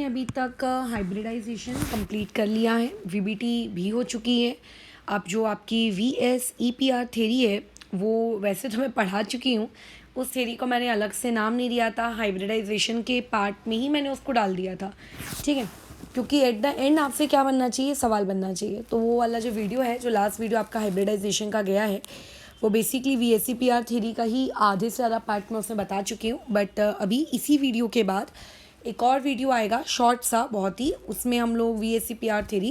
अभी तक hybridisation complete कर लिया है, वीबीटी भी हो चुकी है। अब जो आपकी वीएस-ईपीआर थ्योरी है वो वैसे तो मैं पढ़ा चुकी हूँ। उस थ्योरी को मैंने अलग से नाम नहीं दिया था, हाइब्रिडाइजेशन के पार्ट में ही मैंने उसको डाल दिया था, ठीक है। क्योंकि एट द एंड आपसे क्या बनना चाहिए, सवाल बनना चाहिए। तो वो वाला जो वीडियो है, जो लास्ट वीडियो आपका हाइब्रिडाइजेशन का गया है, वो बेसिकली वीएस-ईपीआर थ्योरी का ही आधे से ज़्यादा पार्ट मैं उसमें बता चुकी हूँ। बट अभी इसी वीडियो के बाद एक और वीडियो आएगा शॉर्ट सा बहुत ही, उसमें हम लोग वीएस-ईपीआर थ्योरी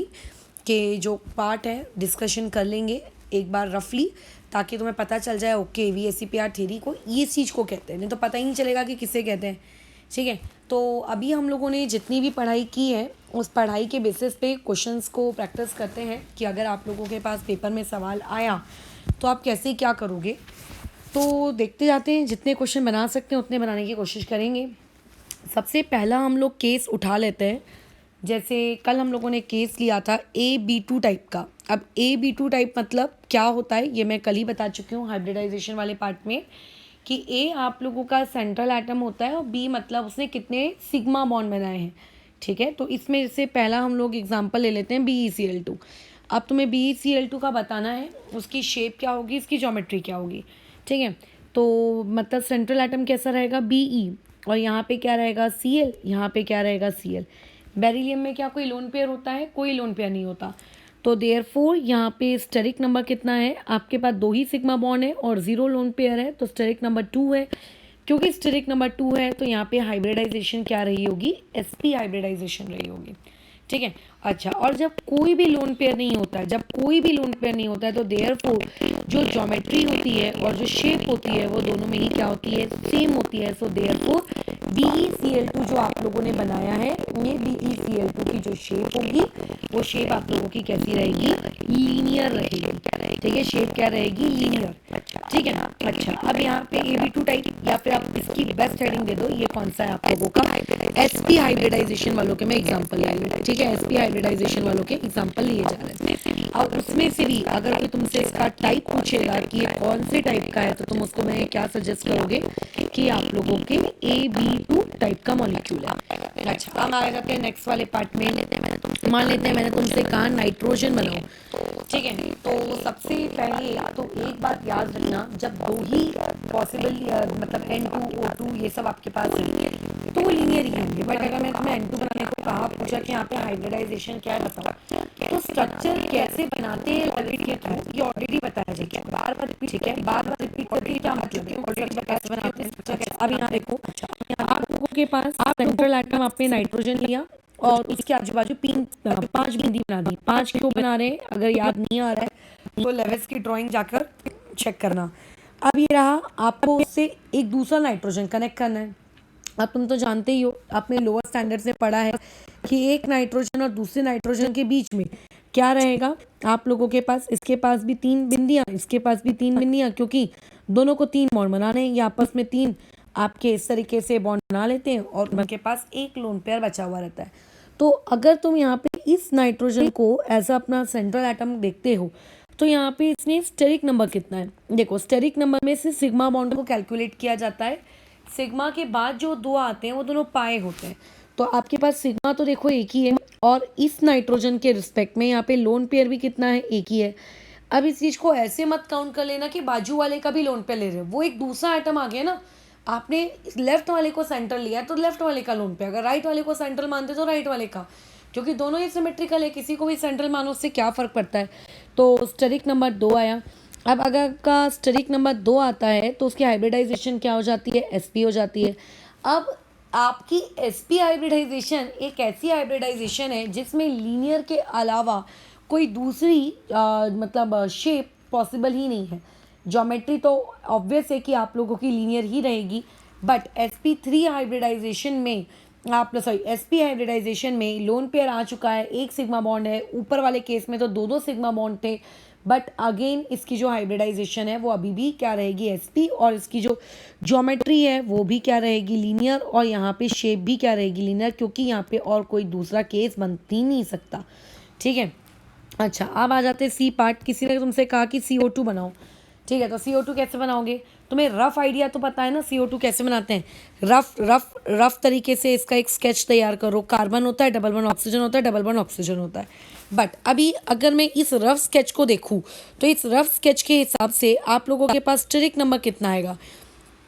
के जो पार्ट है डिस्कशन कर लेंगे एक बार रफली, ताकि तुम्हें पता चल जाए ओके वीएस-ईपीआर थ्योरी को ये चीज़ को कहते हैं, नहीं तो पता ही नहीं चलेगा कि किसे कहते हैं, ठीक है। तो अभी हम लोगों ने जितनी भी पढ़ाई की है उस पढ़ाई के बेसिस पे क्वेश्चंस को प्रैक्टिस करते हैं कि अगर आप लोगों के पास पेपर में सवाल आया तो आप कैसे क्या करोगे। तो देखते जाते हैं, जितने क्वेश्चन बना सकते हैं उतने बनाने की कोशिश करेंगे। सबसे पहला हम लोग केस उठा लेते हैं। जैसे कल हम लोगों ने केस लिया था AB2 टाइप का। अब AB2 टाइप मतलब क्या होता है ये मैं कल ही बता चुकी हूँ हाइब्रिडाइजेशन वाले पार्ट में, कि A आप लोगों का सेंट्रल एटम होता है और B मतलब उसने कितने सिग्मा बॉन्ड बनाए हैं, ठीक है। तो इसमें से पहला हम लोग एग्जांपल ले लेते हैं BeCl2। अब तुम्हें BeCl2 का बताना है, उसकी शेप क्या होगी, इसकी ज्योमेट्री क्या होगी, ठीक है। तो मतलब सेंट्रल एटम कैसा रहेगा Be, और यहाँ पे क्या रहेगा Cl, यहाँ पे क्या रहेगा Cl। बेरिलियम में क्या कोई लोन पेयर होता है, कोई लोन पेयर नहीं होता। तो देयरफॉर यहाँ पे स्टेरिक नंबर कितना है, आपके पास 2 ही सिग्मा बॉन्ड है और 0 लोन पेयर है, तो स्टेरिक नंबर 2 है। क्योंकि स्टेरिक नंबर 2 है तो यहाँ पे हाइब्रिडाइजेशन क्या रही होगी, sp हाइब्रिडाइजेशन रही होगी, ठीक है। अच्छा, और जब कोई भी लोन पेयर नहीं होता है, जब कोई भी लोन पेयर नहीं होता है तो देयरफॉर जो ज्योमेट्री होती है और जो शेप होती है वो दोनों में ही क्या होती है, सेम होती है। सो देयरफॉर BeCl2 जो आप लोगों ने बनाया है, ये BeCl2 की जो शेप होगी वो शेप आप लोगों की कैसी रहेगी, लीनियर रहेगी, ठीक है। शेप क्या रहेगी, लीनियर, ठीक है ना। अच्छा, अब यहाँ पे AB2 टाइप, या फिर आप इसकी बेस्ट हेडिंग दे दो, ये कौन सा है आप लोगों का, SP हाइब्रिडाइजेशन वालों के मैं एग्जांपल ले रही हूँ, ठीक है। SP हाइब्रिडाइजेशन वालों के एग्जांपल लिए जा रहे हैं। और उसमें से भी अगर कोई तुमसे इसका टाइप पूछेगा कि ये कौन से टाइप का है, तो तुम उसको मैं क्या सजेस्ट करोगे कि आप लोगों के AB2 टाइप का मॉलिक्यूल है। अच्छा, अब आ जाते हैं नेक्स्ट वाले पार्ट में। मान लेते हैं मैंने तुमसे कहा नाइट्रोजन बनाओ, ठीक है। तो सबसे पहले तो एक बात याद रखना, जब 2 ही पॉसिबल मतलब N2O2 ये सब आपके पास है तो वो लीनियर ही होंगे। बट अगर मैं तुम्हें N2 बनाने को कहा, पूछा कि यहाँ पे हाइब्रिडाइजेशन क्या है बताओ, तो स्ट्रक्चर कैसे बनाते हैं लिपिड के थ्रू ये ऑलरेडी बताया जाएगा, बार बार रिपीट, ठीक है, बार बार रिपीट करके क्या मतलब है, ऑलरेडी कैसे बनाते हैं। अब यहाँ देखो, आप लोगों के पास सेंट्रल एटम आपने नाइट्रोजन लिया और उसके आजू बाजू 5 बिंदी बना दी। 5 क्यों बना रहे हैं, अगर याद नहीं आ रहा है तो लेविस की ड्राइंग जाकर चेक करना। अब ये रहा, आपको उससे एक दूसरा नाइट्रोजन कनेक्ट करना है। अब तुम तो जानते ही हो, आपने लोअर स्टैंडर्ड से पढ़ा है कि एक नाइट्रोजन और दूसरे नाइट्रोजन के बीच में क्या रहेगा, आप लोगों के पास, इसके पास भी 3 बिंदियां, इसके पास भी 3 बिंदियां, क्योंकि दोनों को 3 बॉन्ड बनाने हैं, ये आपस में 3 आपके इस तरीके से बॉन्ड बना लेते हैं और उनके पास एक लोन पेयर बचा हुआ रहता है। तो अगर तुम यहाँ पे इस नाइट्रोजन को एज अपना सेंट्रल एटम देखते हो तो यहाँ पे इसमें स्टेरिक नंबर कितना है, देखो स्टेरिक नंबर में से सिग्मा बॉन्ड को कैलकुलेट किया जाता है। सिग्मा के बाद जो 2 आते हैं वो दोनों पाए होते हैं। तो आपके पास सिग्मा तो देखो एक ही है, और इस नाइट्रोजन के रिस्पेक्ट में यहाँ पे लोन पेयर भी कितना है, एक ही है। अब इस चीज को ऐसे मत काउंट कर लेना कि बाजू वाले का भी लोन पेयर ले रहे हो, वो एक दूसरा आइटम आ गया ना। आपने लेफ्ट वाले को सेंट्रल लिया तो लेफ्ट वाले का लोन पेयर, अगर राइट वाले को सेंट्रल मानते तो राइट वाले का, क्योंकि दोनों ही सिमेट्रिकल है, किसी को भी सेंट्रल मानो उससे क्या फर्क पड़ता है। तो स्टेरिक नंबर 2 आया। अब अगर का स्टेरिक नंबर 2 आता है तो उसकी हाइब्रिडाइजेशन क्या हो जाती है, sp हो जाती है। अब आपकी sp हाइब्रिडाइजेशन एक ऐसी हाइब्रिडाइजेशन है जिसमें लीनियर के अलावा कोई दूसरी मतलब शेप पॉसिबल ही नहीं है। ज्योमेट्री तो ऑब्वियस है कि आप लोगों की लीनियर ही रहेगी, बट sp3 हाइब्रिडाइजेशन में sp हाइब्रिडाइजेशन में लोन पेयर आ चुका है, एक सिग्मा बॉन्ड है, ऊपर वाले केस में तो 2 सिग्मा बॉन्ड थे। बट अगेन इसकी जो हाइब्रिडाइजेशन है वो अभी भी क्या रहेगी, sp, और इसकी जो ज्योमेट्री है वो भी क्या रहेगी, लीनियर, और यहाँ पे शेप भी क्या रहेगी, लीनियर, क्योंकि यहाँ पे और कोई दूसरा केस बन ही नहीं सकता, ठीक है। अच्छा, अब आ जाते हैं सी पार्ट। किसी ने तुमसे कहा कि CO2 बनाओ, ठीक है, तो CO2 कैसे बनाओगे, तुम्हें रफ आइडिया तो पता है ना CO2 कैसे बनाते हैं। रफ रफ रफ तरीके से इसका एक स्केच तैयार करो। कार्बन होता है, डबल बॉन्ड ऑक्सीजन होता है, डबल बॉन्ड ऑक्सीजन होता है। बट अभी अगर मैं इस रफ स्केच को देखूँ तो इस रफ स्केच के हिसाब से आप लोगों के पास स्टेरिक नंबर कितना आएगा?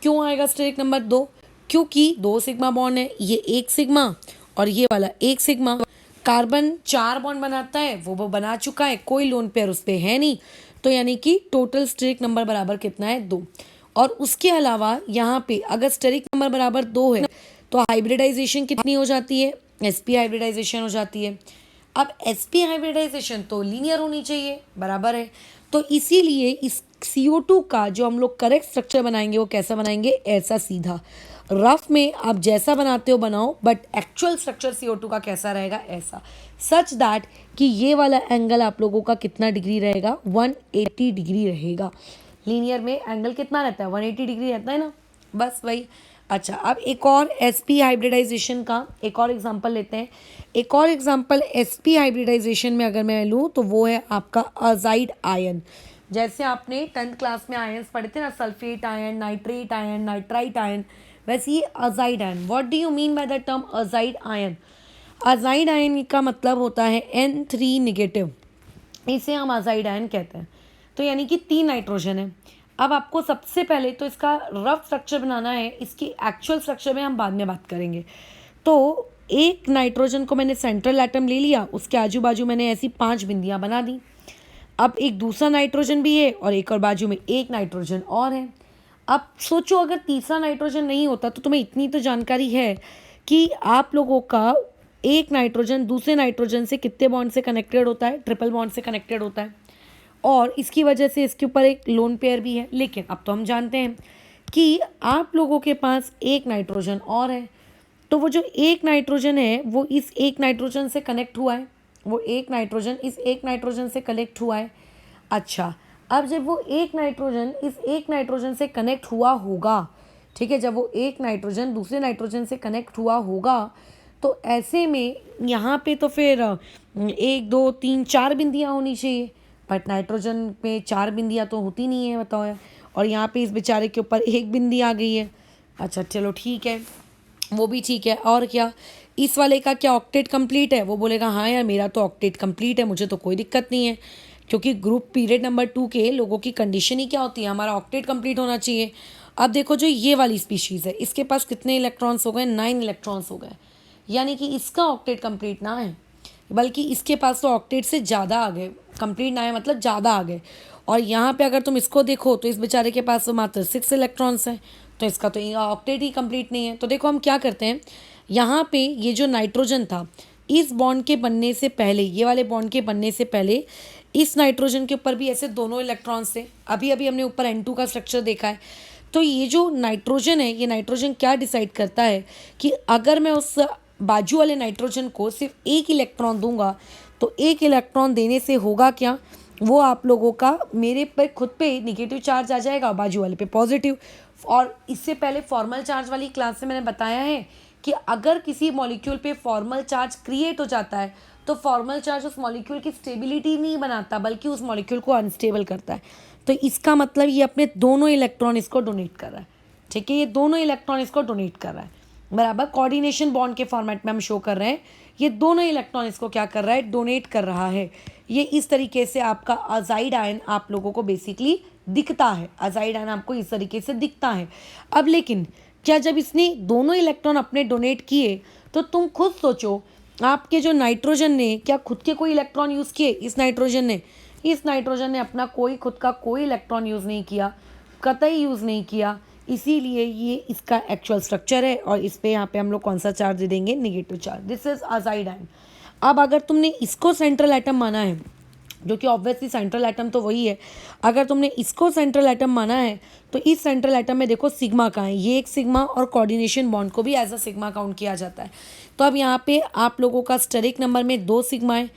क्यों आएगा स्टेरिक नंबर 2? क्योंकि 2 सिग्मा बॉन्ड है, ये 1 सिग्मा और ये वाला 1 सिग्मा। कार्बन 4 बॉन्ड बनाता है, वो बना चुका है, कोई लोन पेयर उस पर है नहीं, तो यानी कि टोटल स्टेरिक नंबर बराबर कितना है? 2। और उसके अलावा यहाँ पे अगर स्टेरिक नंबर बराबर 2 है तो हाइब्रिडाइजेशन कितनी हो जाती है? sp हाइब्रिडाइजेशन हो जाती है। अब sp हाइब्रिडाइजेशन तो लीनियर होनी चाहिए, बराबर है। तो इसीलिए इस CO2 का जो हम लोग करेक्ट स्ट्रक्चर बनाएंगे वो कैसा बनाएंगे? ऐसा सीधा। रफ में आप जैसा बनाते हो बनाओ, बट एक्चुअल स्ट्रक्चर CO2 का कैसा रहेगा? ऐसा, सच दैट कि ये वाला एंगल आप लोगों का कितना डिग्री रहेगा? 180 डिग्री रहेगा। लीनियर में एंगल कितना रहता है? 180 डिग्री रहता है ना, बस वही। अच्छा, अब एक और sp हाइब्रिडाइजेशन का एक और एग्जांपल लेते हैं। एक और एग्जांपल sp हाइब्रिडाइजेशन में अगर मैं लूँ तो वो है आपका अजाइड आयन। जैसे आपने 10th क्लास में आयन्स पढ़े थे ना, sulphate ion, nitrate ion, nitrite ion, वैसे ही azide ion. What do you mean by the term azide ion? Azide ion का मतलब होता है N3 नेगेटिव, इसे हम अजाइड आयन कहते हैं। तो यानी कि 3 नाइट्रोजन है। अब आपको सबसे पहले तो इसका रफ स्ट्रक्चर बनाना है, इसकी एक्चुअल स्ट्रक्चर में हम बाद में बात करेंगे। तो एक नाइट्रोजन को मैंने सेंट्रल एटम ले लिया, उसके आजू बाजू मैंने ऐसी 5 बिंदियां बना दी। अब एक दूसरा नाइट्रोजन भी है और एक और बाजू में एक नाइट्रोजन और है। अब सोचो अगर तीसरा नाइट्रोजन नहीं होता तो तुम्हें इतनी तो जानकारी है कि आप लोगों का एक नाइट्रोजन दूसरे नाइट्रोजन से कितने बॉन्ड से कनेक्टेड होता है? ट्रिपल बॉन्ड से कनेक्टेड होता है, और इसकी वजह से इसके ऊपर एक लोन पेयर भी है। लेकिन अब तो हम जानते हैं कि आप लोगों के पास एक नाइट्रोजन और है, तो वो जो एक नाइट्रोजन है वो इस एक नाइट्रोजन से कनेक्ट हुआ है, वो एक नाइट्रोजन इस एक नाइट्रोजन से कनेक्ट हुआ है। अच्छा, अब जब वो एक नाइट्रोजन इस एक नाइट्रोजन से कनेक्ट हुआ होगा, ठीक है, जब वो एक नाइट्रोजन दूसरे नाइट्रोजन से कनेक्ट हुआ होगा तो ऐसे में यहाँ पे तो फिर 1 2 3 4 बिंदियाँ होनी चाहिए, बट नाइट्रोजन में 4 बिंदियाँ तो होती नहीं है, बताओ यार। और यहाँ पे इस बेचारे के ऊपर 1 बिंदी आ गई है। अच्छा चलो ठीक है, वो भी ठीक है। और क्या, इस वाले का क्या ऑक्टेट कंप्लीट है? वो बोलेगा हाँ यार मेरा तो ऑक्टेट कंप्लीट है, मुझे तो कोई दिक्कत नहीं है, क्योंकि ग्रुप पीरियड नंबर 2 के लोगों की कंडीशन ही क्या होती है? हमारा ऑक्टेट कंप्लीट होना चाहिए। अब देखो जो ये वाली स्पीशीज़ है, इसके पास कितने इलेक्ट्रॉन्स हो गए? 9 इलेक्ट्रॉन्स हो गए, यानी कि इसका ऑक्टेट कंप्लीट ना है, बल्कि इसके पास तो ऑक्टेट से ज़्यादा आ गए। कंप्लीट ना है मतलब ज़्यादा आ गए। और यहाँ पे अगर तुम इसको देखो तो इस बेचारे के पास तो मात्र 6 इलेक्ट्रॉन्स हैं, तो इसका तो ऑक्टेट ही कंप्लीट नहीं है। तो देखो हम क्या करते हैं, यहाँ पे ये जो नाइट्रोजन था, इस बॉन्ड के बनने से पहले, ये वाले बॉन्ड के बनने से पहले इस नाइट्रोजन के ऊपर भी ऐसे दोनों इलेक्ट्रॉन्स थे। अभी अभी हमने ऊपर N2 का स्ट्रक्चर देखा है। तो ये जो नाइट्रोजन है, ये नाइट्रोजन क्या डिसाइड करता है कि अगर मैं उस बाजू वाले नाइट्रोजन को सिर्फ एक इलेक्ट्रॉन दूंगा तो एक इलेक्ट्रॉन देने से होगा क्या? वो आप लोगों का मेरे पे खुद पे निगेटिव चार्ज आ जाएगा, बाजू वाले पे पॉजिटिव। और इससे पहले फॉर्मल चार्ज वाली क्लास में मैंने बताया है कि अगर किसी मॉलिक्यूल पे फॉर्मल चार्ज क्रिएट हो जाता है तो फॉर्मल चार्ज उस मॉलिक्यूल की स्टेबिलिटी नहीं बनाता, बल्कि उस मॉलिक्यूल को अनस्टेबल करता है। तो इसका मतलब ये अपने दोनों इलेक्ट्रॉन इसको डोनेट कर रहा है, ठीक है, ये दोनों इलेक्ट्रॉन इसको डोनेट कर रहा है, बराबर। कोऑर्डिनेशन बॉन्ड के फॉर्मेट में हम शो कर रहे हैं, ये दोनों इलेक्ट्रॉन इसको क्या कर रहा है? डोनेट कर रहा है। ये इस तरीके से आपका अजाइड आयन आप लोगों को बेसिकली दिखता है, अजाइड आयन आपको इस तरीके से दिखता है। अब लेकिन क्या जब इसने दोनों इलेक्ट्रॉन अपने डोनेट किए तो तुम खुद सोचो, आपके जो नाइट्रोजन ने क्या खुद के कोई इलेक्ट्रॉन यूज़ किए? इस नाइट्रोजन ने अपना कोई खुद का कोई इलेक्ट्रॉन यूज़ नहीं किया, कतई यूज़ नहीं किया। इसीलिए ये इसका एक्चुअल स्ट्रक्चर है और इस पे यहाँ पे हम लोग कौन सा चार्ज दे देंगे? Negative charge. This is azide ion. अब अगर तुमने इसको सेंट्रल एटम माना है, जो कि ऑब्वियसली सेंट्रल एटम तो वही है, अगर तुमने इसको सेंट्रल एटम माना है तो इस सेंट्रल एटम में देखो सिग्मा का है, ये एक सिग्मा, और कोऑर्डिनेशन बॉन्ड को भी एज अ सिग्मा काउंट किया जाता है। तो अब यहाँ पे आप लोगों का स्टेरिक नंबर में 2 सिग्मा है,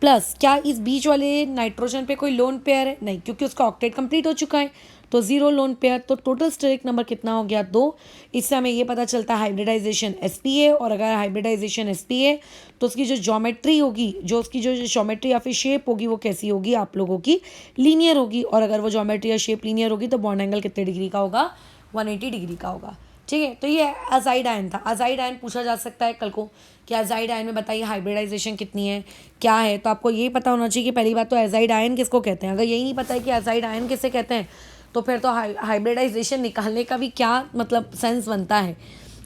प्लस क्या इस बीच वाले नाइट्रोजन पे कोई लोन पेयर है? नहीं, क्योंकि उसका ऑक्टेट कंप्लीट हो चुका है। तो 0 लोन पेयर, तो टोटल स्टेरिक नंबर कितना हो गया 2। इससे हमें ये पता चलता है हाइब्रिडाइजेशन sp है, और अगर हाइब्रिडाइजेशन sp है तो उसकी जो ज्योमेट्री होगी, जो उसकी जो ज्योमेट्री या फिर शेप होगी वो कैसी होगी आप लोगों की, लीनियर होगी। और अगर वो ज्योमेट्री या शेप लीनियर होगी तो बॉन्ड एंगल कितने डिग्री का होगा, 180 डिग्री का होगा। ठीक है, तो ये अजाइड आयन था। अजाइड आयन पूछा जा सकता है कल को कि अजाइड आयन में बताइए हाइब्रिडाइजेशन कितनी है, क्या है। तो आपको यही पता होना चाहिए कि पहली बात तो अजाइड आयन किसको कहते हैं। अगर यही नहीं पता है कि अजाइड आयन किसे कहते हैं तो फिर तो हाइब्रिडाइजेशन निकालने का भी क्या मतलब सेंस बनता है।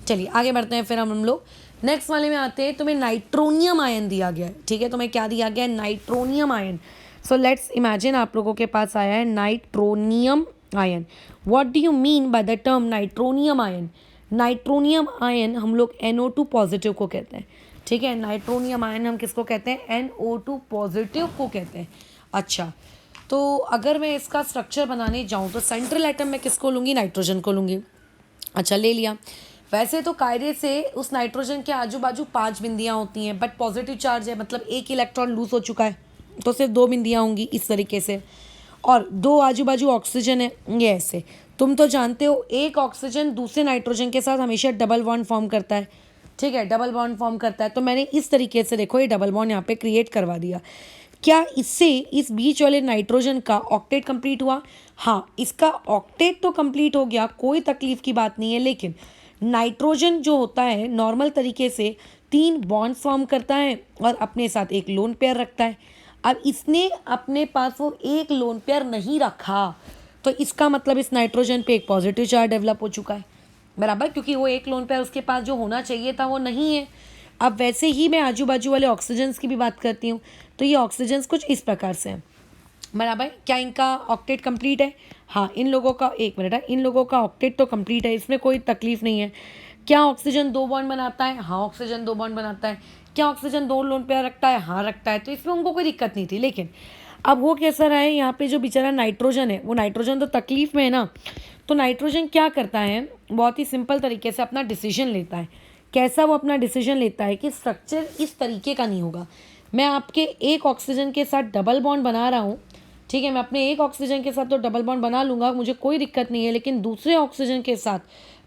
चलिए आगे बढ़ते हैं, फिर हम लोग नेक्स्ट वाले में आते हैं। तुम्हें नाइट्रोनियम आयन दिया गया है, ठीक है, तुम्हें क्या दिया गया है, nitronium ion. So let's imagine आप लोगों के पास आया है nitronium ion. What do you mean by the term nitronium ion. Nitronium ion हम लोग NO2 पॉजिटिव को कहते हैं, ठीक है। नाइट्रोनियम आयन हम किसको कहते हैं, NO2 पॉजिटिव को कहते हैं। अच्छा, तो अगर मैं इसका स्ट्रक्चर बनाने जाऊँ तो सेंट्रल एटम में किसको लूँगी, नाइट्रोजन को लूँगी। अच्छा, ले लिया। वैसे तो कायदे से उस नाइट्रोजन के आजू बाजू 5 बिंदियाँ होती हैं, बट पॉजिटिव चार्ज है, मतलब एक इलेक्ट्रॉन लूज हो चुका है तो सिर्फ 2 बिंदियाँ होंगी इस तरीके से, और 2 आजू बाजू ऑक्सीजन है, ये ऐसे। तुम तो जानते हो एक ऑक्सीजन दूसरे नाइट्रोजन के साथ हमेशा डबल बॉन्ड फॉर्म करता है, ठीक है, डबल बॉन्ड फॉर्म करता है। तो मैंने इस तरीके से देखो ये डबल बॉन्ड यहाँ पे क्रिएट करवा दिया। क्या इससे इस बीच वाले नाइट्रोजन का ऑक्टेट कंप्लीट हुआ? हाँ, इसका ऑक्टेट तो कंप्लीट हो गया, कोई तकलीफ की बात नहीं है। लेकिन नाइट्रोजन जो होता है नॉर्मल तरीके से 3 बॉन्ड फॉर्म करता है और अपने साथ एक लोन पेयर रखता है। अब इसने अपने पास वो एक लोन पेयर नहीं रखा, तो इसका मतलब इस नाइट्रोजन पे एक पॉजिटिव चार्ज डेवलप हो चुका है, बराबर, क्योंकि वो एक लोन पेयर उसके पास जो होना चाहिए था वो नहीं है। अब वैसे ही मैं आजू बाजू वाले ऑक्सीजन्स की भी बात करती हूँ, तो ये ऑक्सीजन्स कुछ इस प्रकार से हैं, बराबर। क्या इनका ऑक्टेट कंप्लीट है? हाँ, इन लोगों का, एक मिनट है, इन लोगों का ऑक्टेट तो कंप्लीट है, इसमें कोई तकलीफ नहीं है। क्या ऑक्सीजन 2 बॉन्ड बनाता है? हाँ, ऑक्सीजन 2 बॉन्ड बनाता है। क्या ऑक्सीजन 2 लोन पेयर रखता है? हाँ, रखता है। तो इसमें उनको कोई दिक्कत नहीं थी। लेकिन अब वो कैसा रहा है, यहाँ पे जो बेचारा नाइट्रोजन है, वो नाइट्रोजन तो तकलीफ में है ना। तो नाइट्रोजन क्या करता है, बहुत ही सिंपल तरीके से अपना डिसीजन लेता है। कैसा वो अपना डिसीजन लेता है कि स्ट्रक्चर इस तरीके का नहीं होगा। मैं आपके एक ऑक्सीजन के साथ डबल बॉन्ड बना रहा हूँ, ठीक है, मैं अपने एक ऑक्सीजन के साथ तो डबल बॉन्ड बना लूँगा, मुझे कोई दिक्कत नहीं है। लेकिन दूसरे ऑक्सीजन के साथ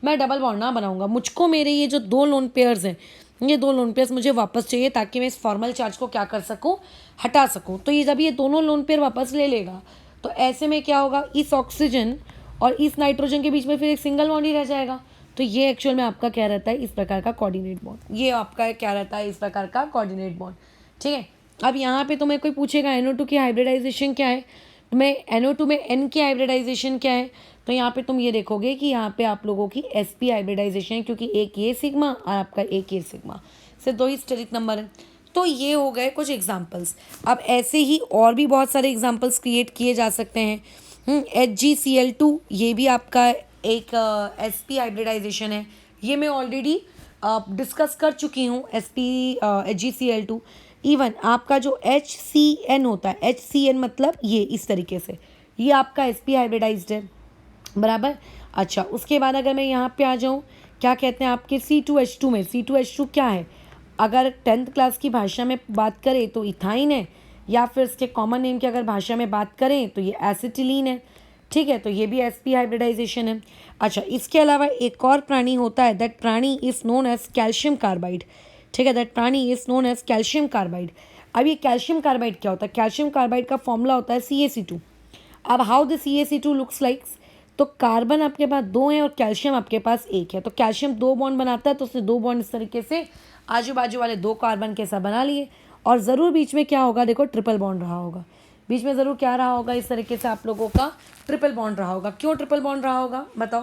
मैं डबल बॉन्ड ना बनाऊँगा। मुझको मेरे ये जो 2 लोन पेयर्स हैं, ये 2 लोन पेयर्स मुझे वापस चाहिए, ताकि मैं इस फॉर्मल चार्ज को क्या कर सकूँ, हटा सकूँ। तो ये जब ये दोनों लोन पेयर वापस ले लेगा तो ऐसे में क्या होगा, इस ऑक्सीजन और इस नाइट्रोजन के बीच में फिर एक सिंगल बॉन्ड ही रह जाएगा। तो ये एक्चुअल में आपका क्या रहता है, इस प्रकार का कोऑर्डिनेट बॉन्ड। ये आपका क्या रहता है, इस प्रकार का कोऑर्डिनेट बॉन्ड, ठीक है। अब यहाँ पे तुम्हें कोई पूछेगा NO2 की हाइब्रिडाइजेशन क्या है, मैं NO2 में N की हाइब्रिडाइजेशन क्या है, तो यहाँ पे तुम ये देखोगे कि यहाँ पे आप लोगों की sp हाइब्रिडाइजेशन है, क्योंकि एक ये सिग्मा और आपका एक ये सिग्मा, सिर्फ 2 ही स्टेरिक नंबर है। तो ये हो गए कुछ एग्जाम्पल्स। अब ऐसे ही और भी बहुत सारे एग्जाम्पल्स क्रिएट किए जा सकते हैं। HgCl2, ये भी आपका एक sp हाइब्रिडाइजेशन है। ये मैं ऑलरेडी डिस्कस कर चुकी हूँ, HgCl2। इवन आपका जो HCN होता है, HCN मतलब ये इस तरीके से, ये आपका sp हाइब्रिडाइज्ड है, बराबर। अच्छा, उसके बाद अगर मैं यहाँ पे आ जाऊँ, क्या कहते हैं आपके C2H2 में, C2H2 क्या है, अगर 10th क्लास की भाषा में बात करें तो इथाइन है, या फिर इसके कॉमन नेम की अगर भाषा में बात करें तो ये एसिटिलीन है, ठीक है। तो ये भी sp हाइब्रिडाइजेशन है। अच्छा, इसके अलावा एक और प्राणी होता है, दैट प्राणी is known as calcium carbide, ठीक है, दैट प्राणी is known as calcium carbide. अब ये कैल्शियम कार्बाइड क्या होता है, कैल्शियम कार्बाइड का फॉर्मूला होता है CaC2। अब how the CaC2 looks like, तो कार्बन आपके पास 2 है और कैल्शियम आपके पास 1 है। तो कैल्शियम 2 बॉन्ड बनाता है, तो उसने 2 बॉन्ड इस तरीके से आजू बाजू वाले 2 कार्बन के साथ बना लिए, और ज़रूर बीच में क्या होगा, देखो ट्रिपल बॉन्ड रहा होगा, बीच में ज़रूर क्या रहा होगा, इस तरीके से आप लोगों का ट्रिपल बॉन्ड रहा होगा। क्यों ट्रिपल बॉन्ड रहा होगा बताओ?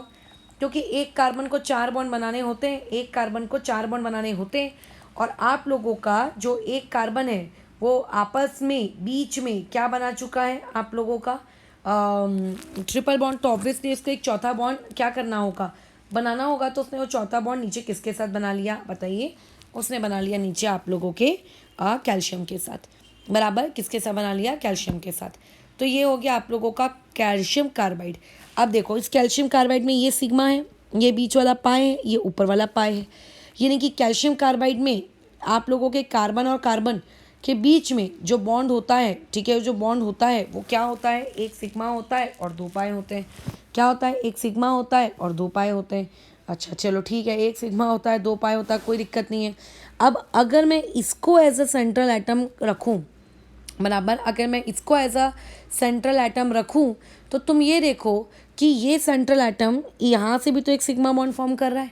क्योंकि एक कार्बन को 4 बॉन्ड बनाने होते हैं, एक कार्बन को 4 बॉन्ड बनाने होते हैं, और आप लोगों का जो एक कार्बन है वो आपस में बीच में क्या बना चुका है आप लोगों का, ट्रिपल बॉन्ड। तो ऑब्वियसली इसको एक चौथा बॉन्ड क्या करना होगा, बनाना होगा। तो उसने वो चौथा बॉन्ड नीचे किसके साथ बना लिया बताइए, उसने बना लिया नीचे आप लोगों के कैल्शियम के साथ, बराबर। किसके साथ बना लिया, कैल्शियम के साथ। तो ये हो गया आप लोगों का कैल्शियम कार्बाइड। अब देखो इस कैल्शियम कार्बाइड में ये सिग्मा है, ये बीच वाला पाई है, ये ऊपर वाला पाई है, यानी कि कैल्शियम कार्बाइड में आप लोगों के कार्बन और कार्बन के बीच में जो बॉन्ड होता है, ठीक है, जो बॉन्ड होता है वो क्या होता है, एक सिग्मा होता है और 2 पाए होते हैं। क्या होता है, एक सिग्मा होता है और 2 पाए होते हैं। अच्छा चलो ठीक है, एक सिग्मा होता है 2 पाए होता है, कोई दिक्कत नहीं है। अब अगर मैं इसको एज अ सेंट्रल एटम रखूँ, बराबर, अगर मैं इसको एज अ सेंट्रल एटम रखूँ तो तुम ये देखो कि ये सेंट्रल एटम यहाँ से भी तो एक सिग्मा बॉन्ड फॉर्म कर रहा है,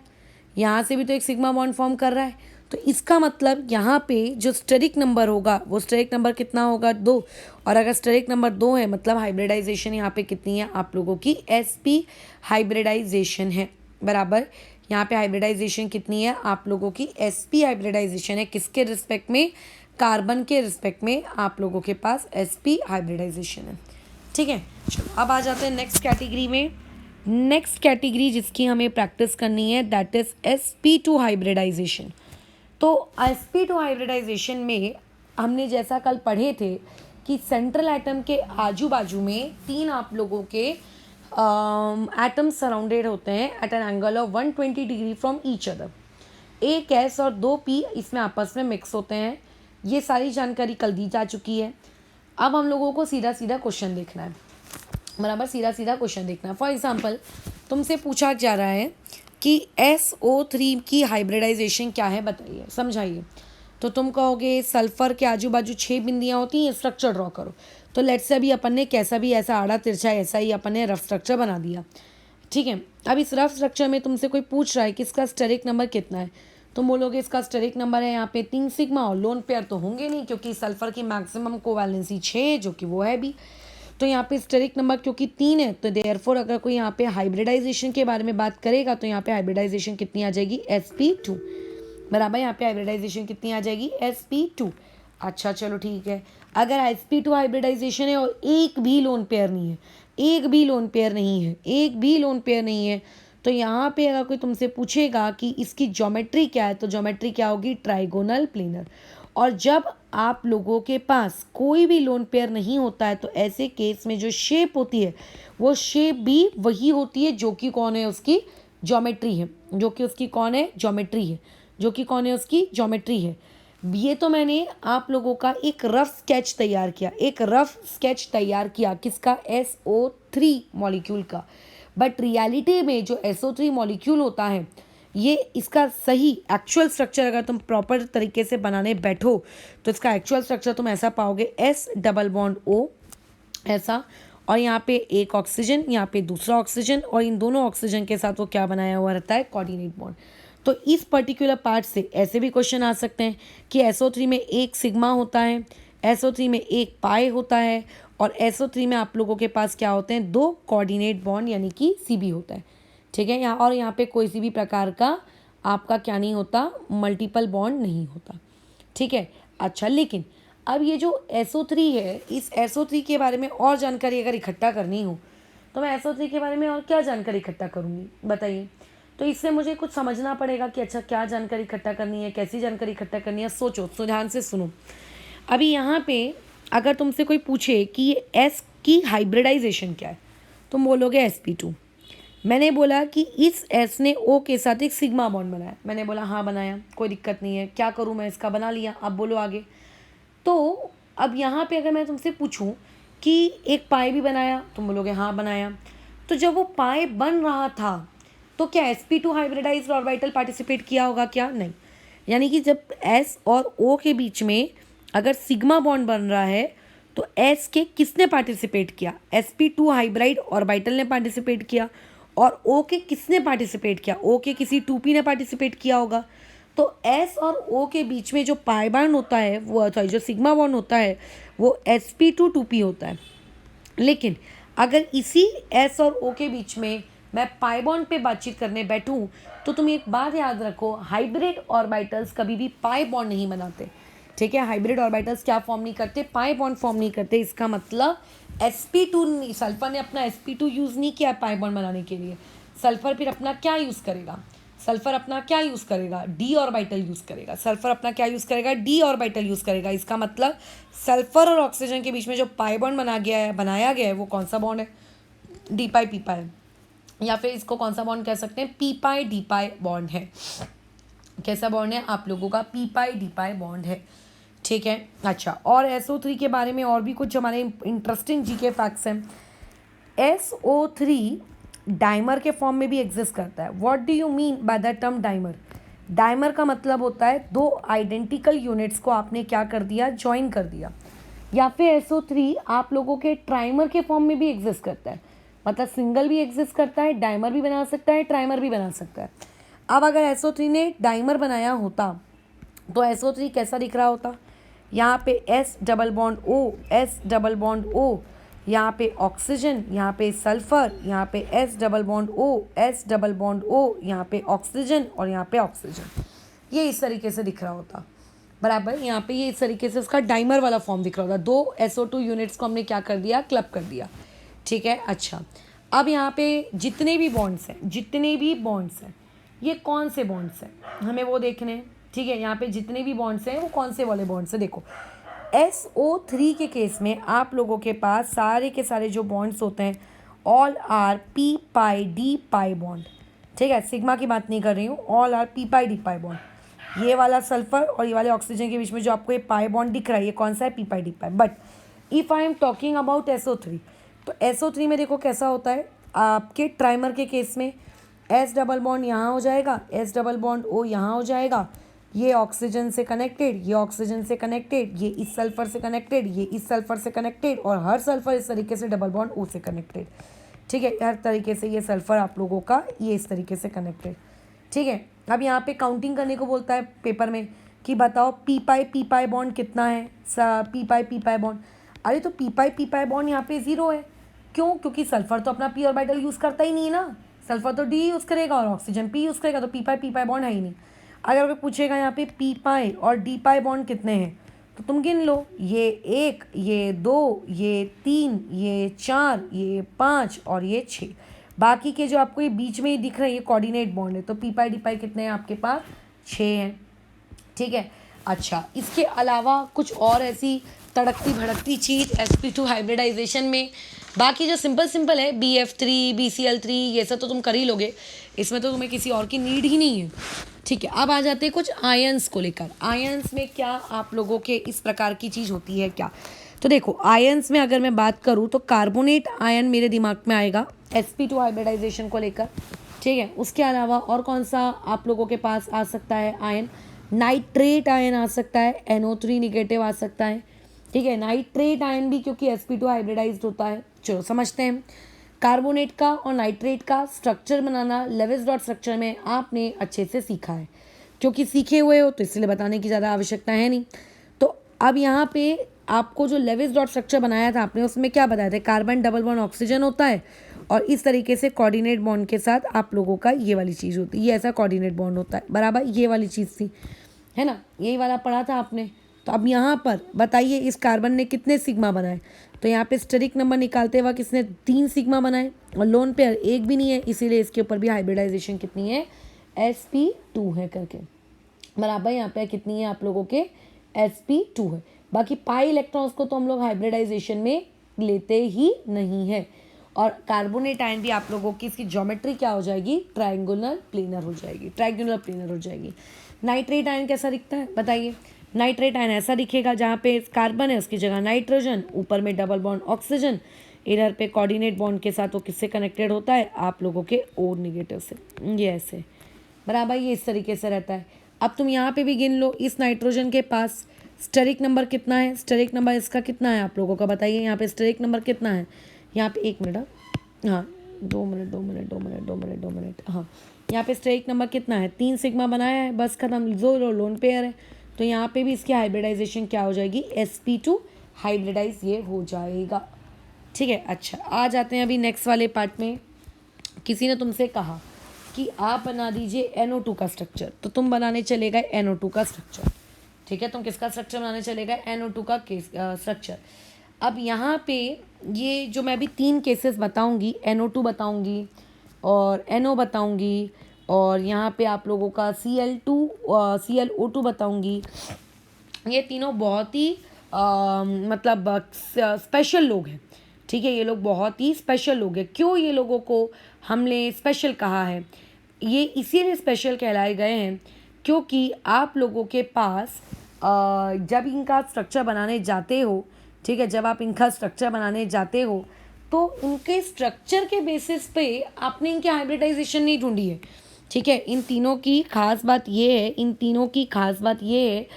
यहाँ से भी तो एक सिग्मा बॉन्ड फॉर्म कर रहा है। तो इसका मतलब यहाँ पे जो स्टेरिक नंबर होगा वो स्टेरिक नंबर कितना होगा, 2। और अगर स्टेरिक नंबर 2 है मतलब हाइब्रिडाइजेशन यहाँ पे कितनी है आप लोगों की, sp हाइब्रिडाइजेशन है, बराबर। यहाँ पे हाइब्रिडाइजेशन कितनी है आप लोगों की, sp हाइब्रिडाइजेशन है। किसके रिस्पेक्ट में, कार्बन के रिस्पेक्ट में आप लोगों के पास sp हाइब्रिडाइजेशन है। ठीक है, चलो अब आ जाते हैं नेक्स्ट कैटेगरी में। नेक्स्ट कैटेगरी जिसकी हमें प्रैक्टिस करनी है दैट इज sp2 हाइब्रिडाइजेशन। तो sp2 हाइब्रिडाइजेशन में हमने जैसा कल पढ़े थे कि सेंट्रल एटम के आजू बाजू में 3 आप लोगों के एटम्स सराउंडेड होते हैं at an angle of 120 degree from each other. एक s और 2 p इसमें आपस में मिक्स होते हैं। ये सारी जानकारी कल दी जा चुकी है। अब हम लोगों को सीधा सीधा क्वेश्चन देखना है, बराबर, सीधा सीधा क्वेश्चन देखना है। फॉर एग्जांपल तुमसे पूछा जा रहा है कि SO3 की हाइब्रिडाइजेशन क्या है बताइए, समझाइए। तो तुम कहोगे सल्फर के आजू बाजू 6 बिंदियाँ होती हैं, स्ट्रक्चर ड्रॉ करो। तो लेट्स से अभी अपन ने कैसा भी ऐसा आड़ा तिरछा ऐसा ही अपन ने रफ स्ट्रक्चर बना दिया, ठीक है। अब इस रफ स्ट्रक्चर में तुमसे कोई पूछ रहा है कि इसका स्टेरिक नंबर कितना है, तुम बोलोगे इसका स्टेरिक नंबर है यहाँ पे 3 सिग्मा, और लोन पेयर तो होंगे नहीं क्योंकि सल्फर की मैक्सिमम कोवैलेंसी 6 है जो कि वो है भी। तो यहाँ पे स्टेरिक नंबर क्योंकि 3 है तो देयरफॉर अगर कोई यहाँ पे हाइब्रिडाइजेशन के बारे में बात करेगा तो यहाँ पे हाइब्रिडाइजेशन कितनी आ जाएगी, sp2, बराबर। यहाँ पे हाइब्रिडाइजेशन कितनी आ जाएगी, sp2। अच्छा चलो ठीक है, अगर sp2 हाइब्रिडाइजेशन है और एक भी लोन पेयर नहीं है, एक भी लोन पेयर नहीं है, एक भी लोन पेयर नहीं है, तो यहाँ पे अगर कोई तुमसे पूछेगा कि इसकी ज्योमेट्री क्या है तो ज्योमेट्री क्या होगी, ट्राइगोनल प्लेनर। और जब आप लोगों के पास कोई भी लोन पेयर नहीं होता है तो ऐसे केस में जो शेप होती है वो शेप भी वही होती है जो कि कौन है, उसकी ज्योमेट्री है, जो कि उसकी कौन है, ज्योमेट्री है, जो कि कौन है, उसकी ज्योमेट्री है। ये तो मैंने आप लोगों का एक रफ स्केच तैयार किया, एक रफ स्केच तैयार किया किसका, SO3 मॉलिक्यूल का। बट रियलिटी में जो SO3 मॉलिक्यूल होता है ये इसका सही एक्चुअल स्ट्रक्चर अगर तुम प्रॉपर तरीके से बनाने बैठो तो इसका एक्चुअल स्ट्रक्चर तुम ऐसा पाओगे, S डबल बॉन्ड O ऐसा, और यहाँ पे एक ऑक्सीजन, यहाँ पे दूसरा ऑक्सीजन, और इन दोनों ऑक्सीजन के साथ वो क्या बनाया हुआ रहता है, कोऑर्डिनेट बॉन्ड। तो इस पर्टिकुलर पार्ट से ऐसे भी क्वेश्चन आ सकते हैं कि SO3 में एक सिग्मा होता है, SO3 में एक पाई होता है, और SO3 में आप लोगों के पास क्या होते हैं, 2 कोऑर्डिनेट बॉन्ड यानी कि CB होता है, ठीक है। यहाँ और यहाँ पे कोई सी भी प्रकार का आपका क्या नहीं होता, मल्टीपल बॉन्ड नहीं होता, ठीक है। अच्छा लेकिन अब ये जो SO3 है, इस SO3 के बारे में और जानकारी अगर इकट्ठा करनी हो तो मैं SO3 के बारे में और क्या जानकारी इकट्ठा करूँगी बताइए। तो इससे मुझे कुछ समझना पड़ेगा कि अच्छा क्या जानकारी इकट्ठा करनी है, कैसी जानकारी इकट्ठा करनी है। सोचो, ध्यान से सुनो। अभी यहाँ पे अगर तुमसे कोई पूछे कि S की हाइब्रिडाइजेशन क्या है, तुम बोलोगे sp2। मैंने बोला कि इस S ने O के साथ एक सिग्मा बॉन्ड बनाया, मैंने बोला हाँ बनाया, कोई दिक्कत नहीं है, क्या करूँ मैं, इसका बना लिया। अब बोलो आगे। तो अब यहाँ पे अगर मैं तुमसे पूछूं कि एक पाए भी बनाया, तुम बोलोगे हाँ बनाया। तो जब वो पाए बन रहा था तो क्या sp2 हाइब्रिडाइज्ड ऑर्बिटल पार्टिसिपेट किया होगा, क्या नहीं। यानी कि जब S और O के बीच में अगर सिग्मा बॉन्ड बन रहा है तो S के किसने पार्टिसिपेट किया, sp2 हाइब्राइड ऑर्बिटल ने पार्टिसिपेट किया, और O के किसने पार्टिसिपेट किया, O के किसी 2p ने पार्टिसिपेट किया होगा। तो S और O के बीच में जो पाई बॉन्ड होता है वो, सॉरी, जो सिग्मा बॉन्ड होता है वो sp2 2p होता है। लेकिन अगर इसी S और O के बीच में मैं पाई बॉन्ड पे बातचीत करने बैठूं तो तुम एक बात याद रखो, हाइब्रिड ऑर्बिटल्स कभी भी पाई बॉन्ड नहीं बनाते, ठीक है। हाइब्रिड ऑर्बिटल्स क्या फॉर्म नहीं करते, पाई बॉन्ड फॉर्म नहीं करते। इसका मतलब sp2, सल्फर ने अपना sp2 यूज़ नहीं किया पाई बॉन्ड बनाने के लिए। सल्फर फिर अपना क्या यूज़ करेगा, सल्फर अपना क्या यूज़ करेगा, d ऑर्बिटल यूज़ करेगा। सल्फर अपना क्या यूज़ करेगा, d ऑर्बिटल यूज़ करेगा। इसका मतलब सल्फर और ऑक्सीजन के बीच में जो पाई बॉन्ड बनाया गया है वो कौन सा बॉन्ड है, डी पाई पी पाई, या फिर इसको कौन सा बॉन्ड कह सकते हैं, पी पाई डी पाई बॉन्ड है। कैसा बॉन्ड है आप लोगों का, पी पाई डी पाई बॉन्ड है, ठीक है। अच्छा, और SO3 के बारे में और भी कुछ हमारे इंटरेस्टिंग जीके फैक्ट्स हैं। SO3 डाइमर के फॉर्म में भी एग्जिस्ट करता है। What do you mean by the term dimer? Dimer का मतलब होता है दो आइडेंटिकल यूनिट्स को आपने क्या कर दिया, ज्वाइन कर दिया। या फिर SO3 आप लोगों के ट्राइमर के फॉर्म में भी एग्जिस्ट करता है, मतलब सिंगल भी एग्जिस्ट करता है, डाइमर भी बना सकता है, ट्राइमर भी बना सकता है। अब अगर SO3 ने डाइमर बनाया होता तो SO3 कैसा दिख रहा होता? यहाँ पे S double bond O, S double bond O, यहाँ पे ऑक्सीजन, यहाँ पे सल्फर, यहाँ पे S double bond O, S double bond O, यहाँ पे ऑक्सीजन और यहाँ पे ऑक्सीजन। ये इस तरीके से दिख रहा होता, बराबर। यहाँ पे ये इस तरीके से उसका डाइमर वाला फॉर्म दिख रहा होता। दो SO2 यूनिट्स को हमने क्या कर दिया, क्लब कर दिया, ठीक है। अच्छा, अब यहाँ पे जितने भी बॉन्ड्स हैं, ये कौन से बॉन्ड्स हैं हमें वो देखने हैं, ठीक है। यहाँ पे जितने भी बॉन्ड्स हैं वो कौन से वाले बॉन्ड्स हैं, देखो SO3 के केस में आप लोगों के पास सारे के सारे जो बॉन्ड्स होते हैं all are p pi d pi bond, ठीक है। सिग्मा की बात नहीं कर रही हूँ, all are p pi d pi bond. ये वाला सल्फर और ये वाले ऑक्सीजन के बीच में जो आपको ये पाई बॉन्ड दिख रहा है, ये कौन सा है, p pi d pi. But if I am talking about SO3, तो SO3 में देखो कैसा होता है, आपके ट्राइमर के केस में S डबल बॉन्ड यहाँ हो जाएगा, S डबल बॉन्ड O यहाँ हो जाएगा, ये ऑक्सीजन से कनेक्टेड, ये ऑक्सीजन से कनेक्टेड, ये इस सल्फर से कनेक्टेड, ये इस सल्फर से कनेक्टेड, और हर सल्फर इस तरीके से डबल बॉन्ड O से कनेक्टेड, ठीक है। हर तरीके से ये सल्फर आप लोगों का ये इस तरीके से कनेक्टेड, ठीक है। अब यहाँ पे काउंटिंग करने को बोलता है पेपर में कि बताओ p पाई बॉन्ड कितना है, p पाई बॉन्ड। अरे तो p पाई बॉन्ड यहाँ पे 0 है, क्यों? क्योंकि सल्फर तो अपना p ऑर्बिटल यूज़ करता ही नहीं है ना, सल्फर तो d यूज़ करेगा और ऑक्सीजन p यूज़ करेगा, तो p पाई बॉन्ड है ही नहीं। अगर कोई पूछेगा यहाँ पे p पाई और d पाई बॉन्ड कितने हैं, तो तुम गिन लो, ये 1, ये 2, ये 3, ये 4, ये 5 और ये 6। बाकी के जो आपको ये बीच में ही दिख रहे हैं ये कोऑर्डिनेट बॉन्ड है, तो p पाई d पाई कितने हैं आपके पास, 6 हैं, ठीक है। अच्छा, इसके अलावा कुछ और ऐसी तड़कती भड़कती चीज़ sp2 हाइब्रिडाइजेशन में, बाकी जो सिंपल है BF3 BCl3 ये सब तो तुम कर ही लोगे, इसमें तो तुम्हें किसी और की नीड ही नहीं है, ठीक है। अब आ जाते हैं कुछ आयंस को लेकर। आयंस में क्या आप लोगों के इस प्रकार की चीज़ होती है क्या, तो देखो आयंस में अगर मैं बात करूँ तो कार्बोनेट आयन मेरे दिमाग में आएगा sp2 हाइब्रिडाइजेशन को लेकर, ठीक है। उसके अलावा और कौन सा आप लोगों के पास आ सकता है आयन, नाइट्रेट आयन आ सकता है, NO3 निगेटिव आ सकता है, ठीक है। नाइट्रेट आयन भी क्योंकि sp2 हाइब्रिडाइज्ड होता है। चलो समझते हैं, कार्बोनेट का और नाइट्रेट का स्ट्रक्चर बनाना लेविस डॉट स्ट्रक्चर में आपने अच्छे से सीखा है, क्योंकि सीखे हुए हो तो इसलिए बताने की ज़्यादा आवश्यकता है नहीं। तो अब यहाँ पे आपको जो लेविस डॉट स्ट्रक्चर बनाया था आपने, उसमें क्या बताया था, कार्बन डबल बॉन्ड ऑक्सीजन होता है और इस तरीके से कोऑर्डिनेट बॉन्ड के साथ आप लोगों का ये वाली चीज़ होती है, ये ऐसा कोऑर्डिनेट बॉन्ड होता है, बराबर ये वाली चीज़ थी, है ना, यही वाला पढ़ा था आपने। तो अब यहाँ पर बताइए इस कार्बन ने कितने सिग्मा बनाए, तो यहाँ पे स्टेरिक नंबर निकालते वक्त इसने 3 सिग्मा बनाए और लोन पेयर एक भी नहीं है, इसीलिए इसके ऊपर भी हाइब्रिडाइजेशन कितनी है, sp2 है करके, बराबर। यहाँ पे कितनी है आप लोगों के, sp2 है। बाकी पाई इलेक्ट्रॉन्स को तो हम लोग हाइब्रिडाइजेशन में लेते ही नहीं है। और कार्बोनेट आयन भी आप लोगों की इसकी ज्योमेट्री क्या हो जाएगी, ट्रायंगुलर प्लेनर हो जाएगी। नाइट्रेट आयन कैसा दिखता है बताइए, नाइट्रेट आयन ऐसा दिखेगा जहाँ पे कार्बन है उसकी जगह नाइट्रोजन, ऊपर में डबल बॉन्ड ऑक्सीजन, इधर पे कोऑर्डिनेट बॉन्ड के साथ वो किससे कनेक्टेड होता है, आप लोगों के O निगेटिव से, ये ऐसे, बराबर, ये इस तरीके से रहता है। अब तुम यहाँ पे भी गिन लो, इस नाइट्रोजन के पास स्टेरिक नंबर कितना है, स्टेरिक नंबर इसका कितना है आप लोगों का बताइए, यहाँ पे स्टेरिक नंबर कितना है, यहाँ पे 1 मिनट, हाँ 2 मिनट, हाँ यहाँ पे स्टेरिक नंबर कितना है, 3 सिग्मा बनाया है, बस खत्म, जो लोन पेयर है। तो यहाँ पे भी इसकी हाइब्रिडाइजेशन क्या हो जाएगी, sp2 हाइब्रिडाइज ये हो जाएगा, ठीक है। अच्छा, आ जाते हैं अभी नेक्स्ट वाले पार्ट में। किसी ने तुमसे कहा कि आप बना दीजिए NO2 का स्ट्रक्चर, तो तुम बनाने चले गए NO2 का स्ट्रक्चर, ठीक है। तुम किसका स्ट्रक्चर बनाने चले गए, NO2 का स्ट्रक्चर। अब यहाँ पे ये जो मैं अभी 3 केसेस बताऊँगी, NO2 बताऊँगी और NO बताऊँगी और यहाँ पे आप लोगों का ClO2 बताऊँगी, ये तीनों बहुत ही मतलब स्पेशल लोग हैं, ठीक है। ये लोग बहुत ही स्पेशल लोग हैं। क्यों ये लोगों को हमने स्पेशल कहा है, ये इसीलिए स्पेशल कहलाए गए हैं क्योंकि आप लोगों के पास जब इनका स्ट्रक्चर बनाने जाते हो, ठीक है, जब आप इनका स्ट्रक्चर बनाने जाते हो तो उनके स्ट्रक्चर के बेसिस पे आपने इनकी हाइब्रिडाइजेशन नहीं ढूंढी है, ठीक है। इन तीनों की खास बात ये है,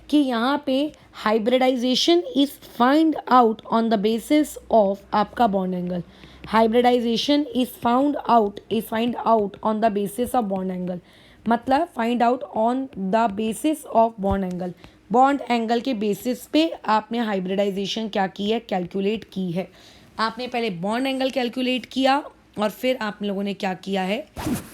कि यहाँ पे hybridisation is find out on the basis of आपका bond angle. Hybridisation is find out on the basis of bond angle, मतलब find out on the basis of bond angle. Bond angle के बेसिस पे आपने hybridisation क्या की है, calculate की है। आपने पहले बॉन्ड एंगल कैलकुलेट किया और फिर आप लोगों ने क्या किया है,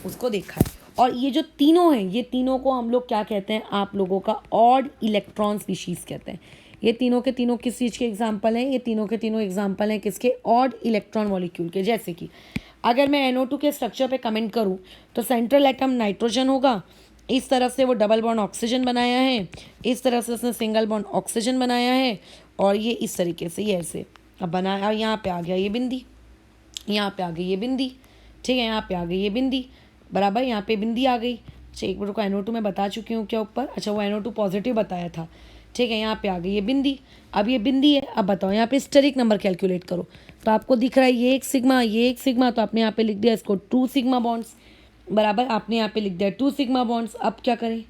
उसको देखा है। और ये जो तीनों हैं, ये तीनों को हम लोग क्या कहते हैं, आप लोगों का ऑड इलेक्ट्रॉन स्पीशीज़ कहते हैं। ये तीनों के तीनों किस चीज़ के एग्जाम्पल हैं, ये तीनों के तीनों एग्जाम्पल हैं किसके, ऑड इलेक्ट्रॉन मॉलिक्यूल के। जैसे कि अगर मैं NO2 के स्ट्रक्चर पे कमेंट करूँ तो सेंट्रल एटम नाइट्रोजन होगा, इस तरफ से वो डबल बॉन्ड ऑक्सीजन बनाया है, इस तरफ से उसने सिंगल बॉन्ड ऑक्सीजन बनाया है, और ये इस तरीके से ये ऐसे अब बनाया। यहाँ पे आ गया ये बिंदी, यहाँ पे आ गई ये बिंदी, ठीक है, यहाँ पे आ गई ये बिंदी, बराबर, यहाँ पे बिंदी आ गई। अच्छा एक मिनट को NO2 मैं बता चुकी हूँ क्या ऊपर, अच्छा वो NO2 पॉजिटिव बताया था, ठीक है। यहाँ पे आ गई ये बिंदी, अब ये बिंदी है। अब बताओ यहाँ पे स्टेरिक नंबर कैलकुलेट करो, तो आपको दिख रहा है ये एक सिग्मा, ये एक सिग्मा, तो आपने यहाँ पे लिख दिया इसको 2 सिग्मा बॉन्ड्स, बराबर, आपने यहाँ पे लिख दिया 2 सिग्मा बॉन्ड्स। अब क्या करें,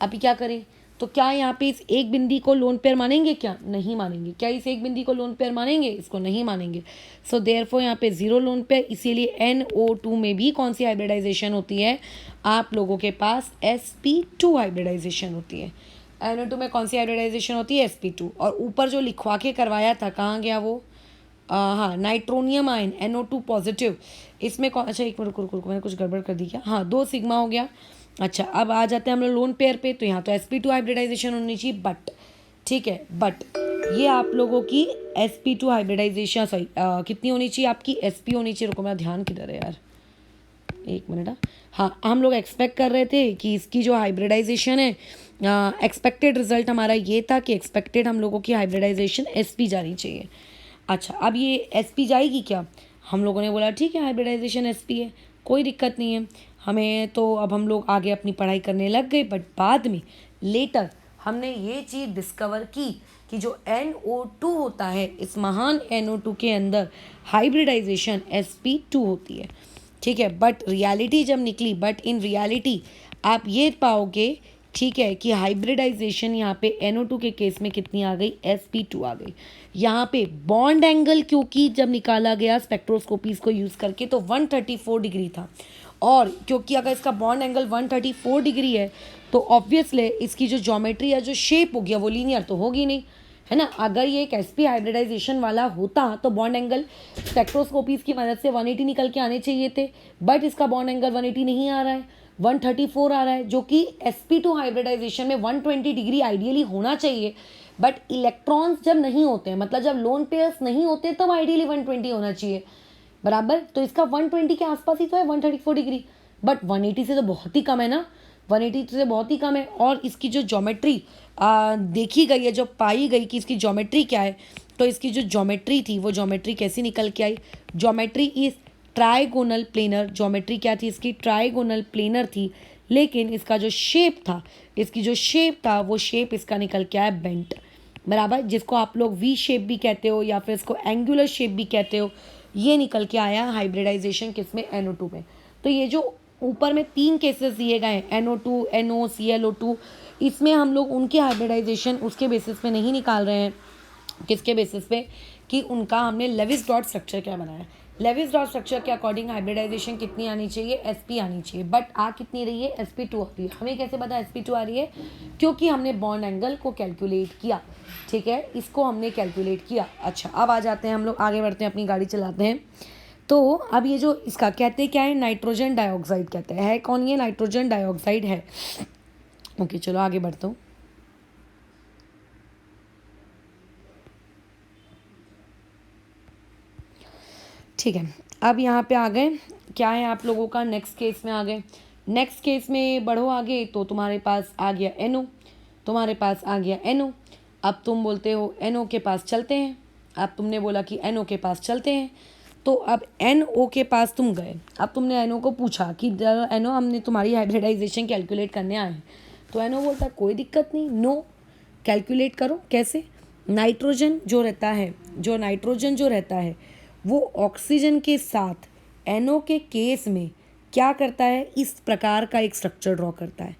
अभी क्या करें, तो क्या यहाँ पे इस एक बिंदी को लोन पेयर मानेंगे, क्या नहीं मानेंगे, क्या इस एक बिंदी को लोन पेयर मानेंगे, इसको नहीं मानेंगे। सो देयरफॉर यहाँ पे 0 लोन पेयर, इसीलिए NO2 में भी कौन सी हाइब्रिडाइजेशन होती है, आप लोगों के पास sp2 हाइब्रिडाइजेशन होती है। NO2 में कौन सी हाइब्रिडाइजेशन होती है, sp2। और ऊपर जो लिखवा के करवाया था, कहाँ गया वो, हाँ, नाइट्रोनियम आयन NO2 पॉजिटिव, इसमें कौन, अच्छा एक मिनट रुको, मैंने कुछ गड़बड़ कर दी क्या, हाँ 2 सिग्मा हो गया। अच्छा अब आ जाते हैं हम लोग लोन पेयर पे, तो यहाँ तो sp2 हाइब्रिडाइजेशन होनी चाहिए, बट ठीक है, बट ये आप लोगों की sp2 हाइब्रिडाइजेशन सॉरी कितनी होनी चाहिए, आपकी sp होनी चाहिए। रुको मेरा ध्यान किधर है यार, एक मिनट। हाँ हम लोग एक्सपेक्ट कर रहे थे कि इसकी जो हाइब्रिडाइजेशन है, एक्सपेक्टेड रिजल्ट हमारा ये था कि एक्सपेक्टेड हम लोगों की हाइब्रिडाइजेशन sp जानी चाहिए। अच्छा अब ये sp जाएगी क्या, हम लोगों ने बोला ठीक है हाइब्रिडाइजेशन sp है, कोई दिक्कत नहीं है हमें, तो अब हम लोग आगे अपनी पढ़ाई करने लग गए। बट बाद में लेटर हमने ये चीज़ डिस्कवर की कि जो NO2 होता है, इस महान NO2 के अंदर हाइब्रिडाइजेशन sp2 होती है, ठीक है। बट रियलिटी जब निकली, बट इन रियलिटी आप ये पाओगे, ठीक है, कि हाइब्रिडाइजेशन यहाँ पे NO2 के केस में कितनी आ गई, sp2 आ गई। यहाँ पे बॉन्ड एंगल क्योंकि जब निकाला गया स्पेक्ट्रोस्कोपीज को यूज़ करके तो 134 डिग्री था, और क्योंकि अगर इसका बॉन्ड एंगल 134 डिग्री है तो ऑब्वियसली इसकी जो ज्योमेट्री या जो शेप हो गया वो लीनियर तो होगी नहीं, है ना। अगर ये एक sp हाइब्रिडाइजेशन वाला होता तो बॉन्ड एंगल स्पेक्ट्रोस्कोपीज की मदद से 180 निकल के आने चाहिए थे, बट इसका बॉन्ड एंगल 180 नहीं आ रहा है, 134 आ रहा है, जो कि sp2 हाइब्रिडाइजेशन में 120 डिग्री आइडियली होना चाहिए। बट इलेक्ट्रॉन्स जब नहीं होते हैं, मतलब जब लोन पेयर्स नहीं होते, तब आइडियली 120 होना चाहिए, बराबर। तो इसका 120 के आसपास ही तो है, 134 डिग्री, बट 180 से तो बहुत ही कम है ना, 180 से बहुत ही कम है। और इसकी जो ज्योमेट्री देखी गई है, जो पाई गई कि इसकी ज्योमेट्री क्या है, तो इसकी जो ज्योमेट्री थी वो ज्योमेट्री कैसी निकल के आई, geometry is trigonal planar. Geometry क्या थी इसकी, ट्राइगोनल प्लेनर थी, लेकिन इसका जो शेप था, वो शेप इसका निकल के आया बेंट, बराबर, जिसको आप लोग वी शेप भी कहते हो या फिर इसको एंगुलर शेप भी कहते हो। ये निकल के आया हाइब्रिडाइजेशन किसमें, NO2 में। तो ये जो ऊपर में 3 केसेस दिए गए हैं, NO2, NO, ClO2, इसमें हम लोग उनके हाइब्रिडाइजेशन उसके बेसिस पे नहीं निकाल रहे हैं, किसके बेसिस पे, कि उनका हमने लेविस डॉट स्ट्रक्चर क्या बनाया। लेविस डॉट स्ट्रक्चर के अकॉर्डिंग हाइब्रिडाइजेशन कितनी आनी चाहिए, sp आनी चाहिए, बट आ कितनी रही है, sp2 आ रही है। हमें कैसे पता sp2 आ रही है, क्योंकि हमने बॉन्ड एंगल को कैलकुलेट किया, ठीक है, इसको हमने कैलकुलेट किया। अच्छा अब आ जाते हैं हम लोग आगे बढ़ते हैं, अपनी गाड़ी चलाते हैं। तो अब ये जो इसका कहते हैं क्या है, नाइट्रोजन डाइऑक्साइड कहते हैं, है कौन, ये नाइट्रोजन डाइऑक्साइड है। ओके चलो आगे बढ़ता हूँ। ठीक है अब यहाँ पे आ गए, क्या है आप लोगों का नेक्स्ट केस में आ गए। नेक्स्ट केस में बढ़ो आगे, तो तुम्हारे पास आ गया NO, तुम्हारे पास आ गया NO। अब तुम बोलते हो NO के पास चलते हैं, अब तुमने बोला कि NO के पास चलते हैं, तो अब NO के पास तुम गए, अब तुमने NO को पूछा कि NO हमने तुम्हारी हाइब्रिडाइजेशन कैलकुलेट करने आए हैं, तो NO बोलता कोई दिक्कत नहीं, नो कैलकुलेट करो। कैसे, नाइट्रोजन जो रहता है, वो ऑक्सीजन के साथ NO के केस में क्या करता है, इस प्रकार का एक स्ट्रक्चर ड्रॉ करता है।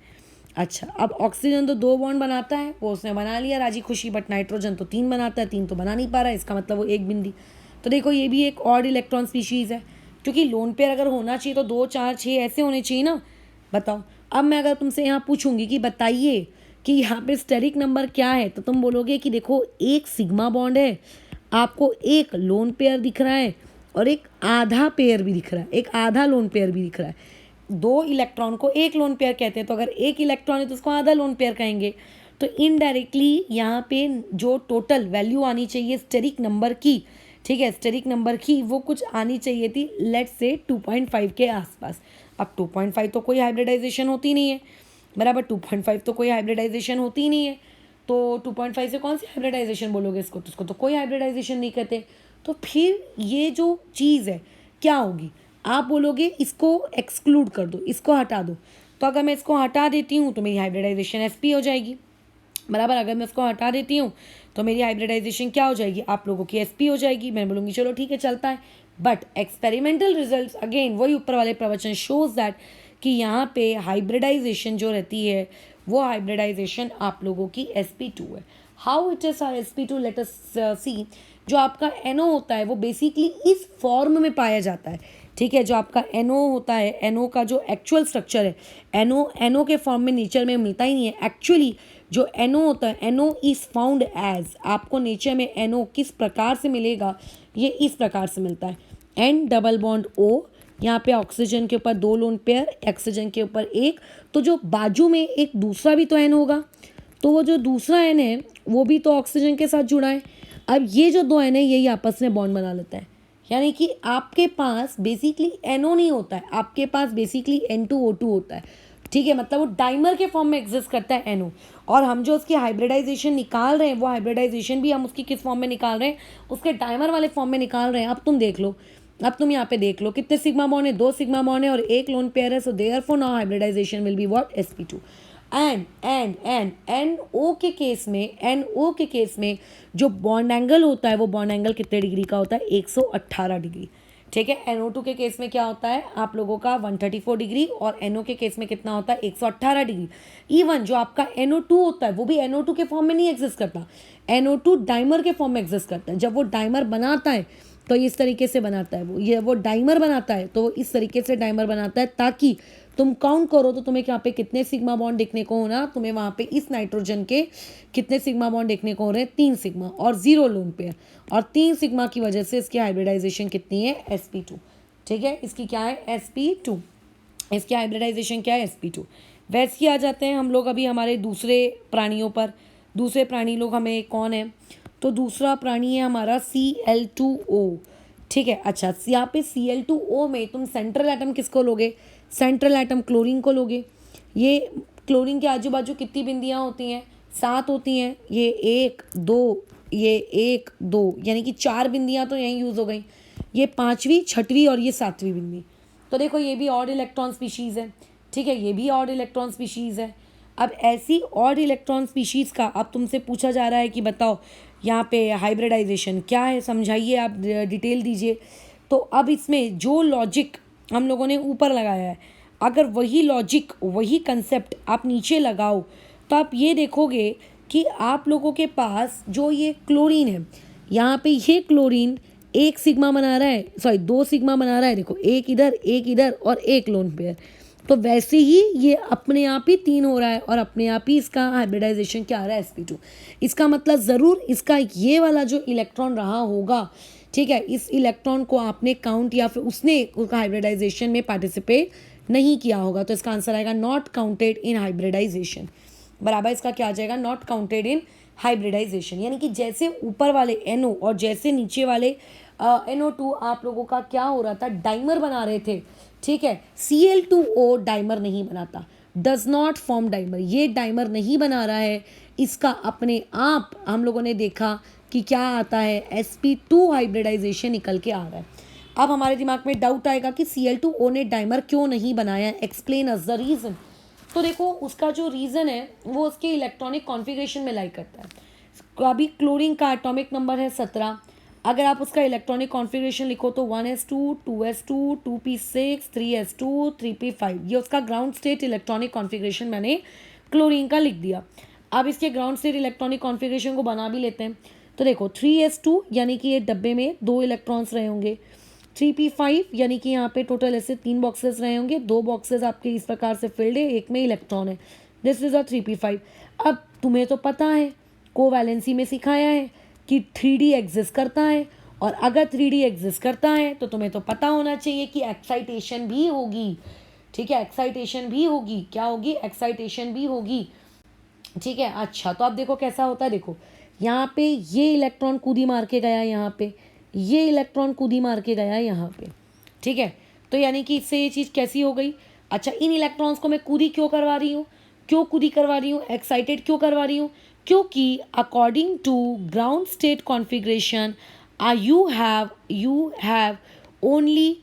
अच्छा, अब ऑक्सीजन तो 2 बॉन्ड बनाता है, वो उसने बना लिया राजी खुशी, बट नाइट्रोजन तो 3 बनाता है, 3 तो बना नहीं पा रहा है, इसका मतलब वो एक बिंदी। तो देखो ये भी एक ऑड इलेक्ट्रॉन स्पीशीज़ है, क्योंकि लोन पेयर अगर होना चाहिए तो 2 4 6 ऐसे होने चाहिए ना। बताओ, अब मैं अगर तुमसे यहाँ पूछूंगी कि बताइए कि यहाँ पे स्टेरिक नंबर क्या है, तो तुम बोलोगे कि देखो एक सिग्मा बॉन्ड है, आपको एक लोन पेयर दिख रहा है और एक आधा पेयर भी दिख रहा है, एक आधा लोन पेयर भी दिख रहा है। 2 इलेक्ट्रॉन को एक लोन पेयर कहते हैं, तो अगर एक इलेक्ट्रॉन है तो उसको आधा लोन पेयर कहेंगे। तो इनडायरेक्टली यहाँ पे जो टोटल वैल्यू आनी चाहिए स्टेरिक नंबर की, ठीक है, स्टेरिक नंबर की वो कुछ आनी चाहिए थी, लेट्स से 2.5 के आसपास। अब 2.5 तो कोई हाइब्रिडाइजेशन होती नहीं है, बराबर, 2.5 तो कोई हाइब्रिडाइजेशन होती ही नहीं है। तो 2.5 से कौन सी हाइब्रिडाइजेशन बोलोगे इसको, तो इसको तो कोई हाइब्रिडाइजेशन नहीं कहते। तो फिर ये जो चीज़ है क्या होगी, आप बोलोगे इसको एक्सक्लूड कर दो, इसको हटा दो। तो अगर मैं इसको हटा देती हूँ तो मेरी हाइब्रिडाइजेशन SP हो जाएगी, बराबर। अगर मैं इसको हटा देती हूँ तो मेरी हाइब्रिडाइजेशन क्या हो जाएगी, आप लोगों की SP हो जाएगी। मैं बोलूँगी चलो ठीक है, चलता है। बट एक्सपेरिमेंटल रिजल्ट्स अगेन वही ऊपर वाले प्रवचन शोज दैट कि यहाँ पे हाइब्रिडाइजेशन जो रहती है वो हाइब्रिडाइजेशन आप लोगों की SP2 है। How it is SP2, let us see. जो आपका NO होता है वो बेसिकली इस फॉर्म में पाया जाता है, ठीक है। जो आपका NO होता है, NO का जो एक्चुअल स्ट्रक्चर है, NO के फॉर्म में नेचर में मिलता ही नहीं है। एक्चुअली जो NO होता है, NO इज़ फाउंड एज, आपको नेचर में NO किस प्रकार से मिलेगा, ये इस प्रकार से मिलता है, N डबल बॉन्ड O, यहाँ पे ऑक्सीजन के ऊपर 2 लोन पेयर, ऑक्सीजन के ऊपर 1, तो जो बाजू में एक दूसरा भी तो N होगा, तो वो जो दूसरा N है वो भी तो ऑक्सीजन के साथ जुड़ा है। अब ये जो 2 N है यही आपस में बॉन्ड बना लेता है, यानी कि आपके पास बेसिकली NO नहीं होता है, आपके पास बेसिकली N2O2 होता है, ठीक है। मतलब वो डाइमर के फॉर्म में एग्जिस्ट करता है NO, और हम जो उसकी हाइब्रिडाइजेशन निकाल रहे हैं वो हाइब्रिडाइजेशन भी हम उसकी किस फॉर्म में निकाल रहे हैं, उसके डाइमर वाले फॉर्म में निकाल रहे हैं। अब तुम देख लो, अब तुम यहाँ पे देख लो कितने सिग्मा बॉन्ड है, 2 सिग्मा बॉन्ड है और 1 लोन पेयर है। So therefore now hybridization will be what, SP2। And NO के केस में जो बॉन्ड एंगल होता है वो बॉन्ड एंगल कितने डिग्री का होता है, 118 डिग्री, ठीक है। NO2 के केस में क्या होता है आप लोगों का 134 डिग्री, और NO के केस में कितना होता है 118 डिग्री। इवन जो आपका NO2 होता है वो भी NO2 के फॉर्म में नहीं एग्जिस्ट करता, NO2 डाइमर के फॉर्म में एग्जिस्ट करता है। जब वो डाइमर बनाता है तो इस तरीके से बनाता है, वो डाइमर बनाता है तो वो इस तरीके से डाइमर बनाता है, ताकि तुम काउंट करो तो तुम्हें यहाँ पे कितने सिग्मा बॉन्ड देखने को होना, तुम्हें वहाँ पे इस नाइट्रोजन के कितने सिग्मा बॉन्ड देखने को हो रहे हैं, 3 सिग्मा और 0 लोन पेयर, और 3 सिग्मा की वजह से इसकी हाइब्रिडाइजेशन कितनी है, SP2, ठीक है। इसकी क्या है, SP2, इसकी हाइब्रिडाइजेशन क्या है, SP2। वैसे ही आ जाते हैं हम लोग अभी हमारे दूसरे प्राणियों पर। दूसरे प्राणी लोग हमें कौन है, तो दूसरा प्राणी है हमारा Cl2O, ठीक है। अच्छा, यहाँ पे Cl2O में तुम सेंट्रल एटम किसको लोगे, सेंट्रल एटम क्लोरीन को लोगे। ये क्लोरीन के आजू बाजू कितनी बिंदियाँ होती हैं, 7 होती हैं। ये 1 2, ये 1 2, यानी कि 4 बिंदियाँ तो यहीं यूज़ हो गई। ये 5वीं 6वीं और ये 7वीं बिंदी। तो देखो ये भी ऑड इलेक्ट्रॉन स्पीशीज़ है, ठीक है, ये भी ऑड इलेक्ट्रॉन स्पीशीज़ है। अब ऐसी ऑड इलेक्ट्रॉन स्पीशीज़ का अब तुमसे पूछा जा रहा है कि बताओ यहाँ पे हाइब्रिडाइजेशन क्या है, समझाइए, आप डिटेल दीजिए। तो अब इसमें जो लॉजिक हम लोगों ने ऊपर लगाया है, अगर वही लॉजिक वही कंसेप्ट आप नीचे लगाओ तो आप ये देखोगे कि आप लोगों के पास जो ये क्लोरीन है, यहाँ पे ये क्लोरीन 1 सिग्मा बना रहा है, सॉरी 2 सिग्मा बना रहा है, देखो 1 इधर और 1 लोन पेयर। तो वैसे ही ये अपने आप ही 3 हो रहा है और अपने आप ही इसका हाइब्रिडाइजेशन क्या आ रहा है, SP2। इसका मतलब ज़रूर इसका ये वाला जो इलेक्ट्रॉन रहा होगा, ठीक है, इस इलेक्ट्रॉन को आपने काउंट या फिर उसने उसका हाइब्रिडाइजेशन में पार्टिसिपेट नहीं किया होगा। तो इसका आंसर आएगा नॉट काउंटेड इन हाइब्रिडाइजेशन, बराबर। इसका क्या आ जाएगा, नॉट काउंटेड इन हाइब्रिडाइजेशन। यानी कि जैसे ऊपर वाले NO और जैसे नीचे वाले NO2 आप लोगों का क्या हो रहा था, डाइमर बना रहे थे, ठीक है। Cl2O डाइमर नहीं बनाता, डज नॉट फॉर्म डाइमर, ये डाइमर नहीं बना रहा है। इसका अपने आप हम लोगों ने देखा कि क्या आता है, SP2 हाइब्रिडाइजेशन निकल के आ रहा है। अब हमारे दिमाग में डाउट आएगा कि Cl2O ने डाइमर क्यों नहीं बनाया, एक्सप्लेन अस द रीज़न। तो देखो उसका जो रीज़न है वो उसके इलेक्ट्रॉनिक कॉन्फ़िगरेशन में लाई करता है। अभी क्लोरीन का एटॉमिक नंबर है 17, अगर आप उसका इलेक्ट्रॉनिक कॉन्फ़िगरेशन लिखो तो 1s2 2s2 2p6 3s2 3p5, ये उसका ग्राउंड स्टेट इलेक्ट्रॉनिक कॉन्फ़िगरेशन मैंने क्लोरीन का लिख दिया। अब इसके ग्राउंड स्टेट इलेक्ट्रॉनिक कॉन्फ़िगरेशन को बना भी लेते हैं। तो देखो 3s2 यानी कि ये डब्बे में 2 इलेक्ट्रॉन्स रहे होंगे, 3p5 यानी कि यहाँ पे टोटल ऐसे 3 बॉक्सेस रहे होंगे, 2 बॉक्सेस आपके इस प्रकार से फिल्ड है, एक में इलेक्ट्रॉन है, दिस इज अ 3p5। अब तुम्हें तो पता है, कोवैलेंसी में सिखाया है कि 3D एग्जिस्ट करता है, और अगर 3D एग्जिस्ट करता है तो तुम्हें तो पता होना चाहिए कि एक्साइटेशन भी होगी। ठीक है, एक्साइटेशन भी होगी, क्या होगी, एक्साइटेशन भी होगी। ठीक है, अच्छा तो अब देखो कैसा होता है, देखो यहाँ पे ये इलेक्ट्रॉन कूदी मार के गया, यहाँ पे ये इलेक्ट्रॉन कूदी मार के गया यहाँ पे। ठीक है, तो यानी कि इससे ये चीज़ कैसी हो गई। अच्छा, इन इलेक्ट्रॉन्स को मैं कूदी क्यों करवा रही हूँ, क्यों कूदी करवा रही हूँ, एक्साइटेड क्यों करवा रही हूँ, क्योंकि according to ground state configuration you have only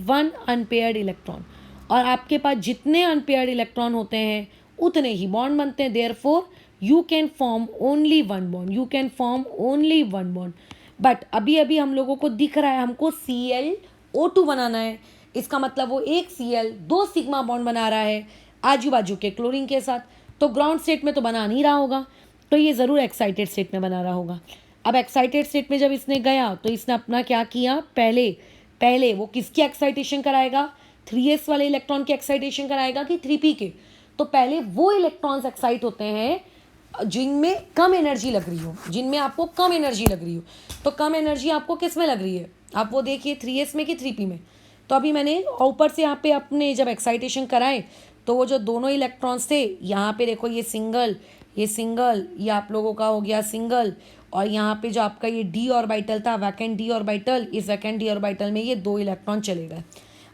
one unpaired electron, और आपके पास जितने अनपेयर्ड इलेक्ट्रॉन होते हैं उतने ही बॉन्ड बनते हैं। Therefore you can form only one bond, you can form only one bond. But अभी अभी हम लोगों को दिख रहा है हमको ClO2 बनाना है, इसका मतलब वो एक Cl 2 सिग्मा बॉन्ड बना रहा है आजू बाजू के क्लोरीन के साथ। तो ग्राउंड स्टेट में तो बना नहीं रहा होगा, तो ये ज़रूर एक्साइटेड स्टेट में बना रहा होगा। अब एक्साइटेड स्टेट में जब इसने गया तो इसने अपना क्या किया, पहले वो किसकी एक्साइटेशन कराएगा, 3s वाले इलेक्ट्रॉन की एक्साइटेशन कराएगा कि 3p के। तो पहले वो इलेक्ट्रॉन्स एक्साइट होते हैं जिनमें कम एनर्जी लग रही हो, जिनमें आपको कम एनर्जी लग रही हो। तो कम एनर्जी आपको किस में लग रही है, आप वो देखिए 3s में कि 3p में। तो अभी मैंने ऊपर से यहाँ पे अपने जब एक्साइटेशन कराए तो वो जो दोनों इलेक्ट्रॉन्स थे, यहाँ पे देखो ये सिंगल, ये आप लोगों का हो गया सिंगल, और यहाँ पे जो आपका ये d ऑर्बिटल था, वैकेंट d ऑर्बिटल, इस वैकेंट d ऑर्बिटल में ये 2 इलेक्ट्रॉन चले गए।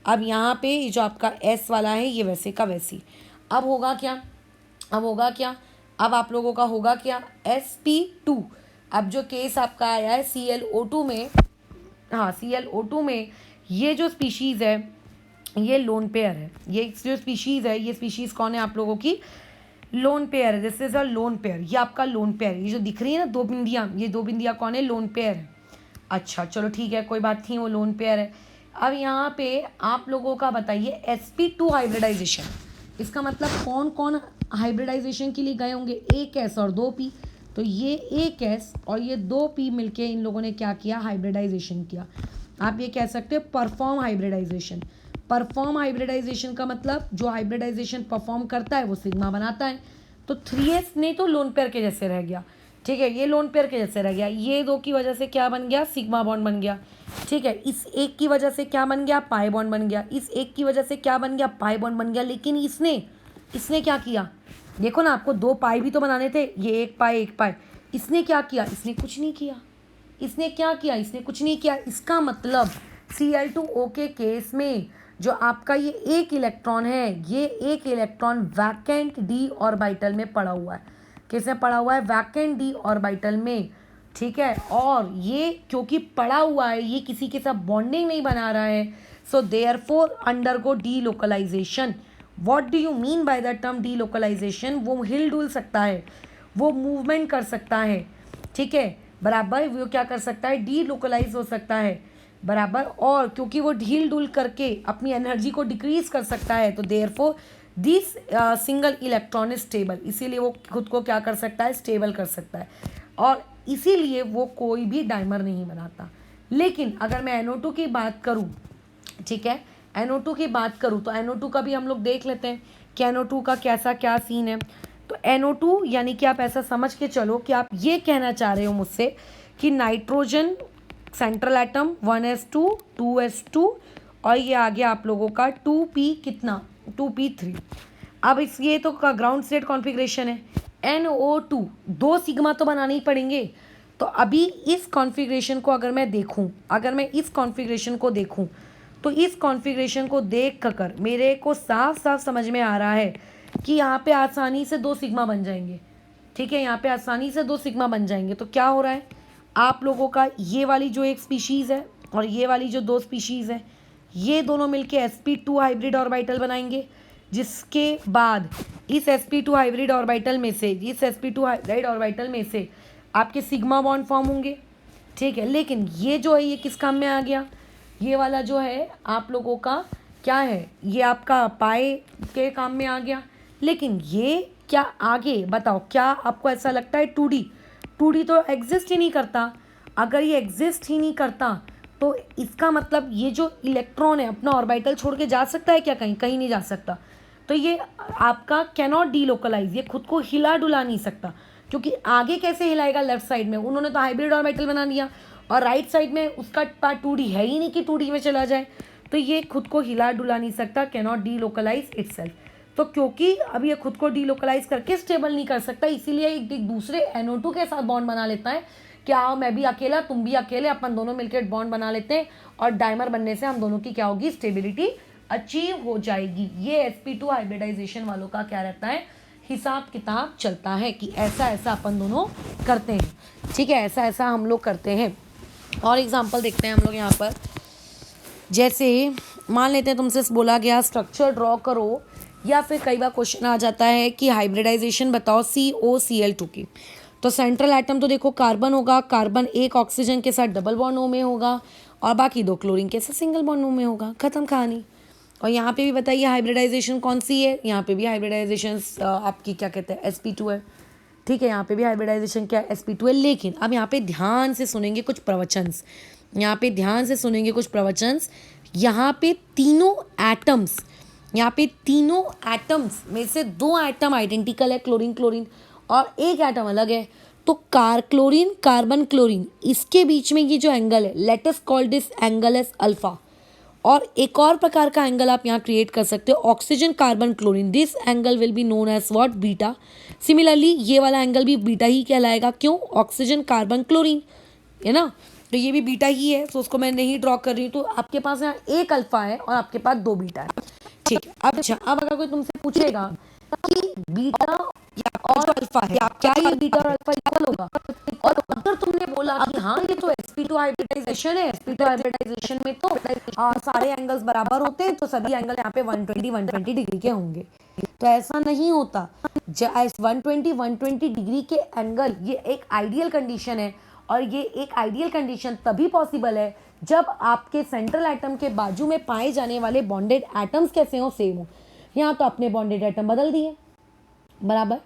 अब यहाँ पे जो आपका s वाला है ये वैसे का वैसी। अब होगा क्या, अब आप लोगों का होगा क्या, sp2। अब जो केस आपका आया है ClO2 में, हाँ ClO2 में ये जो स्पीशीज़ है ये लोन पेयर है, ये जो स्पीशीज़ है, ये स्पीशीज़ कौन है आप लोगों की, लोन पेयर है। This is a lone pair, ये आपका लोन पेयर है। ये जो दिख रही है ना 2 बिंदियाँ, ये 2 बिंदियाँ कौन है, लोन पेयर है। अच्छा चलो ठीक है, कोई बात नहीं, वो लोन पेयर है। अब यहाँ पे आप लोगों का बताइए sp2 हाइब्रिडाइजेशन, इसका मतलब कौन कौन हाइब्रिडाइजेशन के लिए गए होंगे, एक s और 2p। तो ये एक s और ये 2p मिलके इन लोगों ने क्या किया, हाइब्रिडाइजेशन किया। आप ये कह सकते हो परफॉर्म हाइब्रिडाइजेशन। परफॉर्म हाइब्रिडाइजेशन का मतलब जो हाइब्रिडाइजेशन परफॉर्म करता है वो सिग्मा बनाता है। तो 3s नहीं तो लोन पेयर के जैसे रह गया। ठीक है, ये लोन पेयर के जैसे रह गया, ये 2 की वजह से क्या बन गया, सिग्मा बॉन्ड बन गया। ठीक है, इस एक की वजह से क्या बन गया, पाई बॉन्ड बन गया, इस एक की वजह से क्या बन गया, पाई बॉन्ड बन गया। लेकिन इसने क्या किया, देखो ना, आपको 2 पाई भी तो बनाने थे, ये एक पाई, इसने क्या किया, इसने कुछ नहीं किया। इसने क्या किया, इसने कुछ नहीं किया। इसका मतलब Cl2O के केस में जो आपका ये एक इलेक्ट्रॉन है, ये एक इलेक्ट्रॉन वैकेंट d ऑर्बिटल में पड़ा हुआ है। किसमें पड़ा हुआ है, वैकेंट d ऑर्बिटल में। ठीक है, और ये क्योंकि पड़ा हुआ है, ये किसी के साथ बॉन्डिंग नहीं बना रहा है, so therefore undergo delocalization. What do you mean by the term delocalization, वो हिल डुल सकता है, वो मूवमेंट कर सकता है। ठीक है, बराबर, वो क्या कर सकता है, डीलोकलाइज हो सकता है, बराबर। और क्योंकि वो ढील डुल करके अपनी एनर्जी को डिक्रीज कर सकता है, तो therefore this single electron is stable, इसीलिए वो खुद को क्या कर सकता है, स्टेबल कर सकता है, और इसीलिए वो कोई भी डाइमर नहीं बनाता। लेकिन अगर मैं NO2 की बात करूँ, ठीक है, NO2 की बात करूँ तो NO2 का भी हम लोग देख लेते हैं कि NO2 का कैसा क्या सीन है। तो NO2 यानी कि आप ऐसा समझ के चलो कि आप ये कहना चाह रहे हो मुझसे कि nitrogen central atom 1s2 2s2 और ये आ गया आप लोगों का 2p कितना, 2p3। अब इस ये तो का ग्राउंड स्टेट कॉन्फ़िगरेशन है, NO2 2 सिग्मा तो बनाने ही पड़ेंगे। तो अभी इस कॉन्फ़िगरेशन को अगर मैं देखूं, इस कॉन्फ़िगरेशन को देखूं, तो इस कॉन्फ़िगरेशन को देख कर मेरे को साफ साफ समझ में आ रहा है कि यहाँ पे आसानी से 2 सिग्मा बन जाएंगे। ठीक है, यहाँ पे आसानी से 2 सिग्मा बन जाएंगे। तो क्या हो रहा है, आप लोगों का ये वाली जो एक स्पीशीज़ है और ये वाली जो 2 स्पीशीज़ है, ये दोनों मिलके sp2 हाइब्रिड ऑर्बिटल बनाएंगे, जिसके बाद इस sp2 हाइब्रिड ऑर्बिटल में से आपके सिग्मा बॉन्ड फॉर्म होंगे। ठीक है, लेकिन ये जो है ये किस काम में आ गया, ये वाला जो है आप लोगों का क्या है, ये आपका पाए के काम में आ गया। लेकिन ये क्या आगे बताओ, क्या आपको ऐसा लगता है 2D तो एग्जिस्ट ही नहीं करता। अगर ये एग्जिस्ट ही नहीं करता तो इसका मतलब ये जो इलेक्ट्रॉन है अपना ऑर्बिटल छोड़ के जा सकता है क्या, कहीं कहीं नहीं जा सकता। तो ये आपका कैनॉट डीलोकलाइज, ये खुद को हिला डुला नहीं सकता, क्योंकि आगे कैसे हिलाएगा, लेफ्ट साइड में उन्होंने तो हाइब्रिड ऑर्बिटल बना दिया, और राइट साइड में उसका पार्ट 2D है ही नहीं कि 2D में चला जाए। तो ये खुद को हिला डुला नहीं सकता, कैनॉट डीलोकलाइज इटसेल्फ। तो क्योंकि अब ये खुद को डीलोकलाइज करके स्टेबल नहीं कर सकता, इसीलिए एक दूसरे NO2 के साथ बॉन्ड बना लेता है कि आओ मैं भी अकेला तुम भी अकेले, अपन दोनों मिलकर बॉन्ड बना लेते हैं, और डाइमर बनने से हम दोनों की क्या होगी, स्टेबिलिटी अचीव हो जाएगी। ये sp2 हाइब्रिडाइजेशन वालों का क्या रहता है, हिसाब किताब चलता है कि ऐसा ऐसा अपन दोनों करते हैं। ठीक है, ऐसा ऐसा हम लोग करते हैं। और एग्जांपल देखते हैं हम लोग यहाँ पर, जैसे मान लेते हैं तुमसे बोला गया स्ट्रक्चर ड्रॉ करो, या फिर कई बार क्वेश्चन आ जाता है कि हाइब्रिडाइजेशन बताओ COCl2 की। तो सेंट्रल एटम तो देखो कार्बन होगा, कार्बन एक ऑक्सीजन के साथ डबल बॉन्ड O में होगा, और बाकी 2 क्लोरीन के साथ सिंगल बॉन्ड O में होगा, खत्म कहानी। और यहाँ पे भी बताइए हाइब्रिडाइजेशन कौन सी है, यहाँ पे भी हाइब्रिडाइजेशन आपकी क्या कहते हैं sp2 है। ठीक है, यहाँ पे भी हाइब्रिडाइजेशन क्या है, sp2 है। लेकिन अब यहाँ पे ध्यान से सुनेंगे कुछ प्रवचंस, यहाँ पे ध्यान से सुनेंगे कुछ प्रवचंस। यहाँ पे तीनों एटम्स में से 2 एटम आइडेंटिकल है, क्लोरीन क्लोरीन, और एक एटम अलग है। तो क्लोरीन कार्बन क्लोरीन, इसके बीच में ये जो एंगल है, let us call this angle as alpha. और एक और प्रकार का एंगल आप यहाँ क्रिएट कर सकते हो, oxygen carbon chlorine, this angle will be known as what, beta. Similarly ये वाला एंगल भी बीटा ही कहलाएगा, क्यों, ऑक्सीजन कार्बन क्लोरीन है ना, तो ये भी बीटा ही है। तो उसको मैं नहीं ड्रॉ कर रही हूँ, तो आपके पास यहाँ एक अल्फा है और आपके पास 2 बीटा है। ठीक है, अब अगर कोई तुमसे पूछेगा कि बीटा और अल्फा है, क्या ये बीटा और अल्फा इक्वल होगा, और अगर तुमने बोला कि हाँ ये तो sp2 हाइब्रिडाइजेशन है, sp2 हाइब्रिडाइजेशन में तो सारे एंगल्स बराबर होते हैं, तो सभी एंगल यहाँ पे 120 डिग्री के होंगे। तो ऐसा नहीं होता, 120 डिग्री के एंगल ये एक आइडियल कंडीशन है, और ये एक आइडियल कंडीशन तभी पॉसिबल है जब आपके सेंट्रल एटम के बाजू में पाए जाने वाले बॉन्डेड एटम्स कैसे हो, सेम हो। यहाँ तो आपने बॉन्डेड एटम बदल दिए, बराबर,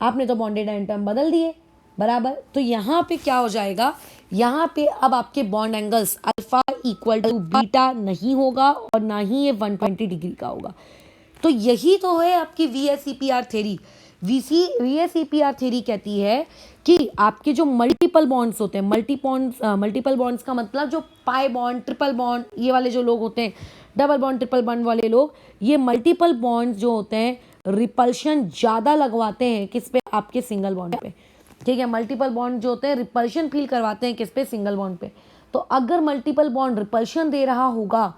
आपने तो बॉन्डेड एटम बदल दिए, बराबर। तो यहाँ पे क्या हो जाएगा, यहाँ पे अब आपके bond angles alpha equal to beta नहीं होगा, और ना ही ये 120 डिग्री का होगा। तो यही तो है आपकी VSEPR थ्योरी। VSEPR थ्योरी कहती है कि आपके जो मल्टीपल बॉन्ड्स होते हैं, मल्टीपल बॉन्ड्स का मतलब जो पाई बॉन्ड, ट्रिपल बॉन्ड, ये वाले जो लोग होते हैं, डबल बॉन्ड ट्रिपल बॉन्ड वाले लोग, ये मल्टीपल बॉन्ड्स जो होते हैं रिपल्शन ज़्यादा लगवाते हैं किस पे, आपके सिंगल बॉन्ड पे। ठीक है, मल्टीपल बॉन्ड जो होते हैं रिपल्शन फील करवाते हैं किस पे, सिंगल बॉन्ड पे। तो अगर मल्टीपल बॉन्ड रिपल्शन दे रहा होगा,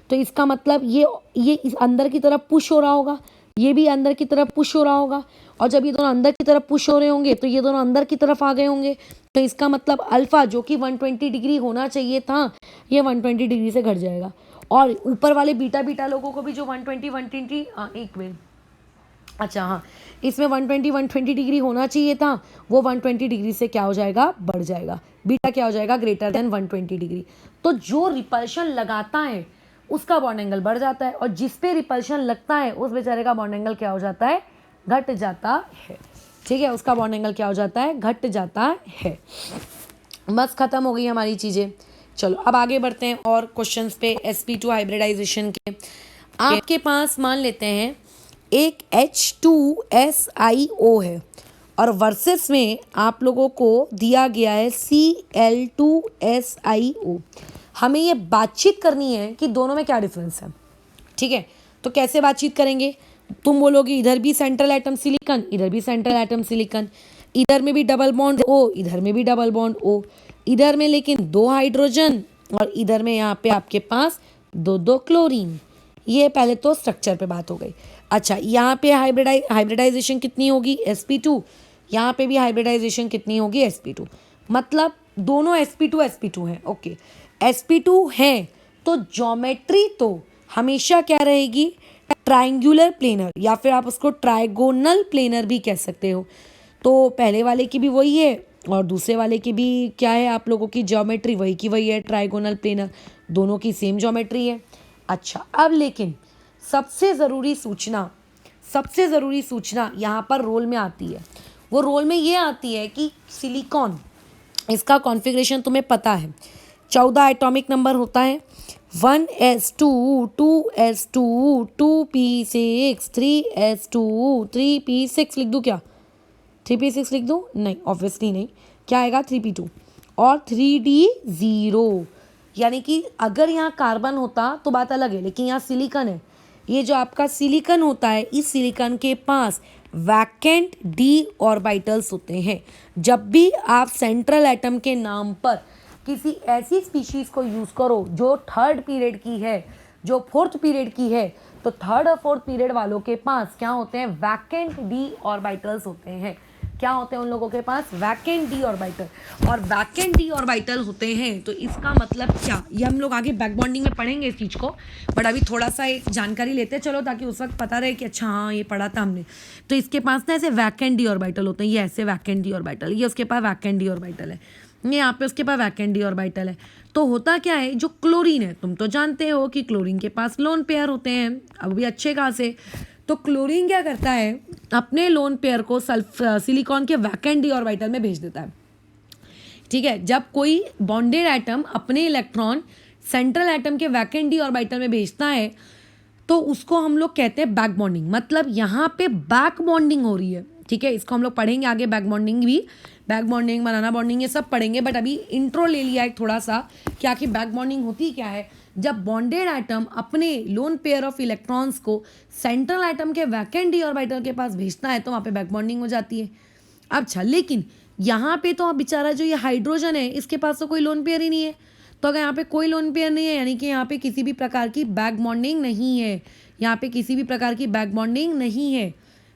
तो इसका मतलब ये इस अंदर की तरफ पुश हो रहा होगा, ये भी अंदर की तरफ पुश हो रहा होगा, और जब ये दोनों अंदर की तरफ पुश हो रहे होंगे तो ये दोनों अंदर की तरफ आ गए होंगे। तो इसका मतलब अल्फा जो कि 120 डिग्री होना चाहिए था, ये 120 डिग्री से घट जाएगा। और ऊपर वाले बीटा लोगों को भी जो 120 एक मिनट, अच्छा हाँ, इसमें 120 डिग्री होना चाहिए था, वो 120 डिग्री से क्या हो जाएगा, बढ़ जाएगा, बीटा क्या हो जाएगा, ग्रेटर देन 120 डिग्री। तो जो रिपल्शन लगाता है उसका बॉन्ड एंगल बढ़ जाता है, और जिस पे रिपल्शन लगता है उस बेचारे का बॉन्ड एंगल क्या हो जाता है, घट जाता है। ठीक है, उसका बॉन्ड एंगल क्या हो जाता है, घट जाता है। बस खत्म हो गई हमारी चीज़ें। चलो अब आगे बढ़ते हैं और क्वेश्चंस पे sp2 हाइब्रिडाइजेशन के। आपके पास मान लेते हैं एक H2SiO है, और वर्सेस में आप लोगों को दिया गया है Cl2SiO। हमें ये बातचीत करनी है कि दोनों में क्या डिफरेंस है। ठीक है, तो कैसे बातचीत करेंगे, तुम बोलोगे इधर भी सेंट्रल एटम सिलिकॉन, इधर भी सेंट्रल एटम सिलिकॉन, इधर में भी डबल बॉन्ड O, इधर में भी डबल बॉन्ड O, इधर में लेकिन 2 हाइड्रोजन, और इधर में यहाँ पे आपके पास 2 क्लोरीन। ये पहले तो स्ट्रक्चर पे बात हो गई। अच्छा, यहाँ पे हाइब्रिडाइजेशन कितनी होगी, sp2, यहाँ पे भी हाइब्रिडाइजेशन कितनी होगी, sp2। मतलब दोनों sp2 हैं। ओके, sp2 हैं तो ज्योमेट्री तो हमेशा क्या रहेगी, ट्रायंगुलर प्लेनर, या फिर आप उसको ट्राइगोनल प्लेनर भी कह सकते हो। तो पहले वाले की भी वही है, और दूसरे वाले की भी क्या है आप लोगों की ज्योमेट्री वही की वही है, ट्राइगोनल प्लेनर, दोनों की सेम ज्योमेट्री है। अच्छा, अब लेकिन सबसे ज़रूरी सूचना यहाँ पर रोल में आती है। वो रोल में ये आती है कि सिलिकॉन, इसका कॉन्फ़िगरेशन तुम्हें पता है, 14 एटॉमिक नंबर होता है, 1s2 2s2 2p6 3s2 3p6 लिख दूँ क्या? 3p6 लिख दूँ? नहीं, ऑब्वियसली नहीं। क्या आएगा? 3p2 और 3d0। यानी कि अगर यहाँ कार्बन होता तो बात अलग है, लेकिन यहाँ सिलिकॉन है। ये जो आपका सिलिकॉन होता है, इस सिलिकॉन के पास वैकेंट डी ऑर्बिटल्स होते हैं। जब भी आप सेंट्रल एटम के नाम पर किसी ऐसी स्पीशीज़ को यूज़ करो जो थर्ड पीरियड की है, जो फोर्थ पीरियड की है, तो थर्ड और फोर्थ पीरियड वालों के पास क्या होते हैं? वैकेंट डी ऑर्बिटल्स होते हैं। क्या होते हैं उन लोगों के पास? Vacant d orbital. और वैकेंट डी ऑर्बिटल होते हैं तो इसका मतलब क्या, ये हम लोग आगे बैक बॉन्डिंग में पढ़ेंगे इस चीज़ को, बट अभी थोड़ा सा एक जानकारी लेते हैं चलो, ताकि उस वक्त पता रहे कि अच्छा हाँ ये पढ़ा था हमने। तो इसके पास ना ऐसे वैकेंट डी ऑर्बिटल होते हैं, ये ऐसे वैकेंट डी ऑर्बिटल, ये उसके पास वैकेंट डी ऑर्बिटल है, ये यहाँ पे उसके पास वैकेंट डी ऑर्बिटल है। तो होता क्या है, जो क्लोरीन है, तुम तो जानते हो कि क्लोरीन के पास लोन पेयर होते हैं, अब भी अच्छे खासे। तो क्लोरीन क्या करता है, अपने लोन पेयर को सिलिकॉन के वैकेंट डी ऑर्बिटल में भेज देता है। ठीक है, जब कोई बॉन्डेड एटम अपने इलेक्ट्रॉन सेंट्रल एटम के वैकेंट डी ऑर्बिटल में भेजता है तो उसको हम लोग कहते हैं बैक बॉन्डिंग। मतलब यहाँ पे बैक बॉन्डिंग हो रही है। ठीक है, इसको हम लोग पढ़ेंगे आगे, बैक बॉन्डिंग भी, बैक बॉन्डिंग, बनाना बॉन्डिंग, ये सब पढ़ेंगे, बट अभी इंट्रो ले लिया है थोड़ा सा कि आखिर बैक बॉन्डिंग होती क्या है। जब बॉन्डेड एटम अपने लोन पेयर ऑफ इलेक्ट्रॉन्स को सेंट्रल एटम के वैकेंट डी ऑर्बिटल के पास भेजता है तो वहाँ पे बैक बॉन्डिंग हो जाती है। अच्छा, लेकिन यहाँ पे तो बेचारा जो ये हाइड्रोजन है, इसके पास तो कोई लोन पेयर ही नहीं है। तो अगर यहाँ पे कोई लोन पेयर नहीं है, यानी कि यहाँ पे किसी भी प्रकार की बैक बॉन्डिंग नहीं है, यहाँ पे किसी भी प्रकार की बैक बॉन्डिंग नहीं है।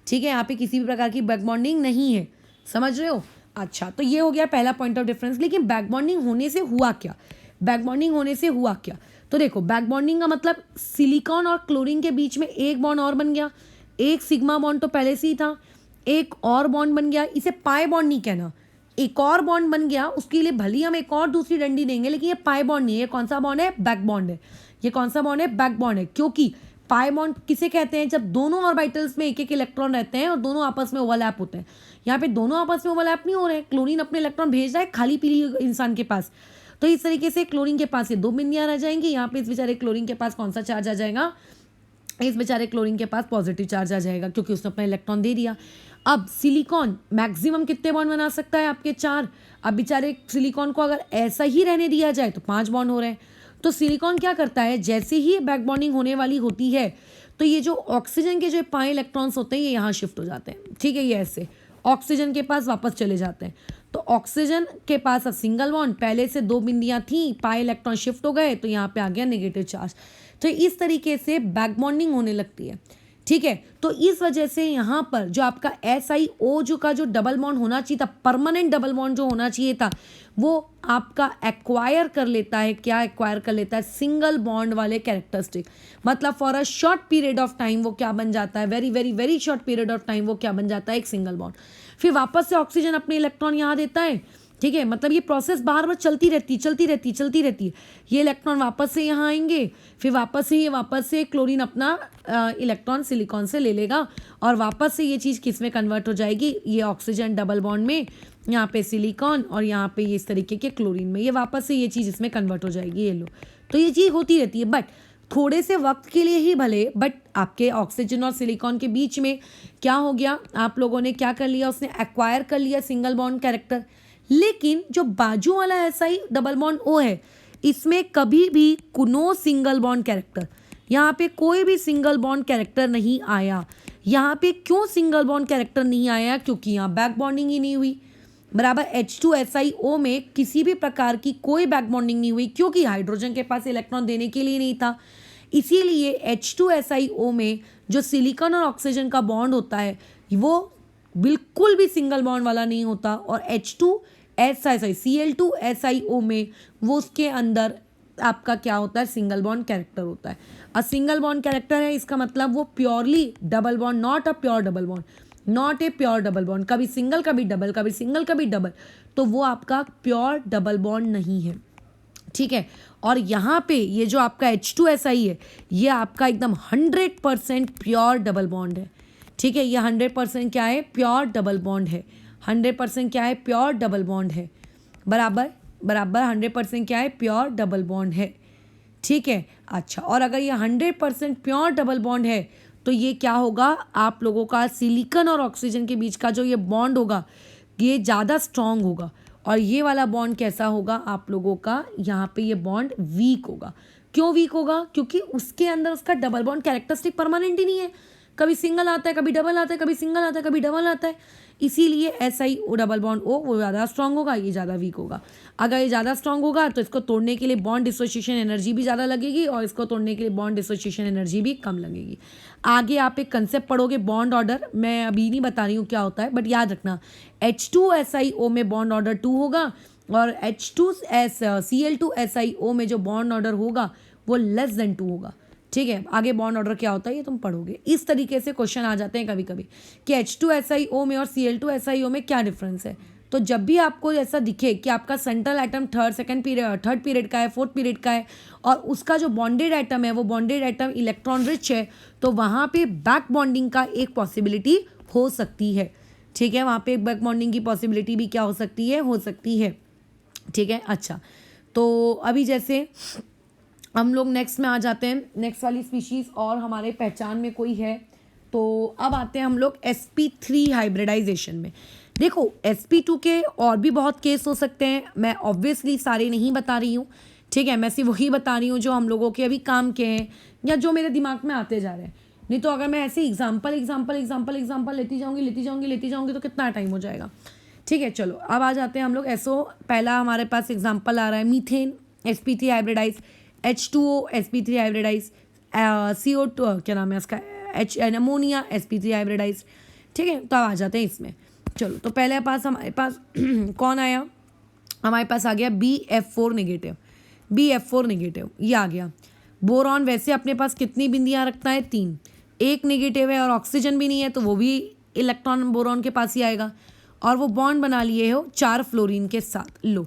ठीक है, यहाँ पे किसी भी प्रकार की बैक बॉन्डिंग नहीं है, समझ रहे हो? अच्छा, तो ये हो गया पहला पॉइंट ऑफ डिफरेंस। लेकिन बैक बॉन्डिंग होने से हुआ क्या? बैक बॉन्डिंग होने से हुआ क्या? तो देखो, बैक बॉन्डिंग का मतलब सिलिकॉन और क्लोरीन के बीच में एक बॉन्ड और बन गया। एक सिग्मा बॉन्ड तो पहले से ही था, एक और बॉन्ड बन गया। इसे पाई बॉन्ड नहीं कहना, एक और बॉन्ड बन गया, उसके लिए भले ही हम एक और दूसरी डंडी देंगे, लेकिन ये पाई बॉन्ड नहीं है। ये कौन सा बॉन्ड है? बैक बॉन्ड है। ये कौन सा बॉन्ड है? बैक बॉन्ड है। क्योंकि पाई बॉन्ड किसे कहते हैं? जब दोनों ऑर्बिटल्स में एक एक इलेक्ट्रॉन रहते हैं और दोनों आपस में ओवरलैप होते हैं। यहाँ पे दोनों आपस में ओवरलैप नहीं हो रहे हैं, क्लोरीन अपने इलेक्ट्रॉन भेज रहा है खाली पीली इंसान के पास। तो इस तरीके से क्लोरीन के पास ये दो बिंदियां रह जाएंगी। यहाँ पे इस बेचारे क्लोरीन के पास कौन सा चार्ज आ जाएगा? इस बेचारे क्लोरीन के पास पॉजिटिव चार्ज आ जाएगा, क्योंकि उसने अपना इलेक्ट्रॉन दे दिया। अब सिलिकॉन मैक्सिमम कितने बॉन्ड बना सकता है? आपके 4। अब बेचारे सिलिकॉन को अगर ऐसा ही रहने दिया जाए तो 5 बॉन्ड हो रहे हैं। तो सिलिकॉन क्या करता है, जैसे ही बैक बॉन्डिंग होने वाली होती है तो ये जो ऑक्सीजन के जो पाई इलेक्ट्रॉन्स होते हैं ये यहाँ शिफ्ट हो जाते हैं। ठीक है, ये ऐसे ऑक्सीजन के पास वापस चले जाते हैं। तो ऑक्सीजन के पास अब सिंगल बॉन्ड, पहले से 2 बिंदियां थी, पाई इलेक्ट्रॉन शिफ्ट हो गए तो यहाँ पे आ गया नेगेटिव चार्ज। तो इस तरीके से बैक बॉन्डिंग होने लगती है। ठीक है, तो इस वजह से यहाँ पर जो आपका SiO जो का जो डबल बॉन्ड होना चाहिए था, परमानेंट डबल बॉन्ड जो होना चाहिए था, वो आपका एक्वायर कर लेता है। क्या एक्वायर कर लेता है? सिंगल बॉन्ड वाले कैरेक्टरिस्टिक। मतलब for a short period of time वो क्या बन जाता है? Very very very short period of time वो क्या बन जाता है? एक सिंगल बॉन्ड। फिर वापस से ऑक्सीजन अपने इलेक्ट्रॉन यहाँ देता है। ठीक है, मतलब ये प्रोसेस बार बार चलती रहती है। ये इलेक्ट्रॉन वापस से यहाँ आएंगे, फिर वापस से क्लोरीन अपना इलेक्ट्रॉन सिलिकॉन से ले लेगा और वापस से ये चीज़ किस में कन्वर्ट हो जाएगी? ये ऑक्सीजन डबल बॉन्ड में, यहाँ पे सिलिकॉन और यहाँ पे ये इस तरीके के क्लोरीन में, ये वापस से ये चीज़ इसमें कन्वर्ट हो जाएगी। ये लो, तो ये चीज़ होती रहती है, बट थोड़े से वक्त के लिए ही भले, बट आपके ऑक्सीजन और सिलिकॉन के बीच में क्या हो गया? आप लोगों ने क्या कर लिया? उसने एक्वायर कर लिया सिंगल बॉन्ड कैरेक्टर। लेकिन जो बाजू वाला SI डबल बॉन्ड O है, इसमें कभी भी नो सिंगल बॉन्ड कैरेक्टर, यहाँ पे कोई भी सिंगल बॉन्ड कैरेक्टर नहीं आया। यहाँ पे क्यों सिंगल बॉन्ड कैरेक्टर नहीं आया? क्योंकि यहाँ बैक बॉन्डिंग ही नहीं हुई। बराबर, H2SiO में किसी भी प्रकार की कोई बैक बॉन्डिंग नहीं हुई, क्योंकि हाइड्रोजन के पास इलेक्ट्रॉन देने के लिए नहीं था। इसीलिए H2SiO में जो सिलिकॉन और ऑक्सीजन का बॉन्ड होता है वो बिल्कुल भी सिंगल बॉन्ड वाला नहीं होता। और Cl2SiO में वो उसके अंदर आपका क्या होता है? सिंगल बॉन्ड कैरेक्टर होता है। सिंगल बॉन्ड कैरेक्टर है, इसका मतलब वो purely double bond, not a pure double bond. Not a pure double bond, कभी सिंगल कभी डबल, कभी सिंगल कभी डबल, तो वो आपका प्योर डबल बॉन्ड नहीं है, ठीक है। और यहाँ पे ये जो आपका H2SI है, ये आपका एकदम 100% प्योर डबल बॉन्ड है, ठीक है। ये 100% क्या है, प्योर डबल बॉन्ड है। 100% क्या है, प्योर डबल बॉन्ड है, बराबर बराबर 100% क्या है, प्योर डबल बॉन्ड है, ठीक है। अच्छा, और अगर ये 100% प्योर डबल बॉन्ड है तो ये क्या होगा, आप लोगों का सिलिकॉन और ऑक्सीजन के बीच का जो ये बॉन्ड होगा ये ज़्यादा स्ट्रांग होगा, और ये वाला बॉन्ड कैसा होगा आप लोगों का, यहाँ पे ये बॉन्ड वीक होगा। क्यों वीक होगा, क्योंकि उसके अंदर उसका डबल बॉन्ड कैरेक्टरिस्टिक परमानेंट ही नहीं है, कभी सिंगल आता है, कभी डबल आता है, कभी सिंगल आता है, कभी डबल आता है। इसीलिए SI O double bond O वो ज़्यादा स्ट्रांग होगा, ये ज़्यादा वीक होगा। अगर ये ज़्यादा स्ट्रांग होगा तो इसको तोड़ने के लिए बॉन्ड डिसोसिएशन एनर्जी भी ज़्यादा लगेगी, और इसको तोड़ने के लिए बॉन्ड डिसोसिएशन एनर्जी भी कम लगेगी। आगे आप एक कंसेप्ट पढ़ोगे बॉन्ड ऑर्डर, मैं अभी नहीं बता रही हूँ क्या होता है, बट याद रखना H2SiO में बॉन्ड ऑर्डर 2 होगा, और Cl2SiO में जो बॉन्ड ऑर्डर होगा वो लेस देन 2 होगा, ठीक है। आगे बॉन्ड ऑर्डर क्या होता है ये तुम पढ़ोगे। इस तरीके से क्वेश्चन आ जाते हैं कभी कभी कि H2SiO में और Cl2SiO में क्या डिफरेंस है। तो जब भी आपको ऐसा दिखे कि आपका सेंट्रल एटम थर्ड पीरियड का है, फोर्थ पीरियड का है, और उसका जो बॉन्डेड एटम है वो बॉन्डेड एटम इलेक्ट्रॉन रिच है, तो वहाँ पे बैक बॉन्डिंग का एक पॉसिबिलिटी हो सकती है, ठीक है। वहाँ पे एक बैक बॉन्डिंग की पॉसिबिलिटी भी क्या हो सकती है, ठीक है। अच्छा, तो अभी जैसे हम लोग नेक्स्ट में आ जाते हैं, नेक्स्ट वाली स्पीशीज़ और हमारे पहचान में कोई है, तो अब आते हैं हम लोग sp3 हाइब्रिडाइजेशन में। देखो sp2 के और भी बहुत केस हो सकते हैं, मैं ऑब्वियसली सारे नहीं बता रही हूँ, ठीक है। मैं सिर्फ वही बता रही हूँ जो हम लोगों के अभी काम के हैं या जो मेरे दिमाग में आते जा रहे हैं। नहीं तो अगर मैं ऐसे एग्जाम्पल लेती जाऊँगी तो कितना टाइम हो जाएगा, ठीक है। चलो अब आ जाते हैं हम लोग पहला हमारे पास एग्जाम्पल आ रहा है methane sp3 hybridise, H2O sp3 hybridise, CO2 क्या नाम है उसका, अमोनिया sp3 हाइब्रिडाइज, ठीक है। तो अब आ जाते हैं इसमें। चलो, तो पहले हमारे पास कौन आया, हमारे पास आ गया BF4 नेगेटिव, ये आ गया। बोरॉन वैसे अपने पास कितनी बिंदियाँ रखता है, 3, एक नेगेटिव है और ऑक्सीजन भी नहीं है, तो वो भी इलेक्ट्रॉन बोरॉन के पास ही आएगा, और वो बॉन्ड बना लिए हो 4 फ्लोरीन के साथ, लो,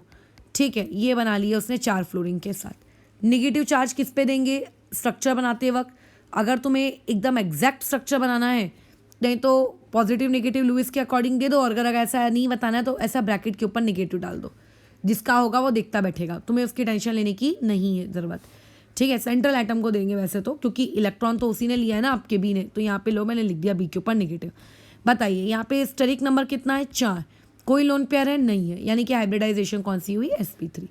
ठीक है। ये बना लिए उसने 4 फ्लोरीन के साथ। निगेटिव चार्ज किस पे देंगे स्ट्रक्चर बनाते वक्त, अगर तुम्हें एकदम एग्जैक्ट स्ट्रक्चर बनाना है नहीं तो पॉजिटिव नेगेटिव लुइस के अकॉर्डिंग दे दो, और अगर ऐसा नहीं बताना है तो ऐसा ब्रैकेट के ऊपर नेगेटिव डाल दो, जिसका होगा वो देखता बैठेगा, तुम्हें उसकी टेंशन लेने की नहीं है ज़रूरत, ठीक है। सेंट्रल एटम को देंगे वैसे तो, क्योंकि इलेक्ट्रॉन तो उसी ने लिया है ना आपके बी ने, तो यहाँ पे लो मैंने लिख दिया बी के ऊपर नेगेटिव। बताइए यहाँ पे स्टेरिक नंबर कितना है, 4, कोई लोन पेयर है नहीं है, यानी कि हाइब्रिडाइजेशन कौन सी हुई, sp3।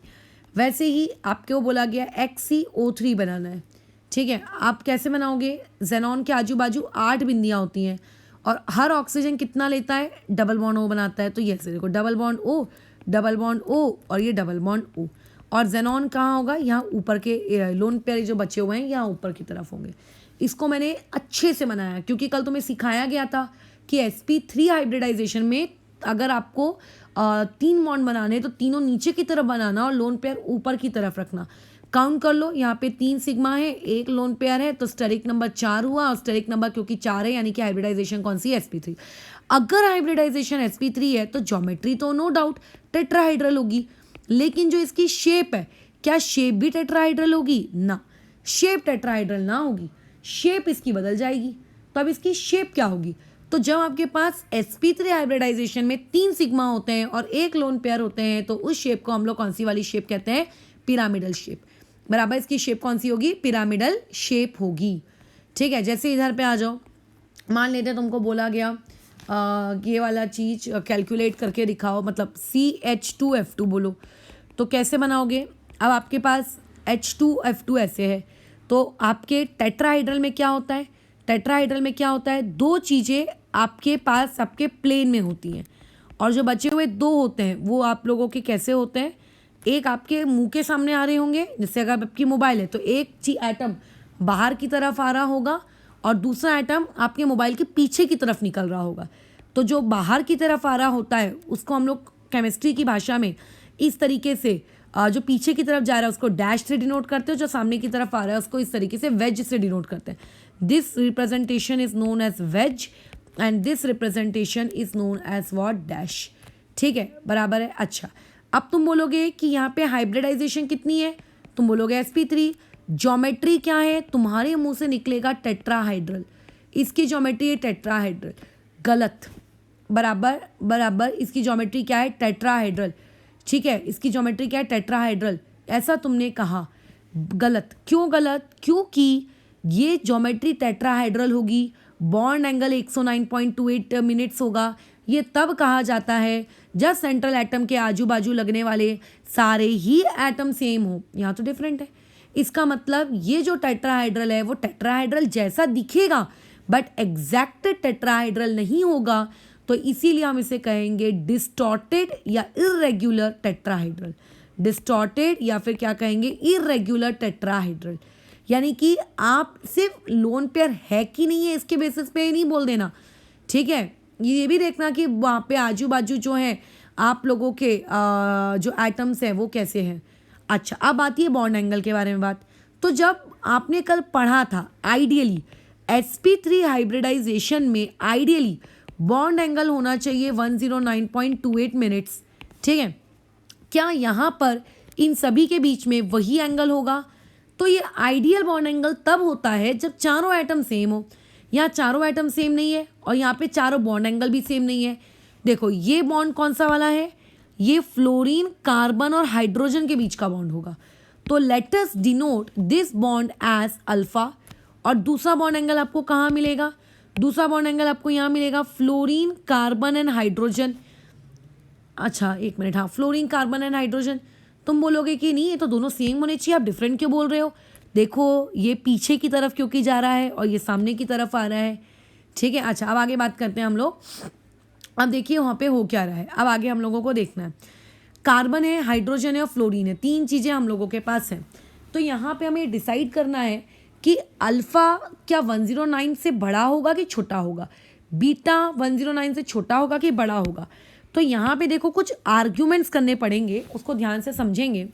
वैसे ही आपको बोला गया XeO3 बनाना है, ठीक है। आप कैसे बनाओगे, जेनॉन के आजू बाजू 8 बिंदियाँ होती हैं, और हर ऑक्सीजन कितना लेता है, डबल बॉन्ड O बनाता है, तो ये ऐसे देखो डबल बॉन्ड O और ये डबल बॉन्ड O, और जेनॉन कहाँ होगा, यहाँ ऊपर के लोन पेयर जो बचे हुए हैं यहाँ ऊपर की तरफ होंगे। इसको मैंने अच्छे से बनाया क्योंकि कल तुम्हें सिखाया गया था कि sp3 हाइब्रिडाइजेशन में अगर आपको 3 बॉन्ड बनाने तो तीनों नीचे की तरफ बनाना और लोन पेयर ऊपर की तरफ रखना। काउंट कर लो, यहाँ पे 3 सिग्मा है, 1 लोन पेयर है, तो स्टेरिक नंबर 4 हुआ, और स्टेरिक नंबर क्योंकि 4 है यानी कि हाइब्रिडाइजेशन कौन सी है, sp3। अगर हाइब्रिडाइजेशन sp3 है तो ज्योमेट्री तो नो डाउट टेट्राहाइड्रल होगी, लेकिन जो इसकी शेप है, क्या शेप भी टेट्राहाइड्रल होगी, ना, शेप टेट्राहाइड्रल ना होगी, शेप इसकी बदल जाएगी। तो अब इसकी शेप क्या होगी, तो जब आपके पास sp3 हाइब्रिडाइजेशन में 3 सिग्मा होते हैं और 1 लोन पेयर होते हैं तो उस शेप को हम लोग कौन सी वाली शेप कहते हैं, पिरामिडल शेप, बराबर। इसकी शेप कौन सी होगी, पिरामिडल शेप होगी, ठीक है। जैसे इधर पे आ जाओ, मान लेते हैं तुमको बोला गया ये वाला चीज़ कैलकुलेट करके दिखाओ, मतलब CH2F2 बोलो, तो कैसे बनाओगे। अब आपके पास H2F2 ऐसे है, तो आपके टेट्राहाइड्रल में क्या होता है, टेट्राहाइड्रल में क्या होता है, 2 चीज़ें आपके पास आपके प्लेन में होती हैं, और जो बचे हुए 2 होते हैं वो आप लोगों के कैसे होते हैं, एक आपके मुंह के सामने आ रहे होंगे, जैसे अगर आपकी मोबाइल है तो एक एटम बाहर की तरफ आ रहा होगा और दूसरा एटम आपके मोबाइल के पीछे की तरफ निकल रहा होगा। तो जो बाहर की तरफ आ रहा होता है उसको हम लोग केमिस्ट्री की भाषा में इस तरीके से, जो पीछे की तरफ जा रहा है उसको डैश से डिनोट करते हो, जो सामने की तरफ आ रहा है उसको इस तरीके से वेज से डिनोट करते हैं। This representation is known as wedge, and this representation is known as what dash. ठीक है, बराबर है। अच्छा, अब तुम बोलोगे कि यहाँ पे हाइब्रिडाइजेशन कितनी है, तुम बोलोगे sp3। ज्योमेट्री क्या है, तुम्हारे मुंह से निकलेगा टेट्राहाइड्रल, इसकी ज्योमेट्री है टेट्राहाइड्रल। गलत। बराबर बराबर, इसकी ज्योमेट्री क्या है, टेट्राहाइड्रल। ठीक है, इसकी ज्योमेट्री क्या है, टेट्राहाइड्रल, ऐसा तुमने कहा। गलत। क्यों गलत, क्योंकि ये ज्योमेट्री टेट्राहाइड्रल होगी, बॉन्ड एंगल 109.28 मिनट्स होगा। ये तब कहा जाता है जब सेंट्रल एटम के आजू बाजू लगने वाले सारे ही एटम सेम हो। यहाँ तो डिफरेंट है। इसका मतलब ये जो टेट्राहाइड्रल है वो टेट्राहाइड्रल जैसा दिखेगा बट एग्जैक्ट टेट्राहाइड्रल नहीं होगा, तो इसीलिए हम इसे कहेंगे डिस्टॉर्टेड या इर्रेगुलर टेट्राहाइड्रल। डिस्टॉर्टेड या फिर क्या कहेंगे, इर्रेगुलर टेट्राहाइड्रल। यानी कि आप सिर्फ लोन पेयर है कि नहीं है इसके बेसिस पे नहीं बोल देना। ठीक है, ये भी देखना कि वहाँ पे आजू बाजू जो है आप लोगों के जो एटम्स हैं वो कैसे हैं। अच्छा, अब आती है बॉन्ड एंगल के बारे में बात। तो जब आपने कल पढ़ा था आइडियली sp3 हाइब्रिडाइजेशन में आइडियली बॉन्ड एंगल होना चाहिए 109.28 मिनट्स। ठीक है, क्या यहाँ पर इन सभी के बीच में वही एंगल होगा? तो ये आइडियल बॉन्ड एंगल तब होता है जब चारों एटम सेम हो। यहाँ चारों एटम सेम नहीं है और यहाँ पे चारों बॉन्ड एंगल भी सेम नहीं है। देखो ये बॉन्ड कौन सा वाला है, ये फ्लोरीन कार्बन और हाइड्रोजन के बीच का बॉन्ड होगा। तो let us denote this bond as alpha. और दूसरा बॉन्ड एंगल आपको कहाँ मिलेगा? दूसरा बॉन्ड एंगल आपको यहाँ मिलेगा फ्लोरीन कार्बन एंड हाइड्रोजन। अच्छा एक मिनट, हाँ फ्लोरीन कार्बन एंड हाइड्रोजन। तुम बोलोगे कि नहीं ये तो दोनों सेम होने चाहिए, आप डिफरेंट क्यों बोल रहे हो? देखो ये पीछे की तरफ क्योंकि जा रहा है और ये सामने की तरफ आ रहा है। ठीक है, अच्छा अब आगे बात करते हैं हम लोग। अब देखिए वहाँ पे हो क्या रहा है, अब आगे हम लोगों को देखना है। कार्बन है, हाइड्रोजन है और फ्लोरीन है, तीन चीज़ें हम लोगों के पास हैं। तो यहाँ पे हमें डिसाइड करना है कि अल्फ़ा क्या 109 से बड़ा होगा कि छोटा होगा, बीटा 109 से छोटा होगा कि बड़ा होगा। तो यहाँ पे देखो कुछ आर्ग्यूमेंट्स करने पड़ेंगे, उसको ध्यान से समझेंगे।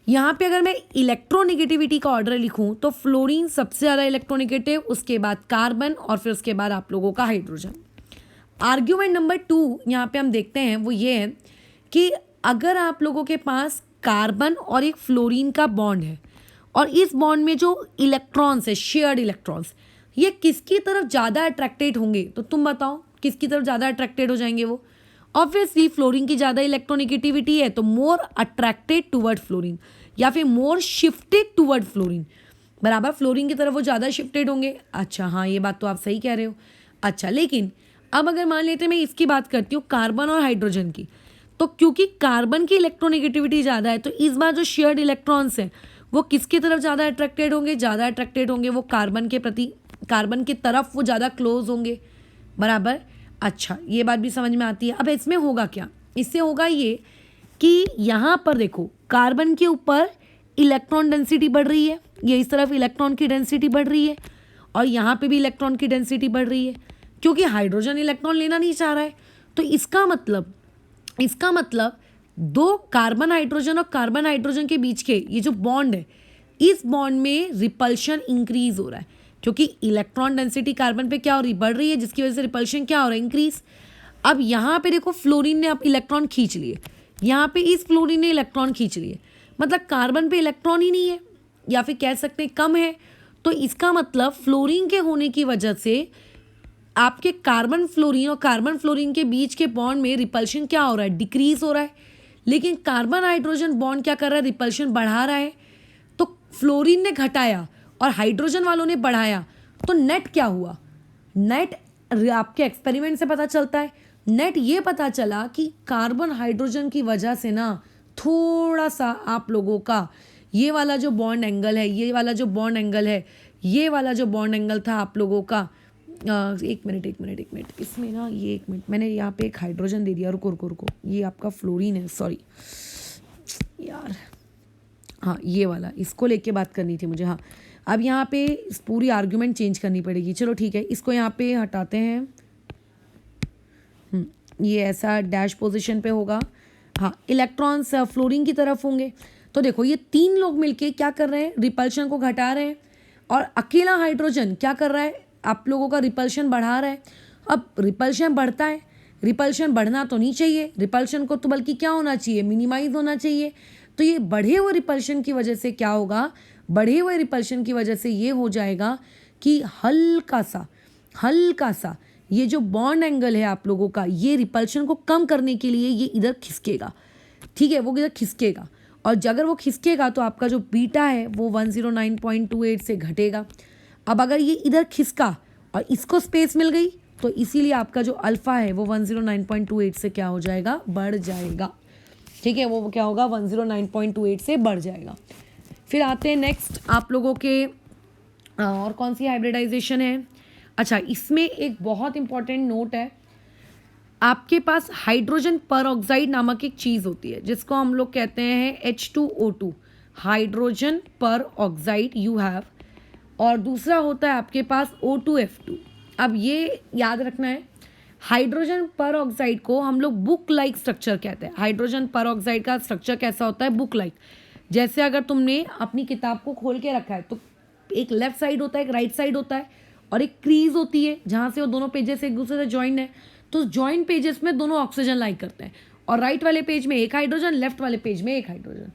यहाँ पे अगर मैं इलेक्ट्रोनेगेटिविटी का ऑर्डर लिखूँ तो फ्लोरीन सबसे ज़्यादा इलेक्ट्रोनेगेटिव, उसके बाद कार्बन और फिर उसके बाद आप लोगों का हाइड्रोजन। आर्ग्यूमेंट नंबर 2 यहाँ पे हम देखते हैं वो ये है कि अगर आप लोगों के पास कार्बन और एक फ्लोरीन का बॉन्ड है और इस बॉन्ड में जो इलेक्ट्रॉन्स है, शेयर्ड इलेक्ट्रॉन्स, ये किसकी तरफ ज़्यादा अट्रैक्टेड होंगे? तो तुम बताओ किसकी तरफ ज़्यादा अट्रैक्टेड हो जाएंगे वो? ऑब्वियसली फ्लोरीन की ज़्यादा इलेक्ट्रोनेगेटिविटी है तो मोर अट्रैक्टेड टूवर्ड फ्लोरीन या फिर मोर शिफ्टेड टूवर्ड फ्लोरीन। बराबर, फ्लोरीन की तरफ वो ज़्यादा शिफ्टेड होंगे। अच्छा हाँ, ये बात तो आप सही कह रहे हो। अच्छा लेकिन अब अगर मान लेते हैं मैं इसकी बात करती हूँ कार्बन और हाइड्रोजन की, तो क्योंकि कार्बन की इलेक्ट्रोनेगेटिविटी ज़्यादा है तो इस बार जो शेयर्ड इलेक्ट्रॉन्स हैं वो किसकी तरफ ज़्यादा अट्रैक्टेड होंगे? ज़्यादा अट्रैक्टेड होंगे वो कार्बन के प्रति, कार्बन की तरफ वो ज़्यादा क्लोज होंगे। बराबर, अच्छा ये बात भी समझ में आती है। अब इसमें होगा क्या? इससे होगा ये कि यहाँ पर देखो कार्बन के ऊपर इलेक्ट्रॉन डेंसिटी बढ़ रही है, ये इस तरफ इलेक्ट्रॉन की डेंसिटी बढ़ रही है और यहाँ पे भी इलेक्ट्रॉन की डेंसिटी बढ़ रही है क्योंकि हाइड्रोजन इलेक्ट्रॉन लेना नहीं चाह रहा है। तो इसका मतलब दो कार्बन हाइड्रोजन और कार्बन हाइड्रोजन के बीच के ये जो बॉन्ड है, इस बॉन्ड में रिपल्शन इंक्रीज हो रहा है क्योंकि इलेक्ट्रॉन डेंसिटी कार्बन पे क्या हो रही, बढ़ रही है, जिसकी वजह से रिपल्शन क्या हो रहा है, इंक्रीज। अब यहाँ पे देखो फ्लोरीन ने अब इलेक्ट्रॉन खींच लिए, यहाँ पे इस फ्लोरीन ने इलेक्ट्रॉन खींच लिए, मतलब कार्बन पे इलेक्ट्रॉन ही नहीं है या फिर कह सकते हैं कम है। तो इसका मतलब फ्लोरीन के होने की वजह से आपके कार्बन फ्लोरीन के बीच के बॉन्ड में रिपल्शन क्या हो रहा है, डिक्रीज हो रहा है। लेकिन कार्बन हाइड्रोजन बॉन्ड क्या कर रहा है, रिपल्शन बढ़ा रहा है। तो फ्लोरीन ने घटाया और हाइड्रोजन वालों ने बढ़ाया, तो नेट क्या हुआ? नेट आपके एक्सपेरिमेंट से पता चलता है, नेट ये पता चला कि कार्बन हाइड्रोजन की वजह से ना थोड़ा सा आप लोगों का ये वाला जो बॉन्ड एंगल है, ये वाला जो बॉन्ड एंगल है, ये वाला जो बॉन्ड एंगल था आप लोगों का, एक मिनट इसमें ना, ये एक मिनट, मैंने यहाँ पे एक हाइड्रोजन दे दिया, रुको, ये आपका फ्लोरीन है, सॉरी यार, हाँ ये वाला, इसको लेके बात करनी थी मुझे। हाँ अब यहाँ पे इस पूरी आर्ग्यूमेंट चेंज करनी पड़ेगी। चलो ठीक है, इसको यहाँ पे हटाते हैं, ये ऐसा डैश पोजीशन पे होगा। हाँ इलेक्ट्रॉन्स फ्लोरीन की तरफ होंगे। तो देखो ये तीन लोग मिलके क्या कर रहे हैं, रिपल्शन को घटा रहे हैं और अकेला हाइड्रोजन क्या कर रहा है, आप लोगों का रिपल्शन बढ़ा रहा है। अब रिपल्शन बढ़ता है, रिपल्शन बढ़ना तो नहीं चाहिए, रिपल्शन को तो बल्कि क्या होना चाहिए, मिनिमाइज होना चाहिए। तो ये बढ़े हुए रिपल्शन की वजह से क्या होगा, बढ़े हुए रिपल्शन की वजह से ये हो जाएगा कि हल्का सा ये जो बॉन्ड एंगल है आप लोगों का, ये रिपल्शन को कम करने के लिए ये इधर खिसकेगा, ठीक है, वो इधर खिसकेगा। और अगर वो खिसकेगा तो आपका जो बीटा है वो 109.28 से घटेगा। अब अगर ये इधर खिसका और इसको स्पेस मिल गई तो इसीलिए आपका जो अल्फ़ा है वो 109.28 से क्या हो जाएगा, बढ़ जाएगा, ठीक है, वो क्या होगा 109.28 से बढ़ जाएगा। फिर आते हैं नेक्स्ट आप लोगों के और कौन सी हाइब्रिडाइजेशन है। अच्छा, इसमें एक बहुत इंपॉर्टेंट नोट है, आपके पास हाइड्रोजन पर ऑक्साइड नामक एक चीज़ होती है जिसको हम लोग कहते हैं H2O2, हाइड्रोजन पर ऑक्साइड यू हैव, और दूसरा होता है आपके पास O2F2। अब ये याद रखना है, हाइड्रोजन पर ऑक्साइड को हम लोग बुक लाइक स्ट्रक्चर कहते हैं। हाइड्रोजन पर ऑक्साइड का स्ट्रक्चर कैसा होता है, बुक लाइक। जैसे अगर तुमने अपनी किताब को खोल के रखा है तो एक लेफ्ट साइड होता है, एक राइट साइड होता है, और एक क्रीज होती है जहाँ से वो दोनों पेजेस एक दूसरे से ज्वाइन है। तो ज्वाइंट पेजेस में दोनों ऑक्सीजन लाइक करते हैं, और राइट वाले पेज में एक हाइड्रोजन, लेफ्ट वाले पेज में एक हाइड्रोजन,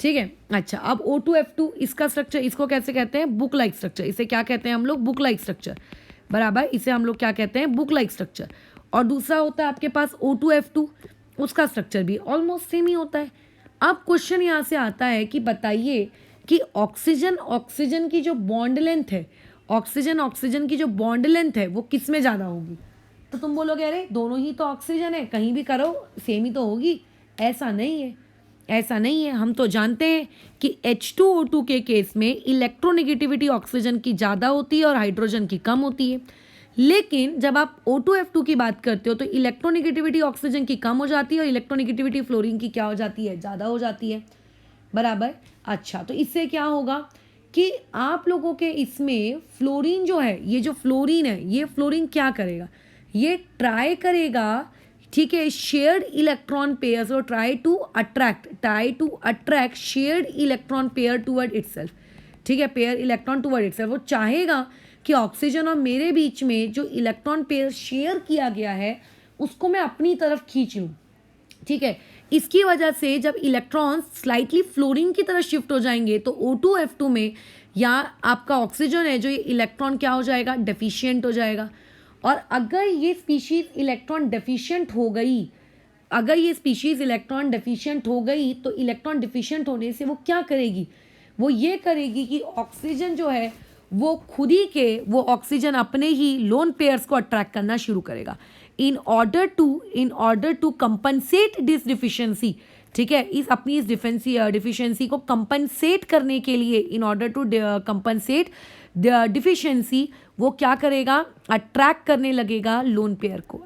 ठीक है। अच्छा, अब O2F2 इसका स्ट्रक्चर, इसको कैसे कहते हैं, बुक लाइक स्ट्रक्चर। इसे क्या कहते हैं हम लोग, बुक लाइक स्ट्रक्चर, बराबर, इसे हम लोग क्या कहते हैं, बुक लाइक स्ट्रक्चर। और दूसरा होता है आपके पास O2F2, उसका स्ट्रक्चर भी ऑलमोस्ट सेम ही होता है। अब क्वेश्चन यहाँ से आता है कि बताइए कि ऑक्सीजन की जो बॉन्ड लेंथ है, ऑक्सीजन की जो बॉन्ड लेंथ है वो किस में ज़्यादा होगी। तो तुम बोलोगे अरे दोनों ही तो ऑक्सीजन है, कहीं भी करो सेम ही तो होगी। ऐसा नहीं है, हम तो जानते हैं कि H2O2 के केस में इलेक्ट्रोनेगेटिविटी ऑक्सीजन की ज़्यादा होती है और हाइड्रोजन की कम होती है। लेकिन जब आप O2F2 की बात करते हो तो इलेक्ट्रोनेगेटिविटी ऑक्सीजन की कम हो जाती है और इलेक्ट्रोनेगेटिविटी फ्लोरीन की क्या हो जाती है, ज़्यादा हो जाती है, बराबर। अच्छा, तो इससे क्या होगा कि आप लोगों के इसमें फ्लोरीन जो है, ये जो फ्लोरीन है, ये फ्लोरीन क्या करेगा, ये ट्राई करेगा, ठीक है, शेयर्ड इलेक्ट्रॉन पेयर्स, और try to attract shared electron pair toward itself, ठीक है, पेयर इलेक्ट्रॉन टूवर्ड इटसेल्फ। वो चाहेगा कि ऑक्सीजन और मेरे बीच में जो इलेक्ट्रॉन पेयर शेयर किया गया है उसको मैं अपनी तरफ खींच लूँ, ठीक है। इसकी वजह से जब इलेक्ट्रॉन्स स्लाइटली फ्लोरीन की तरफ शिफ्ट हो जाएंगे तो O2F2 में या आपका ऑक्सीजन है जो ये इलेक्ट्रॉन क्या हो जाएगा, डेफिशिएंट हो जाएगा। और अगर ये स्पीशीज़ इलेक्ट्रॉन डेफिशिएंट हो गई, तो इलेक्ट्रॉन डिफिशिएंट होने से वो क्या करेगी, वो ये करेगी कि ऑक्सीजन जो है वो खुद ही के वो ऑक्सीजन अपने ही लोन पेयर्स को अट्रैक्ट करना शुरू करेगा in order to compensate this deficiency, ठीक है, इस डिफिशियंसी को कंपनसेट करने के लिए, in order to compensate the deficiency, वो क्या करेगा, अट्रैक्ट करने लगेगा लोन पेयर को।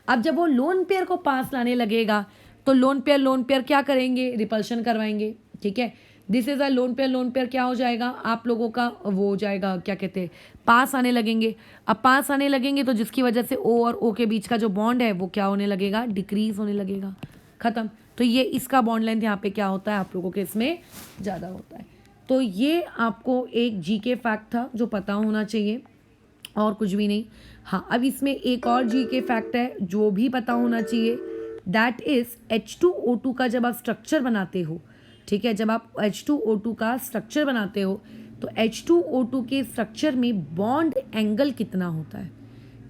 अब जब वो लोन पेयर को पास लाने लगेगा तो लोन पेयर क्या करेंगे, रिपल्शन करवाएंगे, ठीक है। This is a lone pair क्या हो जाएगा आप लोगों का, वो हो जाएगा क्या कहते हैं, पास आने लगेंगे। अब पास आने लगेंगे तो जिसकी वजह से O और O के बीच का जो बॉन्ड है वो क्या होने लगेगा, डिक्रीज होने लगेगा, खत्म। तो ये इसका बॉन्ड लेंथ यहाँ पे क्या होता है आप लोगों के इसमें ज़्यादा होता है। तो ये आपको एक GK फैक्ट था जो पता होना चाहिए, और कुछ भी नहीं। हाँ, अब इसमें एक और GK फैक्ट है जो भी पता होना चाहिए, दैट इज़ H2O2 का जब आप स्ट्रक्चर बनाते हो, ठीक है, जब आप H2O2 का स्ट्रक्चर बनाते हो तो H2O2 के स्ट्रक्चर में बॉन्ड एंगल कितना होता है,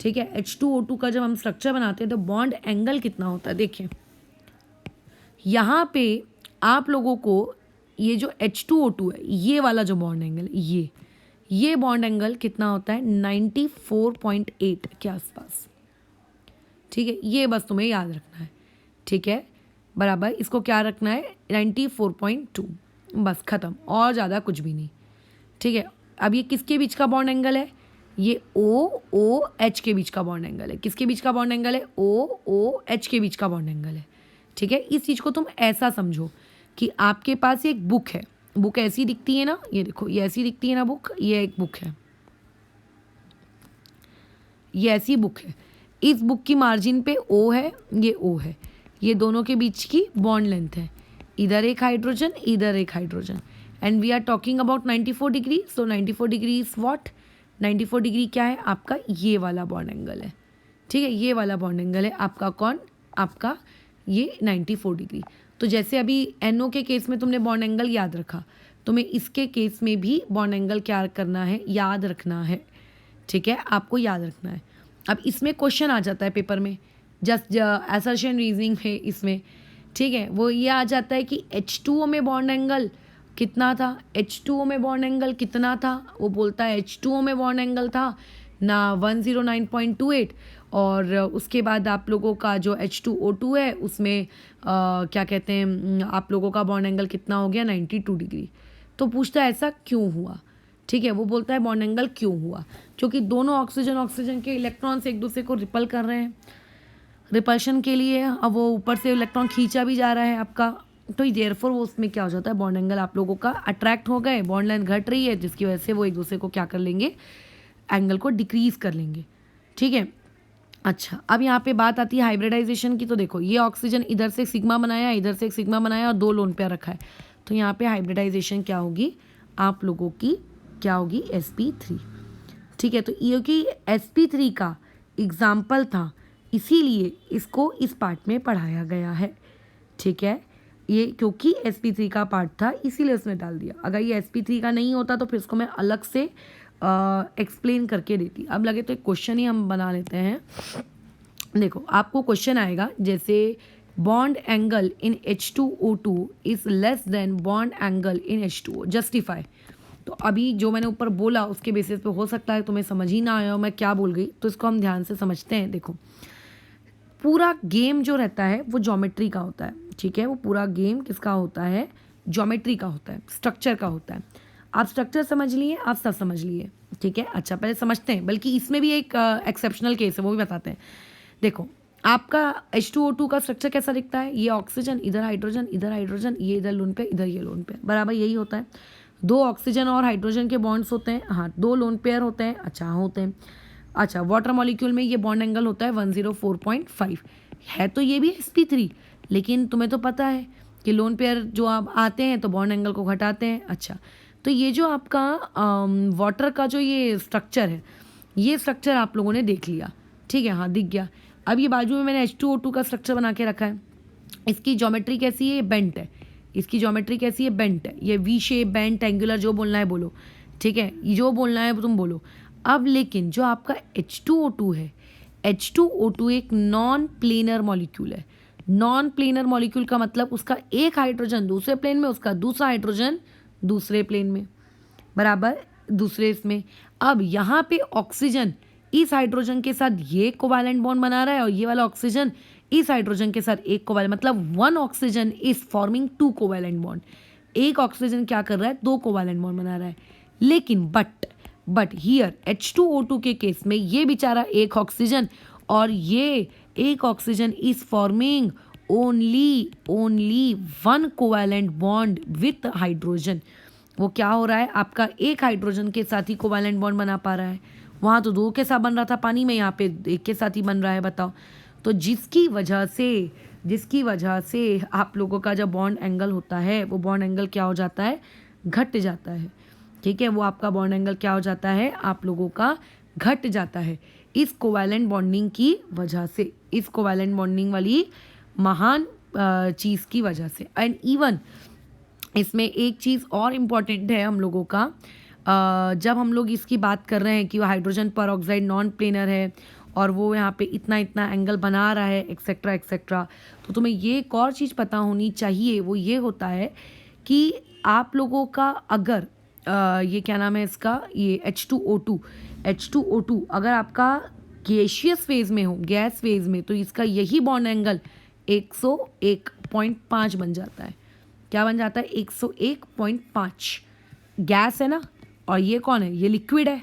ठीक है। H2O2 का जब हम स्ट्रक्चर बनाते हैं तो बॉन्ड एंगल कितना होता है, देखिए यहाँ पे आप लोगों को ये जो H2O2 है, ये वाला जो बॉन्ड एंगल, ये बॉन्ड एंगल कितना होता है, 94.8 के आसपास, ठीक है। ये बस तुम्हें याद रखना है, ठीक है, बराबर। इसको क्या रखना है, 94.2, बस खत्म, और ज़्यादा कुछ भी नहीं, ठीक है। अब ये किसके बीच का बॉन्ड एंगल है, ये OH के बीच का बॉन्ड एंगल है। किसके बीच का बॉन्ड एंगल है, OH के बीच का बॉन्ड एंगल है, ठीक है। इस चीज़ को तुम ऐसा समझो कि आपके पास एक बुक है, बुक ऐसी दिखती है ना, ये देखो, ये ऐसी दिखती है ना बुक, ये एक बुक है, ये ऐसी बुक है। इस बुक की मार्जिन पे O है, ये O है, ये दोनों के बीच की बॉन्ड लेंथ है, इधर एक हाइड्रोजन, इधर एक hydrogen, and we are talking about 94 degree. So 94 degree is what, 94 degree क्या है आपका, ये वाला बॉन्ड एंगल है, ठीक है, ये वाला बॉन्ड एंगल है आपका कौन, आपका ये 94 डिग्री। तो जैसे अभी NO के केस में तुमने बॉन्ड एंगल याद रखा, तुम्हें इसके केस में भी बॉन्ड एंगल क्या करना है, याद रखना है, ठीक है, आपको याद रखना है। अब इसमें क्वेश्चन आ जाता है पेपर में, जस्ट असर्शन रीजनिंग है इसमें, ठीक है, वो ये आ जाता है कि H2O में बॉन्ड एंगल कितना था, H2O में बॉन्ड एंगल कितना था, वो बोलता है H2O में बॉन्ड एंगल था ना 109.28, और उसके बाद आप लोगों का जो H2O2 है उसमें क्या कहते हैं आप लोगों का बॉन्ड एंगल कितना हो गया 92 डिग्री। तो पूछता है ऐसा क्यों हुआ, ठीक है, वो बोलता है बॉन्ड एंगल क्यों हुआ, क्योंकि दोनों ऑक्सीजन के इलेक्ट्रॉन्स एक दूसरे को रिपल कर रहे हैं, रिपल्शन के लिए अब वो ऊपर से इलेक्ट्रॉन खींचा भी जा रहा है आपका, तो देयरफॉर वो उसमें क्या हो जाता है, बॉन्ड एंगल आप लोगों का अट्रैक्ट हो गए, बॉन्ड लेंथ घट रही है, जिसकी वजह से वो एक दूसरे को क्या कर लेंगे, एंगल को डिक्रीज कर लेंगे, ठीक है। अच्छा, अब यहाँ पे बात आती है हाइब्रिडाइजेशन की। तो देखो ये ऑक्सीजन इधर से सिग्मा बनाया, इधर से एक सिग्मा बनाया और 2 लोन पेयर रखा है, तो यहाँ पे हाइब्रिडाइजेशन क्या होगी आप लोगों की, क्या होगी sp3, ठीक है। तो ये कि sp3 का एग्जाम्पल था, इसीलिए इसको इस पार्ट में पढ़ाया गया है, ठीक है, ये क्योंकि sp3 का पार्ट था इसीलिए उसने डाल दिया। अगर ये sp3 का नहीं होता तो फिर इसको मैं अलग से एक्सप्लेन करके देती। अब लगे तो एक क्वेश्चन ही हम बना लेते हैं। देखो आपको क्वेश्चन आएगा जैसे bond angle in H2O2 is less than bond angle in H2O, justify. तो अभी जो मैंने ऊपर बोला उसके बेसिस पे हो सकता है तुम्हें समझ ही ना आया हो मैं क्या बोल गई, तो इसको हम ध्यान से समझते हैं। देखो पूरा गेम जो रहता है वो ज्योमेट्री का होता है, ठीक है, वो पूरा गेम किसका होता है, ज्योमेट्री का होता है, स्ट्रक्चर का होता है। आप स्ट्रक्चर समझ लिए, आप सब समझ लिए, ठीक है। अच्छा पहले समझते हैं, बल्कि इसमें भी एक एक्सेप्शनल केस है वो भी बताते हैं। देखो आपका H2O2 का स्ट्रक्चर कैसा दिखता है, ये ऑक्सीजन, इधर हाइड्रोजन, इधर हाइड्रोजन, ये इधर लोन पेयर, इधर ये लोन पेयर, बराबर यही होता है। 2 ऑक्सीजन और हाइड्रोजन के बॉन्ड्स होते हैं, हाँ 2 लोन पेयर होते हैं, अच्छा होते हैं। अच्छा वाटर मॉलिक्यूल में ये बॉन्ड एंगल होता है 104.5, है तो ये भी sp3, लेकिन तुम्हें तो पता है कि लोन पेयर जो आप आते हैं तो बॉन्ड एंगल को घटाते हैं। अच्छा तो ये जो आपका वाटर का जो ये स्ट्रक्चर है, ये स्ट्रक्चर आप लोगों ने देख लिया, ठीक है, हाँ दिख गया। अब ये बाजू में मैंने H2O2 का स्ट्रक्चर बना के रखा है, इसकी ज्योमेट्री कैसी है, ये बेंट है, इसकी ज्योमेट्री कैसी है, बेंट है, ये वी शेप, बेंट, एंगुलर, जो बोलना है बोलो, ठीक है, जो बोलना है तुम बोलो। अब लेकिन जो आपका H2O2 है, H2O2 एक नॉन प्लेनर मॉलिक्यूल है। नॉन प्लेनर मॉलिक्यूल का मतलब उसका एक हाइड्रोजन दूसरे प्लेन में, उसका दूसरा हाइड्रोजन दूसरे प्लेन में, बराबर दूसरे इसमें। अब यहाँ पे ऑक्सीजन इस हाइड्रोजन के साथ ये कोवैलेंट बॉन्ड बना रहा है और ये वाला ऑक्सीजन इस हाइड्रोजन के साथ एक कोवैलेंट, मतलब 1 oxygen is forming 2 covalent bond. एक ऑक्सीजन क्या कर रहा है, 2 कोवैलेंट बॉन्ड बना रहा है। लेकिन बट हियर H2O2 के केस में ये बेचारा एक ऑक्सीजन और ये एक oxygen is forming only 1 covalent bond with hydrogen. वो क्या हो रहा है, आपका एक हाइड्रोजन के साथ ही कोवैलेंट बॉन्ड बना पा रहा है, वहाँ तो 2 के साथ बन रहा था पानी में, यहाँ पे 1 के साथ ही बन रहा है, बताओ। तो जिसकी वजह से आप लोगों का जब बॉन्ड एंगल होता है वो बॉन्ड एंगल क्या हो जाता है, घट जाता है, ठीक है, वो आपका बॉन्ड एंगल क्या हो जाता है, आप लोगों का घट जाता है इस कोवैलेंट बॉन्डिंग की वजह से, इस कोवैलेंट बॉन्डिंग वाली महान चीज़ की वजह से। एंड इवन इसमें एक चीज़ और इम्पॉर्टेंट है हम लोगों का, जब हम लोग इसकी बात कर रहे हैं कि वो हाइड्रोजन पर ऑक्साइड नॉन प्लेनर है और वो यहाँ पे इतना एंगल बना रहा है एक्सेट्रा एक्सेट्रा, तो तुम्हें ये एक और चीज़ पता होनी चाहिए, वो ये होता है कि आप लोगों का अगर ये क्या नाम है इसका, ये H2O2 अगर आपका गैसियस फेज में हो, गैस फेज में, तो इसका यही बॉन्ड एंगल 101.5 बन जाता है। क्या बन जाता है, 101.5। गैस है ना, और ये कौन है, ये लिक्विड है,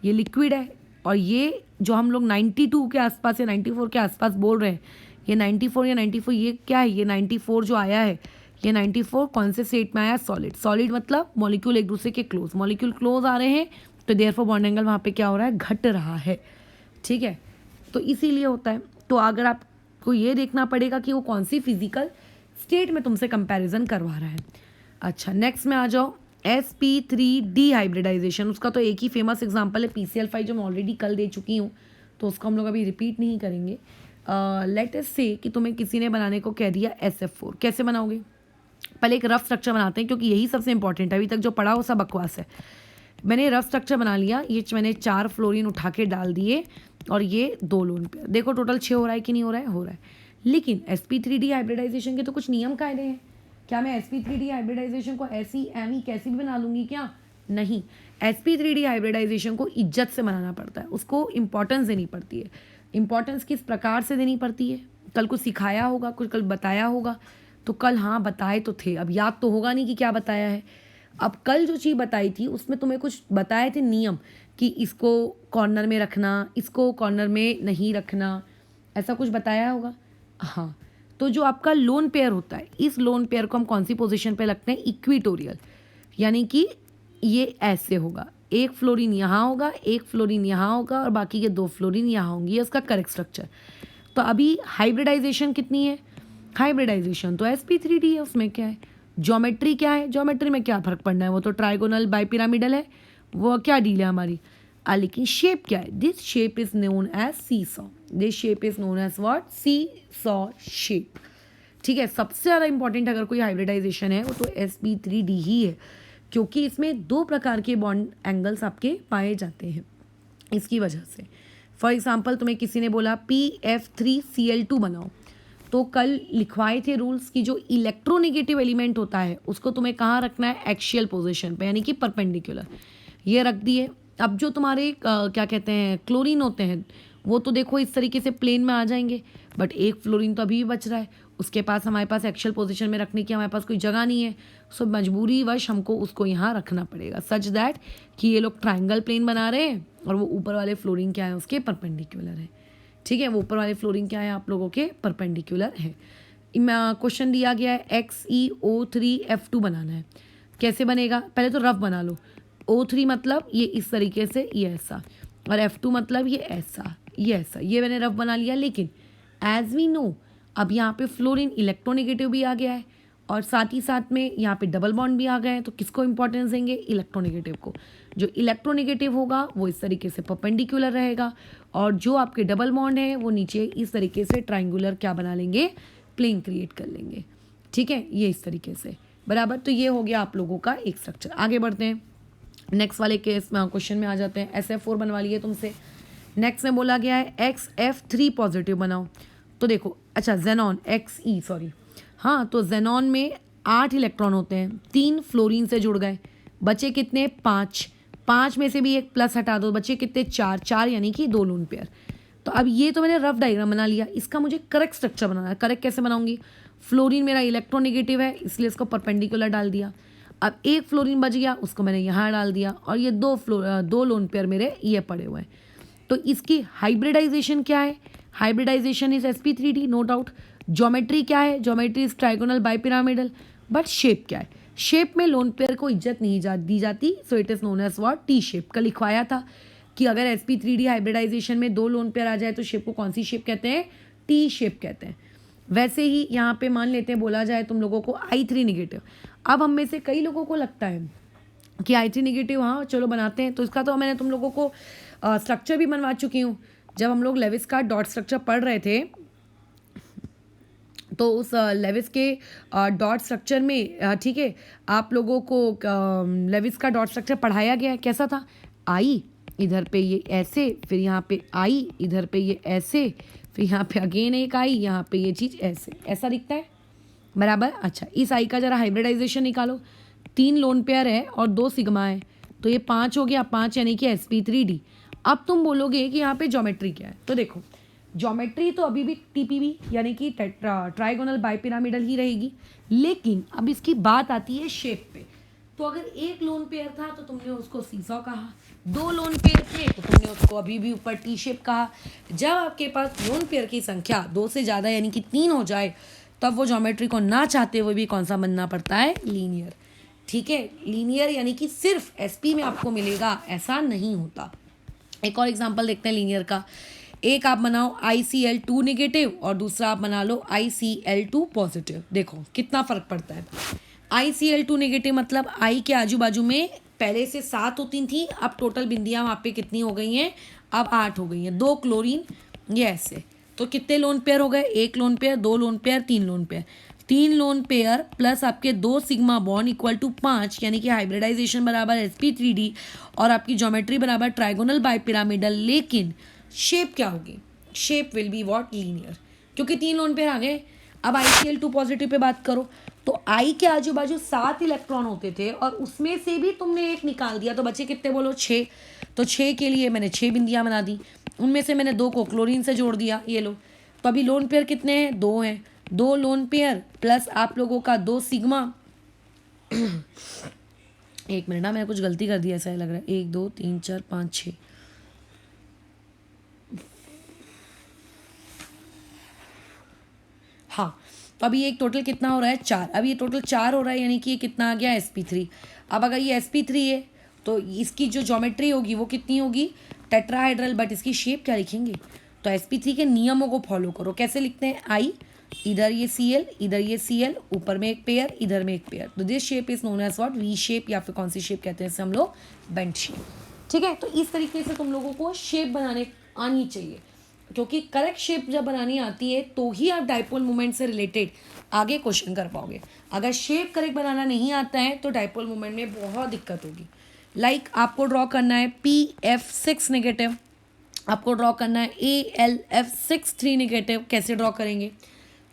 ये लिक्विड है। और ये जो हम लोग 92 के आसपास या 94 के आसपास बोल रहे हैं, ये 94 या 94 ये क्या है, ये 94 जो आया है, ये 94 कौन से स्टेट में आया, सॉलिड। सॉलिड मतलब मॉलिक्यूल एक दूसरे के क्लोज, मॉलिक्यूल क्लोज आ रहे हैं तो देयरफॉर बॉन्ड एंगल वहाँ पे क्या हो रहा है, घट रहा है, ठीक है, तो इसीलिए होता है। तो अगर आपको ये देखना पड़ेगा कि वो कौन सी फिजिकल स्टेट में तुमसे कंपैरिजन करवा रहा है। अच्छा नेक्स्ट में आ जाओ, sp3d हाइब्रिडाइजेशन, उसका तो एक ही फेमस एग्जांपल है PCl5 जो मैं ऑलरेडी कल दे चुकी हूँ, तो उसको हम लोग अभी रिपीट नहीं करेंगे। लेट अस से कि तुम्हें किसी ने बनाने को कह दिया SF4, कैसे बनाओगे? पहले एक रफ स्ट्रक्चर बनाते हैं क्योंकि यही सबसे इंपॉर्टेंट है, अभी तक जो पढ़ा वो सब बकवास है। मैंने रफ स्ट्रक्चर बना लिया, ये मैंने 4 फ्लोरीन उठा के डाल दिए और ये 2 लोन पेयर, देखो टोटल 6 हो रहा है कि नहीं हो रहा है? हो रहा है। लेकिन sp3d हाइब्रिडाइजेशन के तो कुछ नियम कायदे हैं। क्या मैं sp3d हाइब्रिडाइजेशन को ऐसी एमी कैसी भी बना लूँगी क्या? नहीं, sp3d हाइब्रिडाइजेशन को इज्जत से बनाना पड़ता है, उसको इंपॉर्टेंस देनी पड़ती है। इंपॉर्टेंस किस प्रकार से देनी पड़ती है? कल कुछ सिखाया होगा, कुछ कल बताया होगा, तो कल हाँ बताए तो थे, अब याद तो होगा नहीं कि क्या बताया है। अब कल जो चीज़ बताई थी उसमें तुम्हें कुछ बताए थे नियम कि इसको कॉर्नर में रखना, इसको कॉर्नर में नहीं रखना, ऐसा कुछ बताया होगा। हाँ, तो जो आपका लोन पेयर होता है, इस लोन पेयर को हम कौन सी पोजीशन पे रखते हैं? इक्विटोरियल, यानी कि ये ऐसे होगा, एक फ्लोरीन यहाँ होगा, एक फ्लोरीन यहाँ होगा और बाकी के 2 फ्लोरीन यहाँ होंगी, ये उसका करेक्ट स्ट्रक्चर। तो अभी हाइब्रिडाइजेशन कितनी है? हाइब्रिडाइजेशन तो sp3d है, उसमें क्या है? ज्योमेट्री क्या है? ज्योमेट्री में क्या फर्क पड़ना है, वो तो ट्राइगोनल बाइपिरामिडल है, वो क्या डील है हमारी। लेकिन शेप क्या है? This shape is known as seesaw, this shape is known as what? Seesaw shape. ठीक है, सबसे ज़्यादा इंपॉर्टेंट अगर कोई हाइब्रिडाइजेशन है वो तो sp3d ही है, क्योंकि इसमें 2 प्रकार के बॉन्ड एंगल्स आपके पाए जाते हैं इसकी वजह से। फॉर एग्जाम्पल तुम्हें किसी ने बोला PF3Cl2 बनाओ, तो कल लिखवाए थे रूल्स की जो इलेक्ट्रोनेगेटिव एलिमेंट होता है उसको तुम्हें कहाँ रखना है? एक्शियल पोजीशन पे, यानी कि परपेंडिकुलर, ये रख दिए। अब जो तुम्हारे क्या कहते हैं क्लोरीन होते हैं, वो तो देखो इस तरीके से प्लेन में आ जाएंगे, बट एक फ्लोरीन तो अभी भी बच रहा है, उसके पास हमारे पास एक्शियल पोजीशन में रखने की हमारे पास कोई जगह नहीं है, सो मजबूरी वश हमको उसको यहाँ रखना पड़ेगा सच दैट कि ये लोग ट्राइंगल प्लेन बना रहे हैं और वो ऊपर वाले फ्लोरीन क्या है? उसके परपेंडिकुलर है। ठीक है, वो ऊपर वाले फ्लोरीन क्या है? आप लोगों के परपेंडिकुलर है। क्वेश्चन दिया गया है XeO3F2 बनाना है, कैसे बनेगा? पहले तो रफ बना लो। O3 मतलब ये इस तरीके से, ये ऐसा, और F2 मतलब ये ऐसा, ये ऐसा, ये मैंने रफ बना लिया। लेकिन एज वी नो अब यहाँ पे फ्लोरीन इलेक्ट्रोनेगेटिव भी आ गया है और साथ ही साथ में यहाँ पे डबल बॉन्ड भी आ गए हैं, तो किसको इंपॉर्टेंस देंगे? इलेक्ट्रोनेगेटिव को। जो इलेक्ट्रोनेगेटिव होगा वो इस तरीके से परपेंडिकुलर रहेगा और जो आपके डबल बॉन्ड है वो नीचे इस तरीके से ट्राइंगुलर क्या बना लेंगे? प्लेन क्रिएट कर लेंगे। ठीक है, ये इस तरीके से बराबर। तो ये हो गया आप लोगों का एक स्ट्रक्चर। आगे बढ़ते हैं, नेक्स्ट वाले केस में क्वेश्चन में आ जाते हैं। SF4 बनवा लिए तुमसे। नेक्स्ट में बोला गया है XF3 पॉजिटिव बनाओ, तो देखो अच्छा जेनॉन XE सॉरी, हाँ, तो जेनॉन में 8 इलेक्ट्रॉन होते हैं, 3 फ्लोरीन से जुड़ गए, बचे कितने? 5। 5 में से भी एक प्लस हटा दो, बचे कितने? 4 यानी कि 2 लोन पेयर। तो अब ये तो मैंने रफ डायग्राम बना लिया, इसका मुझे करेक्ट स्ट्रक्चर बनाना है। करेक्ट कैसे बनाऊंगी? फ्लोरीन मेरा इलेक्ट्रोनेगेटिव है इसलिए इसको परपेंडिकुलर डाल दिया। अब एक फ्लोरीन बच गया, उसको मैंने यहाँ डाल दिया और ये 2 लोन पेयर मेरे ये पड़े हुए हैं। तो इसकी हाइब्रिडाइजेशन क्या है? Hybridization is sp3d no doubt. Geometry क्या है? Geometry is trigonal bipyramidal. But shape क्या है? शेप में लोन पेयर को इज्जत नहीं दी जाती, so it is known as what? T shape. कल लिखवाया था कि अगर sp3d हाइब्रिडाइजेशन में 2 लोन पेयर आ जाए तो शेप को कौन सी शेप कहते हैं? टी शेप कहते हैं। वैसे ही यहाँ पे मान लेते हैं बोला जाए तुम लोगों को I3 निगेटिव। अब हम में से कई लोगों को लगता है कि I3 निगेटिव हाँ चलो बनाते हैं, तो इसका तो मैंने तुम लोगों को स्ट्रक्चर भी बनवा चुकी हूँ। जब हम लोग लेविस का डॉट स्ट्रक्चर पढ़ रहे थे तो उस लेविस के डॉट स्ट्रक्चर में ठीक है आप लोगों को लेविस का डॉट स्ट्रक्चर पढ़ाया गया है। कैसा था? आई इधर पे ये ऐसे, फिर यहाँ पे आई, इधर पे ये ऐसे, फिर यहाँ पे अगेन एक आई, यहाँ पे ये चीज़ ऐसे, ऐसा दिखता है बराबर। अच्छा, इस आई का जरा हाइब्रिडाइजेशन निकालो। 3 लोन पेयर है और 2 सिग्मा है, तो ये 5 हो गया। 5 यानी कि sp3d। अब तुम बोलोगे कि यहाँ पे ज्योमेट्री क्या है, तो देखो ज्योमेट्री तो अभी भी TPB यानी कि ट्राइगोनल बाइपिरामिडल ही रहेगी, लेकिन अब इसकी बात आती है शेप पे। तो अगर एक लोन पेयर था तो तुमने उसको सीसॉ कहा, 2 लोन पेयर थे तो तुमने उसको अभी भी ऊपर टी शेप कहा। जब आपके पास लोन पेयर की संख्या 2 से ज़्यादा यानी कि 3 हो जाए तब वो ज्योमेट्री को ना चाहते हुए भी कौन सा बनना पड़ता है? लीनियर। ठीक है, लीनियर यानी कि सिर्फ SP में आपको मिलेगा, ऐसा नहीं होता। एक और एग्जांपल देखते हैं लीनियर का। एक आप बनाओ ICl2 नेगेटिव और दूसरा आप बना लो ICl2 पॉजिटिव। देखो कितना फ़र्क पड़ता है। ICl2 नेगेटिव मतलब आई के आजू बाजू में पहले से 7 होती थी, अब टोटल बिंदियां वहाँ पे कितनी हो गई हैं, अब 8 हो गई हैं। 2 क्लोरीन, ये ऐसे। तो कितने लोन पेयर हो गए, 1 lone pair, 2 lone pair, 3 lone pair. 3 lone pair plus आपके 2 सिग्मा बॉन्ड इक्वल टू 5, यानी कि हाइब्रिडाइजेशन बराबर sp3d और आपकी ज्योमेट्री बराबर ट्राइगोनल बाइपिरामिडल। लेकिन शेप क्या होगी, shape will be what, linear, क्योंकि 3 लोन पेयर आ गए। अब ICl2 पॉजिटिव पे बात करो तो आई के आजू बाजू 7 इलेक्ट्रॉन होते थे और उसमें से भी तुमने एक निकाल दिया, तो बचे कितने बोलो, 6। तो 6 के लिए मैंने 6 बिंदियां बना दी, उनमें से मैंने 2 को क्लोरीन से जोड़ दिया, ये लो। तो अभी लोन पेयर कितने हैं, 2 हैं। 2 लोन पेयर प्लस आप लोगों का 2 सिग्मा। एक मिनट ना, मैंने कुछ गलती कर दी ऐसा लग रहा है। 1 2 3 4 5 6, हाँ। तो अभी एक टोटल कितना हो रहा है, 4। अब ये टोटल 4 हो रहा है, यानी कि ये कितना आ गया, sp3। अब अगर ये sp3 है तो इसकी जो ज्योमेट्री होगी वो कितनी होगी, टेट्राहाइड्रल, बट इसकी शेप क्या लिखेंगे, तो sp3 के नियमों को फॉलो करो। कैसे लिखते हैं, आई, इधर ये Cl, इधर ये Cl, ऊपर में एक पेयर, इधर में एक पेयर। तो this shape is known as what, V shape, या फिर कौन सी शेप कहते हैं इसे हम लोग, बेंट शेप। ठीक है, तो इस तरीके से तुम लोगों को शेप बनाने आनी चाहिए, क्योंकि करेक्ट शेप जब बनानी आती है तो ही आप डाइपोल मोमेंट से रिलेटेड आगे क्वेश्चन कर पाओगे। अगर शेप करेक्ट बनाना नहीं आता है तो डाइपोल मोमेंट में बहुत दिक्कत होगी। लाइक आपको ड्रॉ करना है PF6 नेगेटिव, आपको ड्रॉ करना है ALF63 नेगेटिव। कैसे ड्रॉ करेंगे,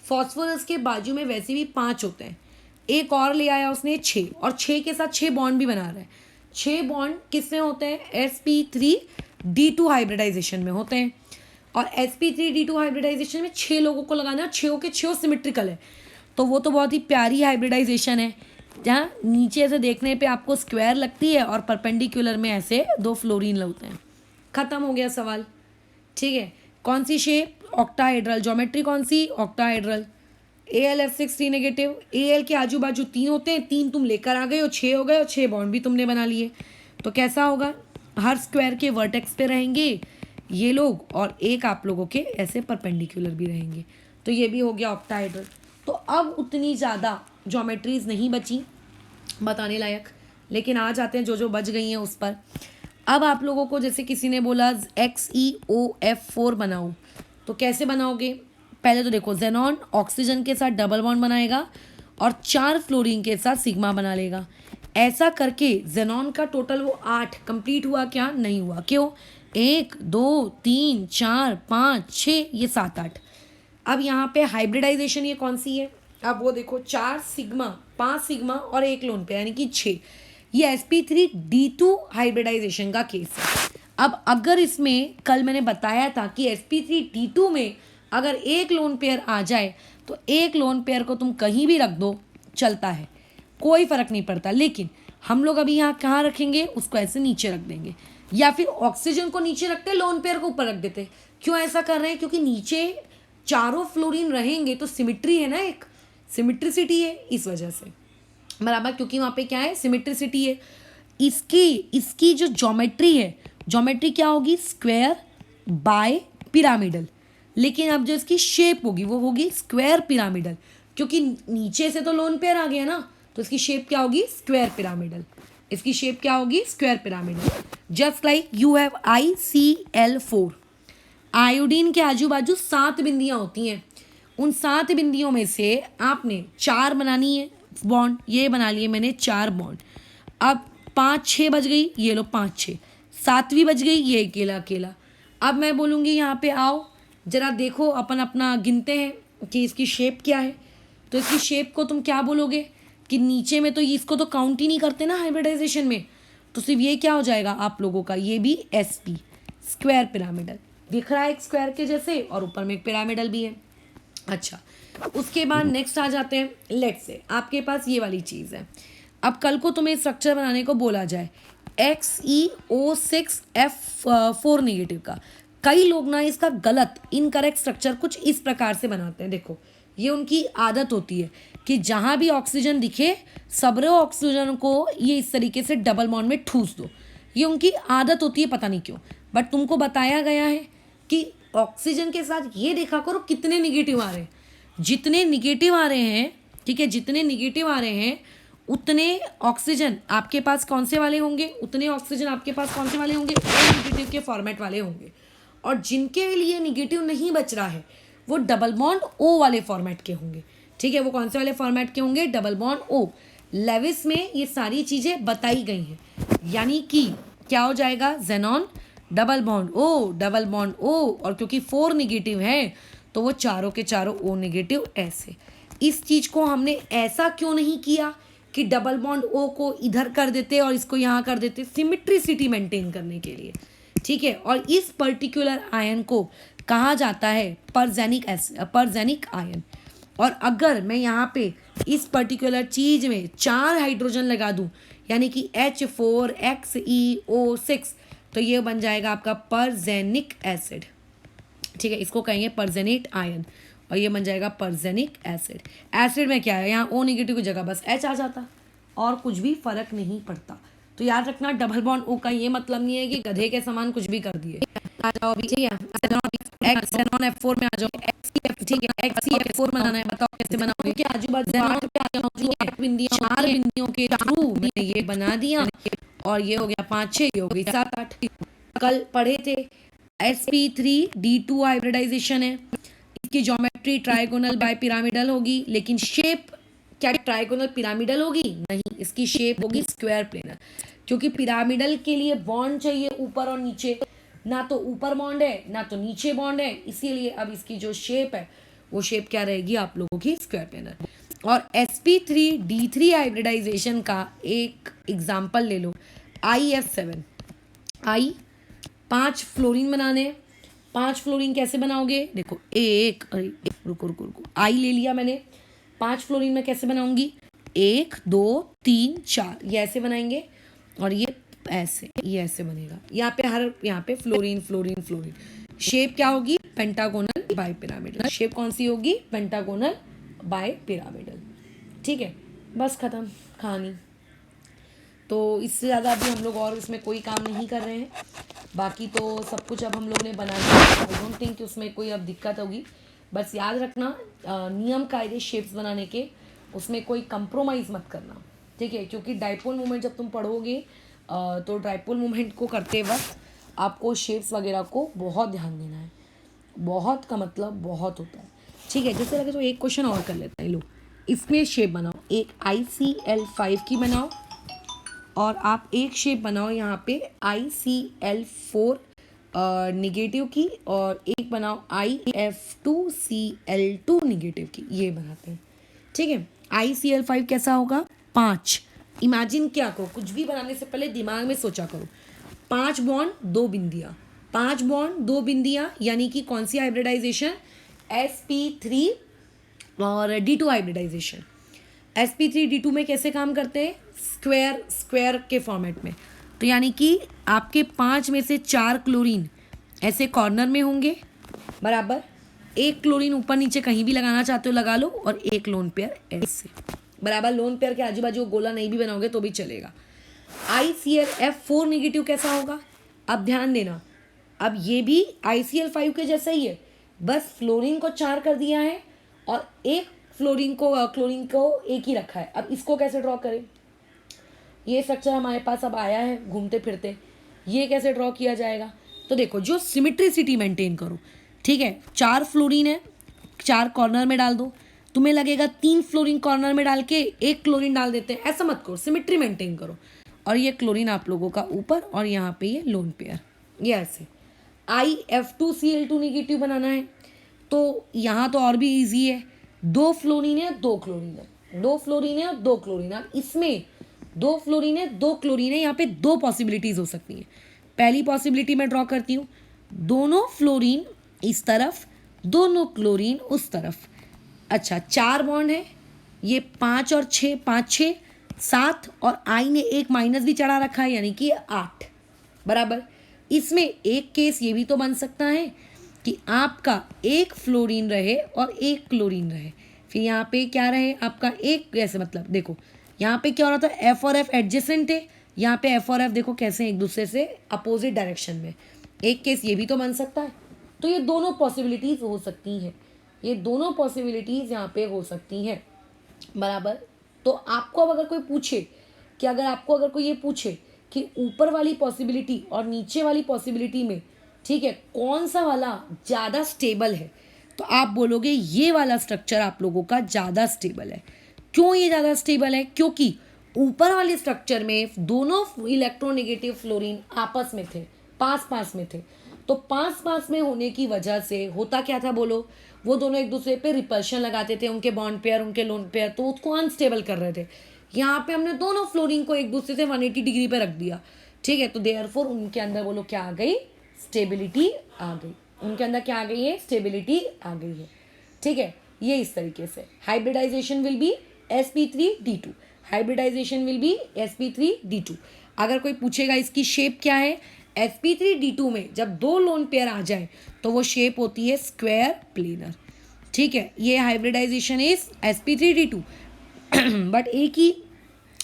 फॉस्फोरस के बाजू में वैसे भी 5 होते हैं, एक और ले आया उसने 6, और 6 के साथ 6 बॉन्ड भी बना रहा है। 6 बॉन्ड किसमें होते हैं, sp3d2 हाइब्रिडाइजेशन में होते हैं। और sp3d2 हाइब्रिडाइजेशन में 6 लोगों को लगाना है, 6 के 6 सिमेट्रिकल है, तो वो तो बहुत ही प्यारी हाइब्रिडाइजेशन है, जहाँ नीचे से देखने पे आपको स्क्वायर लगती है और परपेंडिकुलर में ऐसे 2 फ्लोरीन लगते हैं। खत्म हो गया सवाल। ठीक है, कौन सी शेप, ऑक्टाहाइड्रल। ज्योमेट्री कौन सी, ऑक्टाहाइड्रल। ALF63 नेगेटिव, AL के आजू बाजू 3 होते हैं, 3 तुम लेकर आ गए हो, 6 हो गए, और 6 बॉन्ड भी तुमने बना लिए। तो कैसा होगा, हर स्क्वायर के वर्टेक्स पे रहेंगे ये लोग, और एक आप लोगों के ऐसे परपेंडिकुलर भी रहेंगे। तो ये भी हो गया ऑक्टाहाइड्रल। तो अब उतनी ज़्यादा ज्योमेट्रीज नहीं बची बताने लायक, लेकिन आ जाते हैं जो जो बच गई हैं उस पर। अब आप लोगों को जैसे किसी ने बोला XeOF4 बनाओ, तो कैसे बनाओगे, पहले तो देखो, जेनॉन ऑक्सीजन के साथ डबल बॉन्ड बनाएगा और 4 फ्लोरीन के साथ सिग्मा बना लेगा। ऐसा करके जेनॉन का टोटल वो 8 कंप्लीट हुआ क्या, नहीं हुआ। क्यों, 1 2 3 4 5 6, ये 7 8। अब यहाँ पे हाइब्रिडाइजेशन ये कौन सी है, अब वो देखो, 4 सिग्मा, 5 सिग्मा और 1 लोन पे, यानी कि 6। ये sp3d2 हाइब्रिडाइजेशन का केस है। अब अगर इसमें कल मैंने बताया था कि sp3d2 में अगर 1 लोन पेयर आ जाए तो 1 लोन पेयर को तुम कहीं भी रख दो, चलता है, कोई फर्क नहीं पड़ता। लेकिन हम लोग अभी यहाँ कहाँ रखेंगे, उसको ऐसे नीचे रख देंगे, या फिर ऑक्सीजन को नीचे रखते, लोन पेयर को ऊपर रख देते। क्यों ऐसा कर रहे हैं, क्योंकि नीचे चारों फ्लोरीन रहेंगे तो सिमिट्री है ना, एक सिमिट्रिसिटी है, इस वजह से बराबर, क्योंकि वहाँ पे क्या है, सिमिट्रिसिटी है। इसकी जो ज्योमेट्री है, ज्योमेट्री क्या होगी, स्क्वायर बाय पिरामिडल। लेकिन अब जो इसकी शेप होगी वो होगी स्क्वायर पिरामिडल, क्योंकि नीचे से तो लोन पेयर आ गया ना, तो इसकी शेप क्या होगी, स्क्वायर पिरामिडल। इसकी शेप क्या होगी, square pyramidal. Just like you have ICl4। Iodine के आजू बाजू 7 बिंदियाँ होती हैं, उन 7 बिंदियों में से आपने 4 बनानी है बॉन्ड, ये बना लिए मैंने 4 बॉन्ड। अब 5 6 बज गई, ये लो 5 6, 7वीं बज गई, ये अकेला अकेला। अब मैं बोलूँगी यहाँ पे आओ जरा देखो, अपन अपना गिनते हैं कि इसकी शेप क्या है। तो इसकी शेप को तुम क्या बोलोगे कि नीचे में तो इसको तो काउंट ही नहीं करते ना हाइब्रिडाइजेशन में, तो सिर्फ ये क्या हो जाएगा आप लोगों का, ये भी SP, स्क्वायर पिरामिडल दिख रहा है एक स्क्वायर के जैसे, और ऊपर में एक पिरामिडल भी है। अच्छा, उसके बाद नेक्स्ट आ जाते हैं, लेट्स से आपके पास ये वाली चीज़ है। अब कल को तुम्हें स्ट्रक्चर बनाने को बोला जाए XeO6F4 नेगेटिव का, कई लोग ना इसका गलत इनकरेक्ट स्ट्रक्चर कुछ इस प्रकार से बनाते हैं। देखो, ये उनकी आदत होती है कि जहाँ भी ऑक्सीजन दिखे सबरे ऑक्सीजन को ये इस तरीके से डबल बॉन्ड में ठूस दो, ये उनकी आदत होती है, पता नहीं क्यों। बट तुमको बताया गया है कि ऑक्सीजन के साथ ये देखा करो कितने निगेटिव आ रहे हैं, जितने निगेटिव आ रहे हैं, ठीक है, जितने निगेटिव आ रहे हैं उतने ऑक्सीजन आपके पास कौन से वाले होंगे, उतने ऑक्सीजन आपके पास कौन से वाले होंगे, ओ निगेटिव के फॉर्मेट वाले होंगे। और जिनके लिए निगेटिव नहीं बच रहा है वो डबल बॉन्ड ओ वाले फॉर्मेट के होंगे। ठीक है, वो कौन से वाले फॉर्मेट के होंगे, डबल बॉन्ड ओ। लेविस में ये सारी चीज़ें बताई गई हैं, यानी कि क्या हो जाएगा, xenon double bond O, double bond O, और क्योंकि 4 निगेटिव है तो वो चारों के चारों ओ निगेटिव। ऐसे इस चीज़ को हमने ऐसा क्यों नहीं किया कि डबल बॉन्ड ओ को इधर कर देते और इसको यहाँ कर देते, सिमिट्रिसिटी मेंटेन करने के लिए। ठीक है, और इस पर्टिकुलर आयन को कहा जाता है परजेनिक आयन। और अगर मैं यहाँ पे इस पर्टिकुलर चीज़ में 4 हाइड्रोजन लगा दूँ, यानी कि H4XeO6, तो ये बन जाएगा आपका परजेनिक एसिड। ठीक है, इसको कहेंगे परजेनेट आयन, और ये बन जाएगा परजेनिक एसिड। एसिड में क्या है, यहाँ ओ निगेटिव की जगह बस H आ जाता और कुछ भी फर्क नहीं पड़ता। तो याद रखना, डबल बॉन्ड ओ का ये मतलब नहीं है कि गधे के समान कुछ भी कर दिए। आ जाओ अभी, ठीक है, xenon F4 में आ जाओ, ठीक है, XeF4 बनाना है, बताओ कैसे बनाओगे, क्या आजू बाजू चार बिंदियों के थ्रू मैंने ये बना दिया, और ये हो गया 5 6, ये हो गई 7 8। कल पढ़े थे sp3d2 हाइब्रिडाइजेशन है, इसकी ज्योमेट्री ट्राइगोनल बाय पिरामिडल होगी, लेकिन शेप क्या ट्राइगोनल पिरामिडल होगी, नहीं, इसकी शेप होगी स्क्वायर प्लेनर, क्योंकि पिरामिडल के लिए बॉन्ड चाहिए ऊपर और नीचे, ना तो ऊपर बॉन्ड है ना तो नीचे बॉन्ड है, इसीलिए अब इसकी जो शेप है वो शेप क्या रहेगी आप लोगों की, स्क्वायर प्लेनर। और sp3d3 हाइब्रिडाइजेशन का एक एग्जाम्पल ले लो, IF7 आई 5 फ्लोरीन बनाने, 5 फ्लोरीन कैसे बनाओगे, देखो एक, अरे रुको आई ले लिया मैंने, 5 फ्लोरीन में कैसे बनाऊंगी, 1 2 3 4, ये ऐसे बनाएंगे, और ये ऐसे, ये ऐसे बनेगा, यहाँ पे फ्लोरीन फ्लोरीन फ्लोरीन। शेप क्या होगी, पेंटागोनल बाय पिरामिडल। शेप कौन सी होगी, पेंटागोनल बाय पिरामिडल। ठीक है, बस खत्म कहानी। तो इससे ज़्यादा अभी हम लोग और इसमें कोई काम नहीं कर रहे हैं, बाकी तो सब कुछ अब हम लोग ने बना लिया। आई डोंट थिंक कि उसमें कोई अब दिक्कत होगी। बस याद रखना, नियम कायदे शेप्स बनाने के, उसमें कोई कंप्रोमाइज़ मत करना। ठीक है, क्योंकि डाइपोल मूवमेंट जब तुम पढ़ोगे तो डाइपोल मूवमेंट को करते वक्त आपको शेप्स वगैरह को बहुत ध्यान देना है। बहुत का मतलब बहुत होता है। ठीक है, जैसे लगे तो एक क्वेश्चन और कर लेते हैं। लो, इसमें शेप बनाओ, एक ICl5 की बनाओ, और आप एक शेप बनाओ यहाँ पे ICl4 निगेटिव की, और एक बनाओ IF2Cl2 निगेटिव की, ये बनाते हैं। ठीक है, ICl5 कैसा होगा, 5। इमेजिन क्या करो, कुछ भी बनाने से पहले दिमाग में सोचा करो, 5 बॉन्ड 2 बिंदियाँ, 5 बॉन्ड 2 बिंदियाँ, यानी कि कौन सी हाइब्रिडाइजेशन, sp3 और d2 हाइब्रिडाइजेशन। sp3d2 में कैसे काम करते हैं, स्क्वायर के फॉर्मेट में। तो यानी कि आपके 5 में से 4 क्लोरीन ऐसे कॉर्नर में होंगे, बराबर, एक क्लोरीन ऊपर नीचे कहीं भी लगाना चाहते हो लगा लो, और एक लोन पेयर ऐसे, बराबर। लोन पेयर के आजू बाजू गोला नहीं भी बनाओगे तो भी चलेगा। IClF4 निगेटिव कैसा होगा, अब ध्यान देना, अब ये भी ICl5 के जैसा ही है, बस फ्लोरीन को 4 कर दिया है और एक क्लोरीन को एक ही रखा है। अब इसको कैसे ड्रॉ करें, ये स्ट्रक्चर हमारे पास अब आया है घूमते फिरते, ये कैसे ड्रॉ किया जाएगा, तो देखो, जो सिमिट्रिसिटी मेंटेन करो। ठीक है, 4 फ्लोरीन है, 4 कॉर्नर में डाल दो, तुम्हें लगेगा 3 फ्लोरीन कॉर्नर में डाल के 1 क्लोरीन डाल देते हैं, ऐसा मत करो, सिमिट्री मेंटेन करो। और ये क्लोरीन आप लोगों का ऊपर, और यहाँ पे ये लोन पेयर, ये ऐसे। IF2Cl2 निगेटिव बनाना है, तो यहाँ तो और भी ईजी है, 2 फ्लोरीन है 2 क्लोरीन है, 2 फ्लोरीन है और 2 क्लोरीन है। इसमें 2 फ्लोरीन है 2 क्लोरीन है, यहाँ पे 2 पॉसिबिलिटीज़ हो सकती हैं। पहली पॉसिबिलिटी मैं ड्रॉ करती हूँ, दोनों फ्लोरीन इस तरफ, दोनों क्लोरीन उस तरफ। अच्छा, 4 बॉन्ड है, ये 5 और 6, 5 6 7, और आई ने एक माइनस भी चढ़ा रखा है, यानी कि 8, बराबर। इसमें एक केस ये भी तो बन सकता है कि आपका एक फ्लोरीन रहे और एक क्लोरीन रहे, फिर यहाँ पे क्या रहे आपका एक, ऐसे मतलब देखो यहाँ पे क्या हो रहा था, F और F एडजेसेंट है, यहाँ पे F और F देखो कैसे एक दूसरे से अपोजिट डायरेक्शन में। एक केस ये भी तो बन सकता है। तो ये दोनों पॉसिबिलिटीज़ हो सकती हैं, ये दोनों पॉसिबिलिटीज़ यहाँ पे हो सकती हैं, बराबर। तो आपको अब अगर कोई पूछे कि अगर कोई ये पूछे कि ऊपर वाली पॉसिबिलिटी और नीचे वाली पॉसिबिलिटी में, ठीक है, कौन सा वाला ज़्यादा स्टेबल है, तो आप बोलोगे ये वाला स्ट्रक्चर आप लोगों का ज़्यादा स्टेबल है। क्यों ये ज़्यादा स्टेबल है? क्योंकि ऊपर वाले स्ट्रक्चर में दोनों इलेक्ट्रोनेगेटिव फ्लोरीन आपस में थे, पास पास में थे। तो पास पास में होने की वजह से होता क्या था बोलो, वो दोनों एक दूसरे पे रिपल्शन लगाते थे, उनके बॉन्ड पेयर, उनके लोन पेयर, तो उसको अनस्टेबल कर रहे थे। यहाँ पे हमने दोनों फ्लोरीन को एक दूसरे से 180 डिग्री पे रख दिया, ठीक है। तो देयरफॉर उनके अंदर बोलो क्या आ गई? स्टेबिलिटी आ गई। उनके अंदर क्या आ गई है? स्टेबिलिटी आ गई है, ठीक है। ये इस तरीके से hybridization will be sp3d2, hybridization will be sp3d2। अगर कोई पूछेगा इसकी शेप क्या है, sp3d2 में जब दो लोन पेयर आ जाए तो वो शेप होती है स्क्वायर प्लेनर, ठीक है। ये हाइब्रिडाइजेशन इज sp3d2 बट एक ही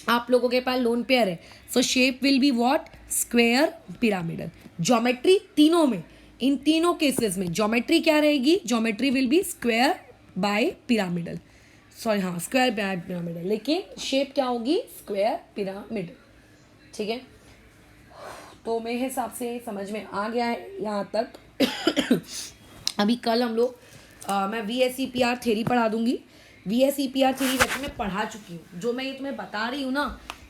आप लोगों के पास लोन पेयर है, सो shape will be what? Square pyramidal. Geometry तीनों में, इन तीनों केसेस में ज्योमेट्री क्या रहेगी? Geometry will be square by pyramidal, sorry हाँ, स्क्वायर बाय पिरामिडल, लेकिन शेप क्या होगी? स्क्वायर पिरामिडल, ठीक है। तो मेरे हिसाब से समझ में आ गया है यहाँ तक। अभी कल हम लोग मैं VSEPR थ्योरी पढ़ा दूंगी। VSEPR थ्योरी वैसे मैं पढ़ा चुकी हूँ। जो मैं ये तुम्हें बता रही हूँ ना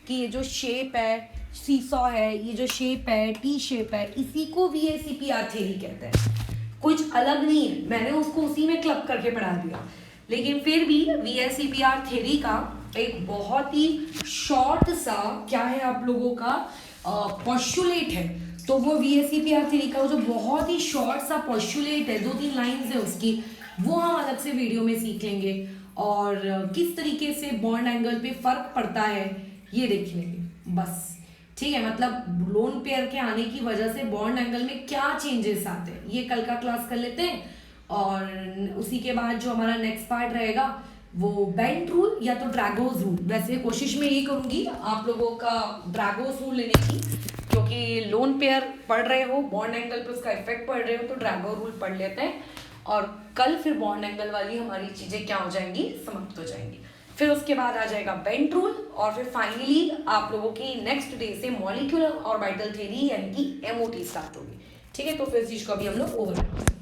कि ये जो शेप है सीसॉ है, ये जो शेप है टी शेप है, इसी को VSEPR थ्योरी कहते हैं। कुछ अलग नहीं है, मैंने उसको उसी में क्लब करके पढ़ा दिया। लेकिन फिर भी VSEPR थ्योरी का एक बहुत ही शॉर्ट सा क्या है आप लोगों का पॉस्टुलेट है। तो वो VSEPR थ्योरी का जो बहुत ही शॉर्ट सा पॉस्टुलेट है, 2-3 लाइंस है उसकी, वो हम अलग से वीडियो में सीख लेंगे। और किस तरीके से बॉन्ड एंगल पे फर्क पड़ता है ये देख लेंगे बस, ठीक है। मतलब लोन पेयर के आने की वजह से बॉन्ड एंगल में क्या चेंजेस आते हैं ये कल का क्लास कर लेते हैं। और उसी के बाद जो हमारा नेक्स्ट पार्ट रहेगा वो बेंट रूल या तो ड्रैगोस रूल। वैसे कोशिश में यही करूंगी आप लोगों का ड्रैगोस रूल लेने की, क्योंकि लोन पेयर पढ़ रहे हो, बॉन्ड एंगल पे उसका इफेक्ट पढ़ रहे हो, तो ड्रैगो रूल पढ़ लेते हैं। और कल फिर बॉन्ड एंगल वाली हमारी चीज़ें क्या हो जाएंगी? समाप्त हो जाएंगी। फिर उसके बाद आ जाएगा बेंट रूल, और फिर फाइनली आप लोगों की नेक्स्ट डे से मॉलिक्यूलर ऑर्बिटल थ्योरी यानी कि MOT स्टार्ट होगी, ठीक है। तो फिर इस चीज़ को अभी हम लोग ओवर